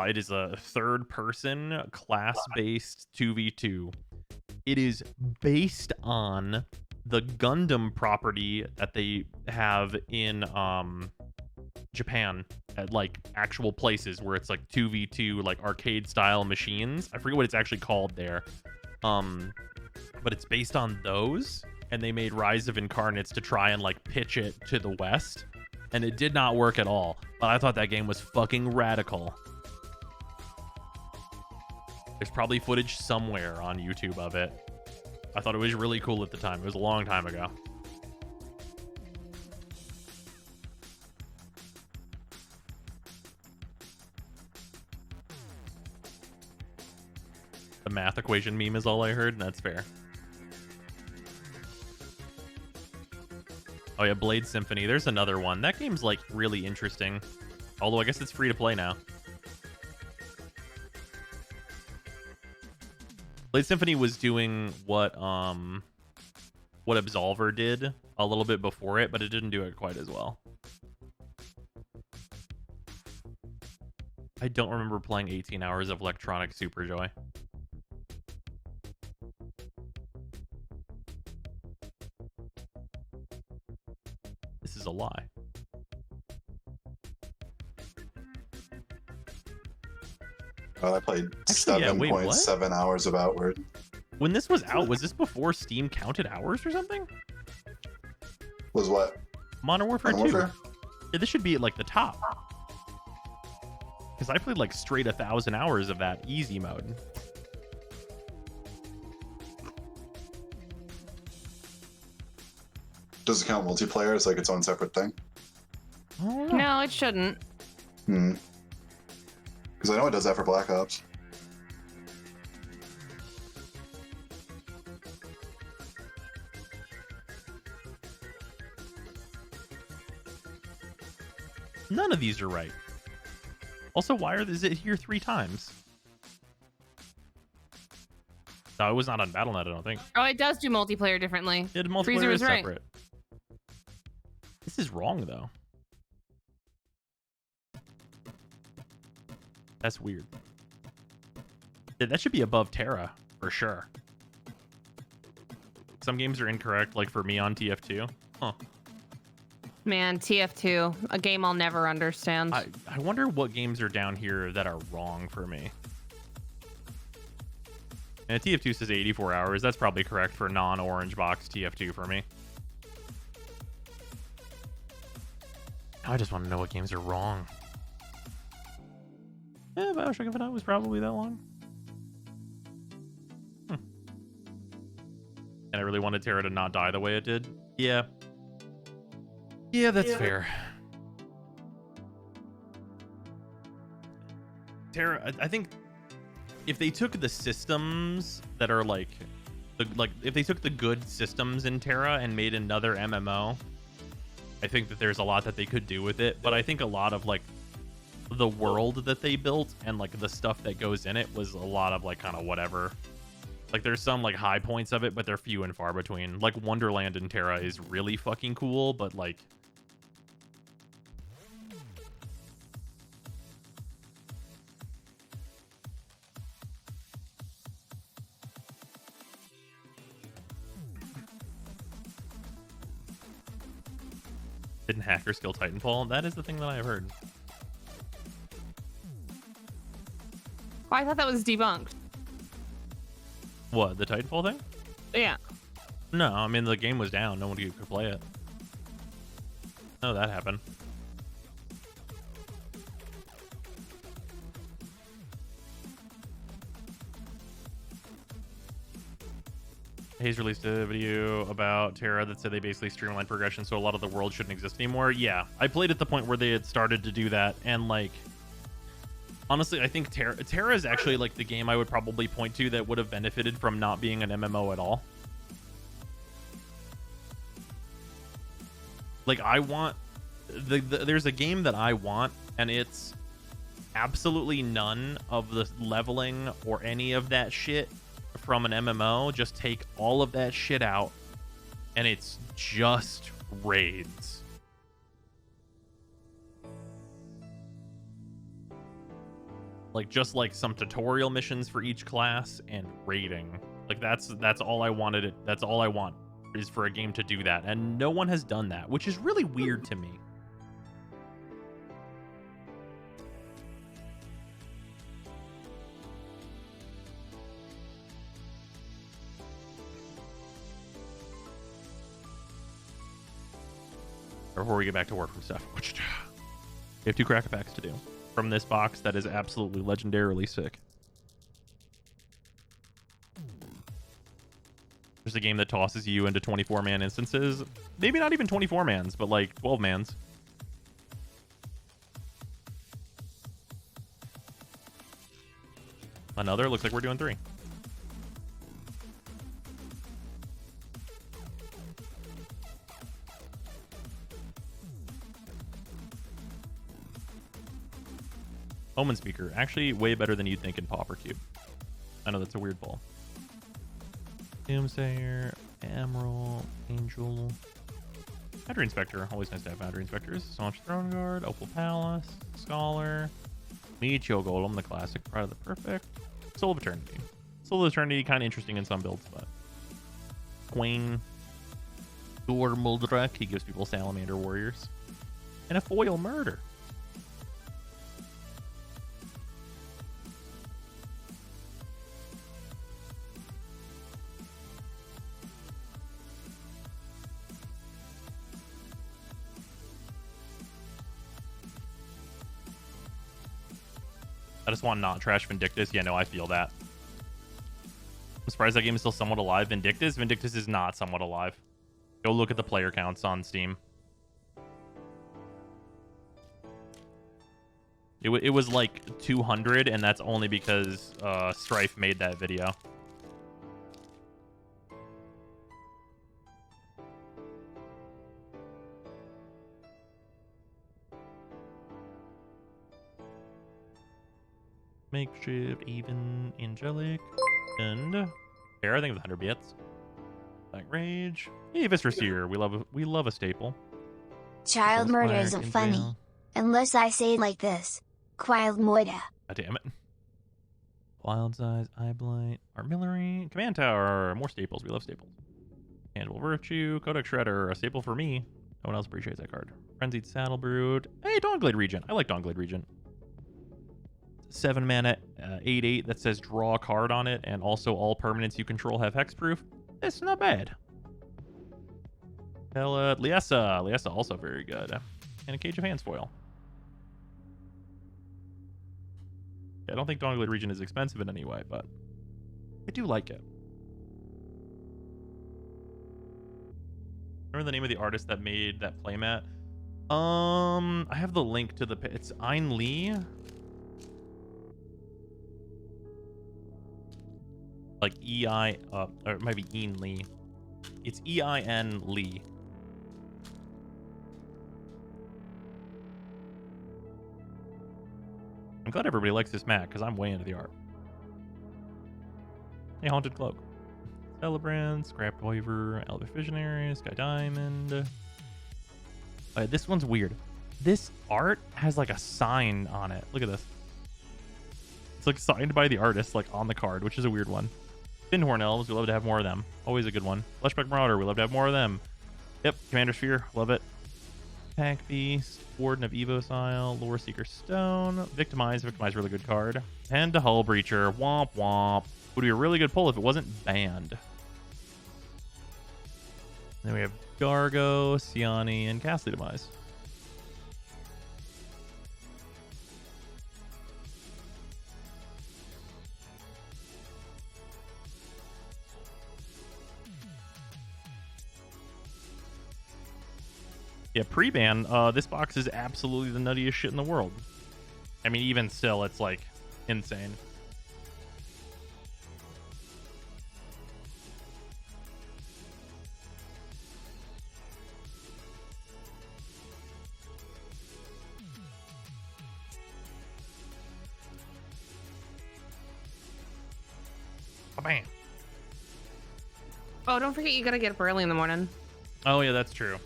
It is a third-person, class-based 2v2. It is based on the Gundam property that they have in Japan at like actual places where it's like 2v2 like arcade style machines. I forget what it's actually called there. But it's based on those, and they made Rise of Incarnates to try and like pitch it to the West, and it did not work at all. But I thought that game was fucking radical. There's probably footage somewhere on YouTube of it. I thought it was really cool at the time. It was a long time ago. The math equation meme is all I heard, and that's fair. Oh yeah, Blade Symphony. There's another one. That game's like really interesting. Although I guess it's free to play now. Blade Symphony was doing what Absolver did a little bit before it, but it didn't do it quite as well. I don't remember playing 18 hours of Electronic Superjoy. This is a lie. Oh, I played Actually, yeah, wait, 7.7 hours of Outward. When this was out, was this before Steam counted hours or something? Was what? Modern Warfare 2. Warfare? Yeah, this should be at like the top. Because I played like straight 1,000 hours of that easy mode. Does it count multiplayer as like its own separate thing? No, it shouldn't. Because I know it does that for Black Ops. None of these are right. Also, why is it here 3 times? No, it was not on Battle.net, I don't think. Oh, it does do multiplayer differently. Yeah, multiplayer Freezer is was right. separate. This is wrong, though. That's weird. Yeah, that should be above Terra, for sure. Some games are incorrect, like for me on TF2. Huh. Man, TF2, a game I'll never understand. I wonder what games are down here that are wrong for me. And TF2 says 84 hours. That's probably correct for non-orange box TF2 for me. I just want to know what games are wrong. Yeah, Bioshock Infinite was probably that long. And I really wanted Terra to not die the way it did. Yeah. Yeah, that's fair. Terra, I think if they took the systems that are like if they took the good systems in Terra and made another MMO, I think that there's a lot that they could do with it. But I think a lot of like the world that they built and like the stuff that goes in it was a lot of like kind of whatever. Like there's some like high points of it, but they're few and far between. Like Wonderland in Terra is really fucking cool, but like didn't hackers kill Titanfall? That is the thing that I have heard. Oh, I thought that was debunked. What, the Titanfall thing? Yeah. No, I mean the game was down. No one could play it. No, that happened. Hayes released a video about Terra that said they basically streamlined progression, so a lot of the world shouldn't exist anymore. Yeah, I played at the point where they had started to do that, and like, honestly, I think Terra is actually like the game I would probably point to that would have benefited from not being an MMO at all. Like, I want there's a game that I want, and it's absolutely none of the leveling or any of that shit from an MMO. Just take all of that shit out, and it's just raids. Like, just like some tutorial missions for each class and raiding. Like, that's all I wanted. That's all I want, is for a game to do that, and no one has done that, which is really weird to me. Before we get back to Warframe stuff, we have 2 cracker packs to do from this box that is absolutely legendarily sick. There's a game that tosses you into 24-man instances. Maybe not even 24-mans, but like 12-mans. Another. Looks like we're doing 3. Omen Speaker. Actually, way better than you'd think in Pauper Cube. I know that's a weird pull. Doomsayer, Emerald, Angel, Boundary Inspector. Always nice to have Boundary Inspectors. Staunch Throne Guard, Opal Palace, Scholar, Meteor Golem, the classic, Pride of the Perfect, Soul of Eternity. Soul of Eternity, kind of interesting in some builds, but Queen, Muldrak, he gives people Salamander Warriors, and a Foil Murder. I just want not trash Vindictus. Yeah, no, I feel that. I'm surprised that game is still somewhat alive. Vindictus is not somewhat alive. Go look at the player counts on Steam. It was like 200, and that's only because Strife made that video. Makeshift, even, angelic, and fair. I think it's 100 bits. Black Rage. Hey, Vistra Seer. We love a staple. Child Soul murder Splash, isn't Inzale. funny. Unless I say it like this. Quild Moida. God damn it. Wild Size, Eye Blight, Artillery, Command Tower. More staples. We love staples. Tangible Virtue, Codex Shredder. A staple for me. No one else appreciates that card. Frenzied Saddle Brood. Hey, Dawnglade Regent. I like Dawnglade Regent. 7 mana, 8/8 that says draw a card on it, and also all permanents you control have hexproof. It's not bad. Liessa also very good. And a Cage of Hands foil. I don't think Dawnglade Region is expensive in any way, but I do like it. Remember the name of the artist that made that playmat? I have the link to the. It's Ein Lee. Like E-I, or it might be Ian Lee. It's E-I-N Lee. I'm glad everybody likes this mat, because I'm way into the art. Hey, Haunted Cloak. Celebrant, Scrapped Wyver, Elvish Visionary, Sky Diamond. This one's weird. This art has like a sign on it. Look at this. It's like signed by the artist, like on the card, which is a weird one. Finhorn Elves, we love to have more of them. Always a good one. Fleshback Marauder, we love to have more of them. Yep, Commander Sphere, love it. Pack Beast, Warden of Evocile, Lore Seeker Stone, Victimize, really good card. And a Hull Breacher, womp womp. Would be a really good pull if it wasn't banned. Then we have Gargo, Siani, and Ghastly Demise. Yeah, pre-ban, this box is absolutely the nuttiest shit in the world. I mean, even still, it's like insane. Bam. Oh, don't forget you gotta get up early in the morning. Oh yeah, that's true.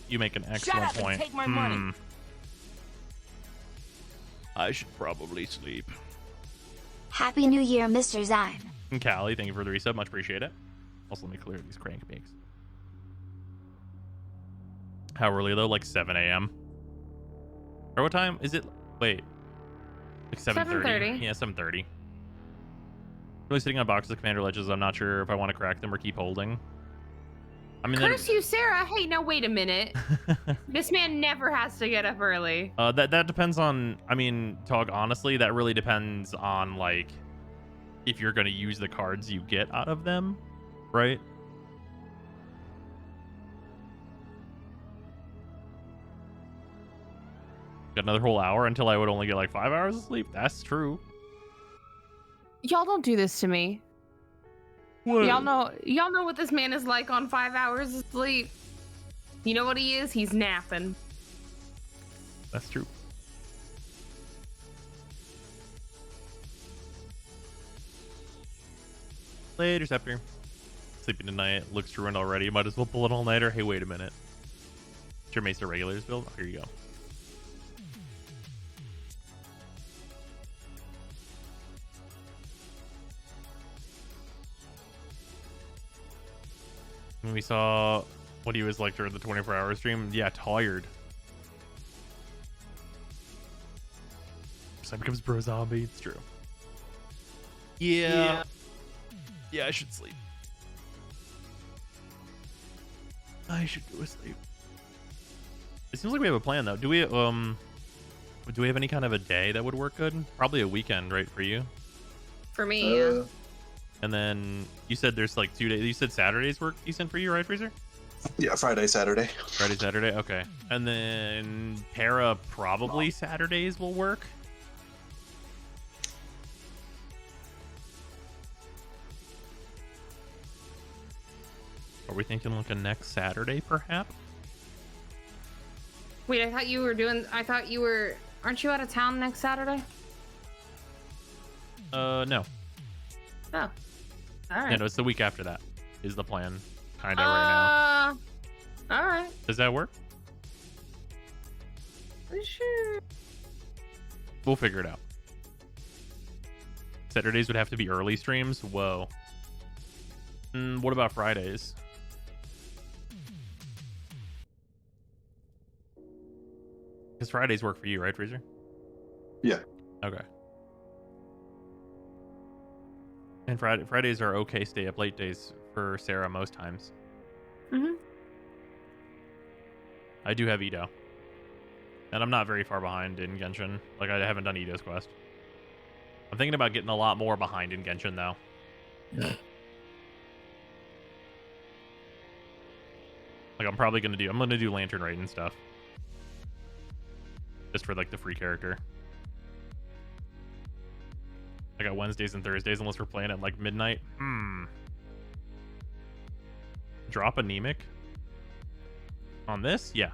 You make an excellent Shut up point. and take my money. I should probably sleep. Happy New Year, Mr. Zyme. And Callie, thank you for the resub. Much appreciate it. Also, let me clear these crank bakes. How early though? Like 7 a.m. Or what time is it? Wait, like 7:30. 7:30. Yeah, 7:30. Really sitting on boxes of Commander Ledges. I'm not sure if I want to crack them or keep holding. I mean, Curse you, Sarah. Hey, now wait a minute. This man never has to get up early. That depends on. I mean, talk honestly. That really depends on like if you're going to use the cards you get out of them, right? Got another whole hour until I would only get like 5 hours of sleep. That's true. Y'all don't do this to me. What? Y'all know what this man is like on 5 hours of sleep. You know what he is? He's napping. That's true. Later, Scepter. Sleeping tonight. Looks ruined already. Might as well pull an all-nighter. Hey, wait a minute. It's your Mesa Regulars build? Oh, here you go. When we saw what he was like during the 24-hour stream, yeah, tired. So becomes bro zombie. It's true. Yeah. Yeah, I should sleep. I should go to sleep. It seems like we have a plan though. Do we have any kind of a day that would work good? Probably a weekend, right, for you? For me, yeah. And then you said there's like 2 days. You said Saturdays work decent for you, right, Freezer? Yeah, Friday, Saturday. Friday, Saturday. Okay. And then Para probably Saturdays will work. Are we thinking like a next Saturday, perhaps? Wait, I thought you were. Aren't you out of town next Saturday? No. Oh. All right. Yeah, no, it's the week after that is the plan, kind of right now. All right. Does that work? Sure. We'll figure it out. Saturdays would have to be early streams. Whoa. What about Fridays? Because Fridays work for you, right, Freezer? Yeah. Okay. And Fridays are okay stay up late days for Sarah most times. Mm-hmm. I do have Edo. And I'm not very far behind in Genshin. Like, I haven't done Edo's quest. I'm thinking about getting a lot more behind in Genshin, though. Yeah. Like, I'm gonna do Lantern Raid and stuff. Just for, like, the free character. I got Wednesdays and Thursdays unless we're playing at, like, midnight. Drop anemic? On this? Yeah.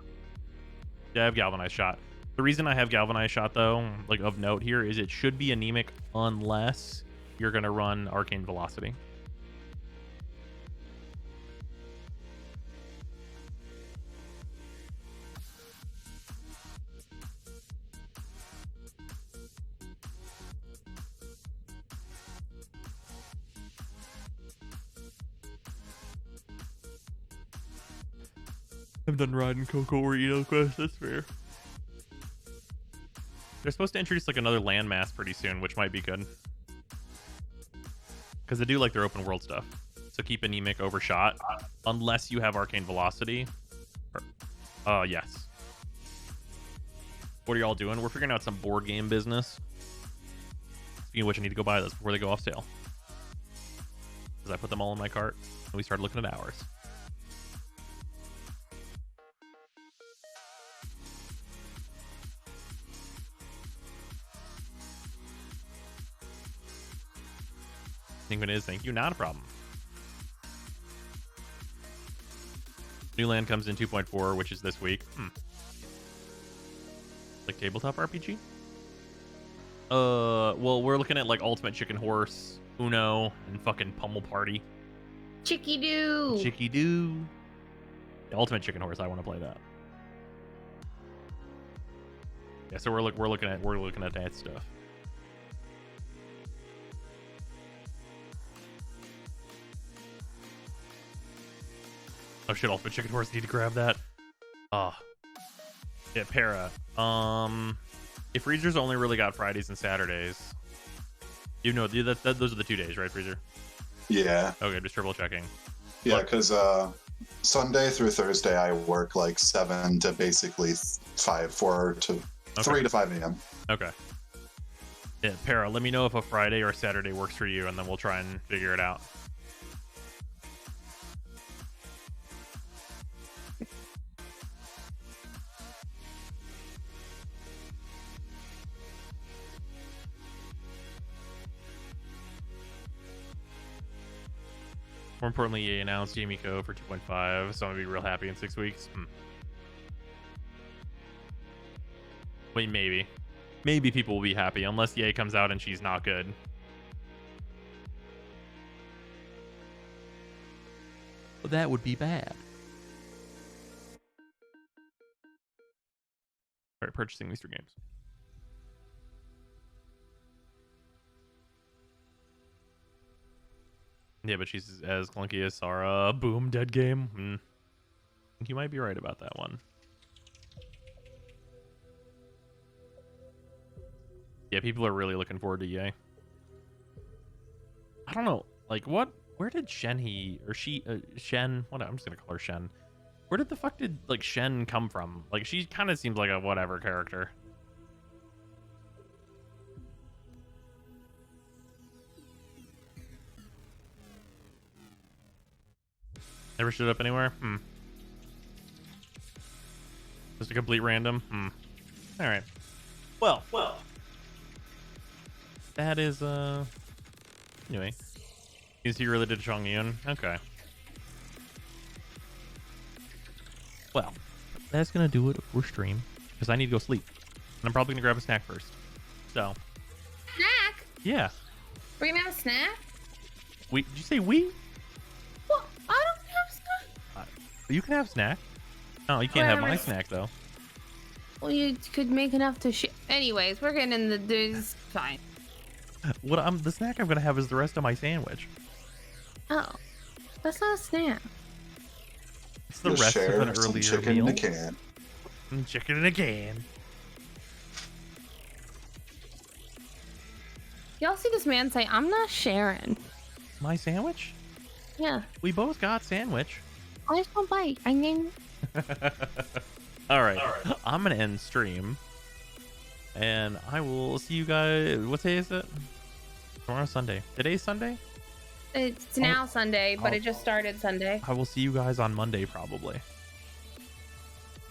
Yeah, I have Galvanized Shot. The reason I have Galvanized Shot, though, like, of note here, is it should be anemic unless you're gonna run Arcane Velocity. I'm done riding Coco or Edo Quest, that's fair. They're supposed to introduce like another landmass pretty soon, which might be good. Because they do like their open world stuff. So keep anemic overshot unless you have Arcane Velocity. Yes. What are y'all doing? We're figuring out some board game business. Speaking of which, I need to go buy those before they go off sale. Because I put them all in my cart and we started looking at ours. Think it is. Thank you. Not a problem. New land comes in 2.4, which is this week. Like tabletop RPG? Well, we're looking at like Ultimate Chicken Horse, Uno, and fucking Pummel Party. Chicky Doo. Chicky Doo. The Ultimate Chicken Horse. I want to play that. Yeah, so we're looking at that stuff. Oh shit, Ultimate Chicken Horse, need to grab that. Yeah, Para. If Freezer's only really got Fridays and Saturdays, you know, those are the 2 days, right, Freezer? Yeah. Okay, just triple checking. Yeah, because Sunday through Thursday I work like 7 to basically 3 to 5 a.m. Okay. Yeah, Para, let me know if a Friday or Saturday works for you, and then we'll try and figure it out. More importantly, EA announced Jamie Co for 2.5, so I'm gonna be real happy in 6 weeks. Wait, maybe. Maybe people will be happy, unless EA comes out and she's not good. that would be bad. All right, purchasing these 3 games. Yeah, but she's as clunky as Sara. Boom, dead game. I think you might be right about that one. Yeah, people are really looking forward to EA. I don't know, like what? Where did Shen Shen? What? I'm just gonna call her Shen. Where did the fuck did like Shen come from? Like she kind of seems like a whatever character. Never showed up anywhere. Just a complete random. All right. Well. That is anyway. Is he related to Chong Yun? Okay. Well, that's gonna do it for stream because I need to go sleep, and I'm probably gonna grab a snack first. So. Snack? Yeah. We're gonna have a snack? Did you say we? Well, I don't have snack. You can have snack. No, you can't have my snack though. Well, you could make enough to share. Anyways, we're getting in the dudes. Fine. The snack I'm gonna have is the rest of my sandwich. Oh, that's not a snack. It's the rest of an earlier chicken meal. in a can. Chicken in a can. Y'all see this man say, "I'm not sharing." My sandwich? Yeah. We both got sandwich. I just want bite. I mean. All right. I'm gonna end stream, and I will see you guys. What day is it? Tomorrow's Sunday. Today's Sunday. It's now Sunday, but it just started Sunday. I will see you guys on Monday probably.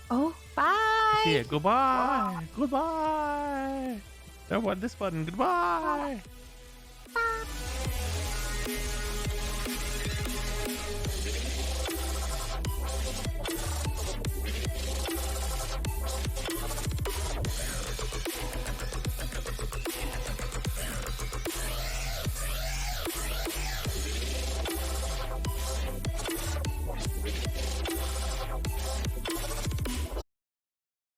Oh, bye. See ya. Goodbye. Goodbye. This button. Goodbye. Bye.